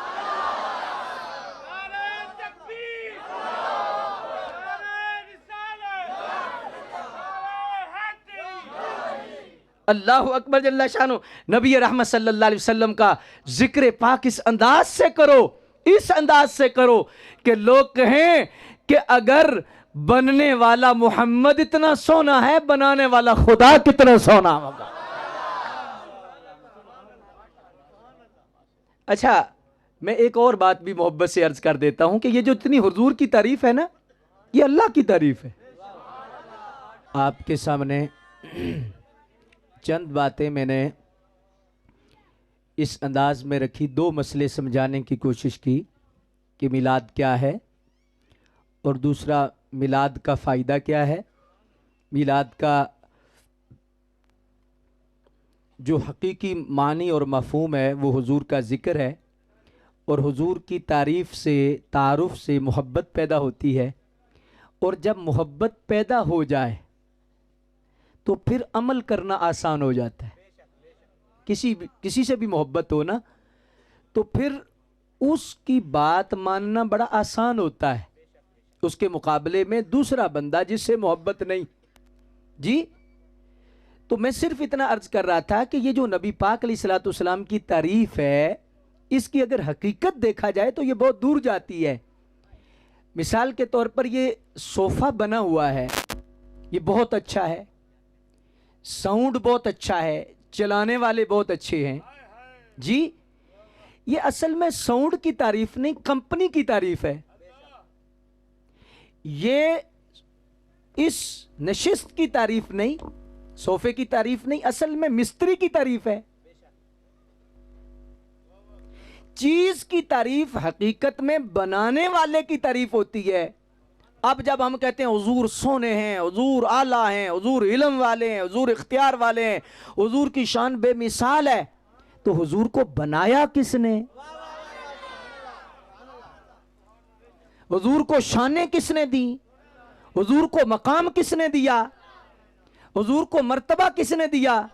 अल्लाह अकबर जल्ला शानो। नबी रहमत सल्लल्लाहु अलैहि वसल्लम का जिक्र पाक इस अंदाज से करो, इस अंदाज से करो कि लोग कहें कि अगर बनने वाला मोहम्मद इतना सोना है, बनाने वाला खुदा कितना सोना होगा। अच्छा, मैं एक और बात भी मोहब्बत से अर्ज कर देता हूं कि ये जो इतनी हुजूर की तारीफ है ना, ये अल्लाह की तारीफ है। आपके सामने चंद बातें मैंने इस अंदाज में रखी, दो मसले समझाने की कोशिश की कि मिलाद क्या है और दूसरा मिलाद का फ़ायदा क्या है। मिलाद का जो हकीकी मानी और मफ़हूम है वो हुजूर का ज़िक्र है, और हुजूर की तारीफ़ से, तारुफ से मोहब्बत पैदा होती है, और जब मोहब्बत पैदा हो जाए तो फिर अमल करना आसान हो जाता है। किसी से भी मोहब्बत हो ना, तो फिर उसकी बात मानना बड़ा आसान होता है, उसके मुकाबले में दूसरा बंदा जिससे मोहब्बत नहीं। जी, तो मैं सिर्फ इतना अर्ज कर रहा था कि ये जो नबी पाक अलैहिस्सलाम की तारीफ है, इसकी अगर हकीकत देखा जाए तो ये बहुत दूर जाती है। मिसाल के तौर पर ये सोफा बना हुआ है, ये बहुत अच्छा है, साउंड बहुत अच्छा है, चलाने वाले बहुत अच्छे हैं। जी, ये असल में साउंड की तारीफ नहीं, कंपनी की तारीफ है। ये इस नशिस्त की तारीफ नहीं, सोफे की तारीफ नहीं, असल में मिस्त्री की तारीफ है। चीज की तारीफ हकीकत में बनाने वाले की तारीफ होती है। अब जब हम कहते हैं हुजूर सोने हैं, हुजूर आला हैं, हुजूर इल्म वाले हैं, हुजूर इख्तियार वाले हैं, हुजूर की शान बेमिसाल है, तो हुजूर को बनाया किसने? हुजूर को शाने किसने दी? हुजूर को मकाम किसने दिया? हुजूर को मर्तबा किसने दिया?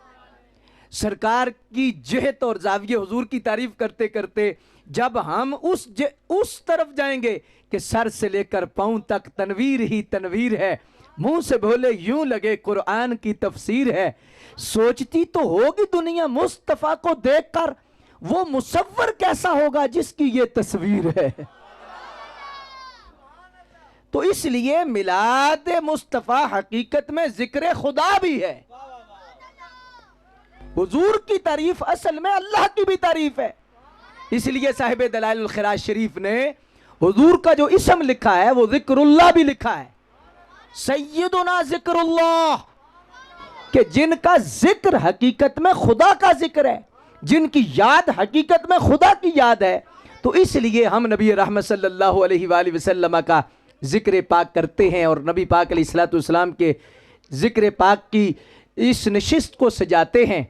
सरकार की जहत और जाविये हुजूर की तारीफ करते करते जब हम उस तरफ जाएंगे कि सर से लेकर पांव तक तनवीर ही तनवीर है, मुंह से बोले यूं लगे कुरान की तफसीर है, सोचती तो होगी दुनिया मुस्तफा को देखकर, वो मुसव्वर कैसा होगा जिसकी ये तस्वीर है। तो इसलिए मिलाद मुस्तफा हकीकत में जिक्र खुदा भी है। हुजूर की तारीफ असल में अल्लाह की भी तारीफ है। इसलिए साहिब दलाइल खिराज शरीफ ने हुजूर का जो इसम लिखा है वो जिक्रुल्लाह भी लिखा है, सैयदुना जिक्रुल्लाह, कि जिनका जिक्र हकीकत में खुदा का जिक्र है, जिनकी याद हकीकत में खुदा की याद है। तो इसलिए हम नबी रहमत सल्लल्लाहु अलैहि वसल्लम का जिक्र पाक करते हैं और नबी पाक अलैहिस्सलाम के जिक्र पाक की इस नशिस्त को सजाते हैं।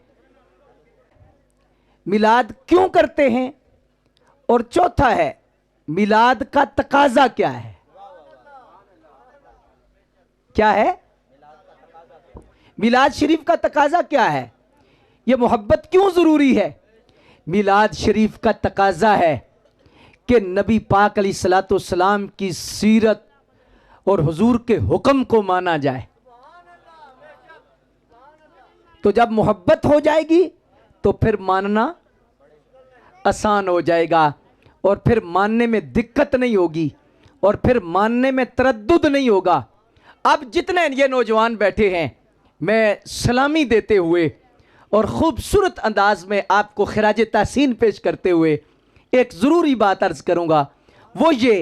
मिलाद क्यों करते हैं? और चौथा है, मिलाद का तकाजा क्या है? क्या है मिलाद शरीफ का तकाजा क्या है? यह मोहब्बत क्यों जरूरी है? मिलाद शरीफ का तकाजा है कि नबी पाक अलैहिस्सलाम की सीरत और हुजूर के हुक्म को माना जाए। तो जब मोहब्बत हो जाएगी तो फिर मानना आसान हो जाएगा और फिर मानने में दिक्कत नहीं होगी। और फिर मानने में तरद्दुद नहीं होगा। अब जितने ये नौजवान बैठे हैं, मैं सलामी देते हुए और ख़ूबसूरत अंदाज में आपको खिराज तहसीन पेश करते हुए एक ज़रूरी बात अर्ज़ करूँगा, वो ये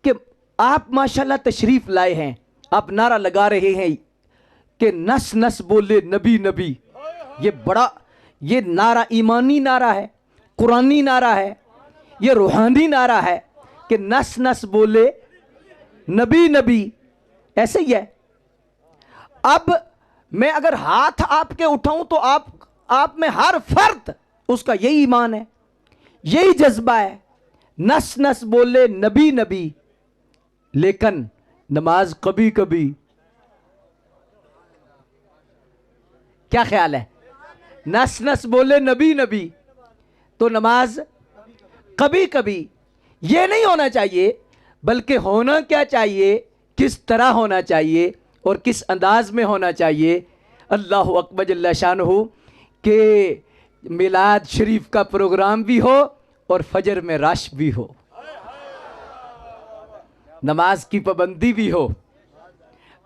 कि आप माशाल्लाह तशरीफ़ लाए हैं, आप नारा लगा रहे हैं कि नस नस बोले नबी नबी। ये नारा ईमानी नारा है, कुरानी नारा है, ये रूहानी नारा है कि नस नस बोले नबी नबी। ऐसे ही है। अब मैं अगर हाथ आपके उठाऊं तो आप में हर फर्द उसका यही ईमान है, यही जज्बा है, नस नस बोले नबी नबी। लेकिन नमाज कभी कभी, क्या ख्याल है, नस नस बोले नबी नबी तो नमाज कभी कभी। ये नहीं होना चाहिए, बल्कि होना क्या चाहिए, किस तरह होना चाहिए और किस अंदाज में होना चाहिए। अल्लाह अकबर जल्ला शानहू के मिलाद शरीफ का प्रोग्राम भी हो और फजर में रश भी हो, नमाज की पाबंदी भी हो।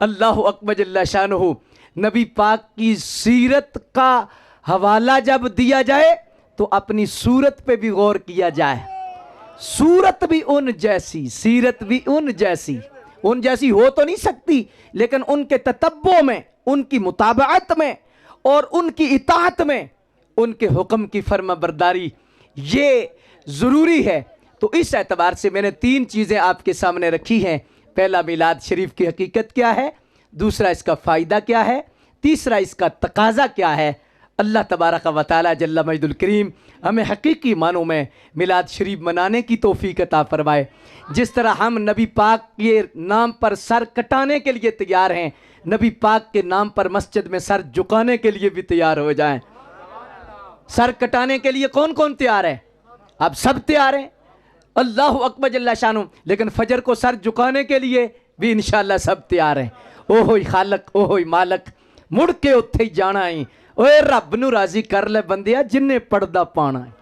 अल्लाह अकबर जल्ला शानहू नबी पाक की सीरत का हवाला जब दिया जाए तो अपनी सूरत पे भी गौर किया जाए। सूरत भी उन जैसी, सीरत भी उन जैसी हो तो नहीं सकती, लेकिन उनके ततब्बो में, उनकी मुताबअत में और उनकी इताअत में, उनके हुक्म की फर्माबरदारी, ये ज़रूरी है। तो इस एतबार से मैंने 3 चीज़ें आपके सामने रखी हैं। पहला, मिलाद शरीफ की हकीकत क्या है, दूसरा इसका फ़ायदा क्या है, तीसरा इसका तकाज़ा क्या है। अल्लाह तबारक व तआला जल्ल मजदुल करीम हमें हकीकी मानों में मिलाद शरीफ मनाने की तौफीक अता फरमाए। जिस तरह हम नबी पाक के नाम पर सर कटाने के लिए तैयार हैं, नबी पाक के नाम पर मस्जिद में सर झुकाने के लिए भी तैयार हो जाएं। सर कटाने के लिए कौन कौन तैयार है? अब सब तैयार हैं, अल्लाह अकबर जल्ला शानु। लेकिन फजर को सर झुकाने के लिए भी इंशाअल्लाह सब तैयार हैं। ओहो खालक, ओहो मालक, मुड़ के उत्थे ही जाना है। ओए रब नू राजी कर ले बंदिया, जिन्ने पड़दा पाना है,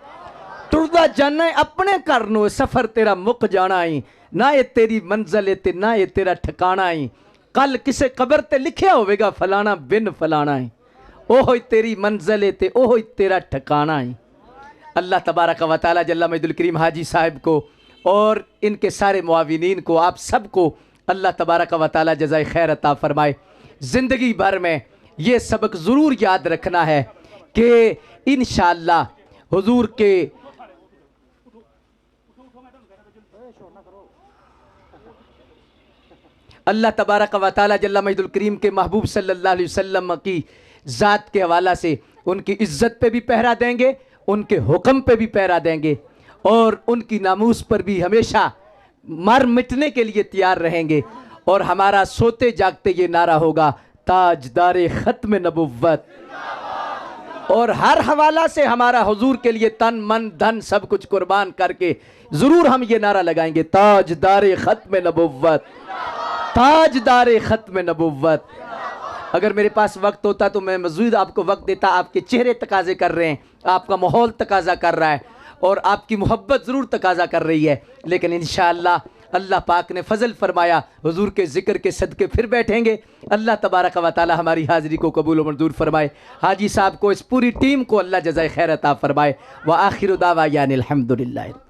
टुरदा जाना है अपने घर नू, सफर तेरा मुक जाना है। ना ये तेरी मंजिल है ते ना ये तेरा ठिकाना है। कल किसे कबर ते लिखिया होवेगा फलाना बिन फलाना है। ओहो तेरी मंजिल है ते ओहो तेरा ठिकाना है। अल्लाह तबारक व तआला जल्ल मजदुल करीम हाजी साहब को और इनके सारे मुआविनीन को, आप सबको अल्लाह तबारक व तआला जज़ाए खैर अता फरमाए। ज़िंदगी भर में ये सबक ज़रूर याद रखना है कि इंशाअल्लाह हुजूर के अल्लाह तबारक व तआला जल्ल मजदुल करीम के महबूब सल्लल्लाहु अलैहि वसल्लम की ज़ात के हवाला से उनकी इज़्ज़त पे भी पहरा देंगे, उनके हुक्म पे भी पहरा देंगे और उनकी नामूस पर भी हमेशा मर मिटने के लिए तैयार रहेंगे। और हमारा सोते जागते ये नारा होगा, ताजदारे ख़त्म नबुव्वत। और हर हवाला से हमारा हुजूर के लिए तन मन धन सब कुछ कुर्बान करके ज़रूर हम ये नारा लगाएंगे, ताजदारे ख़त्म नबुव्वत, ताजदारे ख़त्म नबुव्वत। अगर मेरे पास वक्त होता तो मैं मज़ीद आपको वक्त देता। आपके चेहरे तकाज़े कर रहे हैं, आपका माहौल तकाज़ा कर रहा है और आपकी मोहब्बत ज़रूर तकाज़ा कर रही है। लेकिन इंशाअल्लाह अल्लाह पाक ने फ़ज़ल फरमाया, हुजूर के ज़िक्र के सदके फिर बैठेंगे। अल्लाह तबारक व तआला हमारी हाज़िरी को कबूल व मंजूर फरमाए। हाजी साहब को, इस पूरी टीम को अल्लाह जज़ाए खैर अता फरमाए। व आखिर दावा यानिल हम्दुलिल्लाह।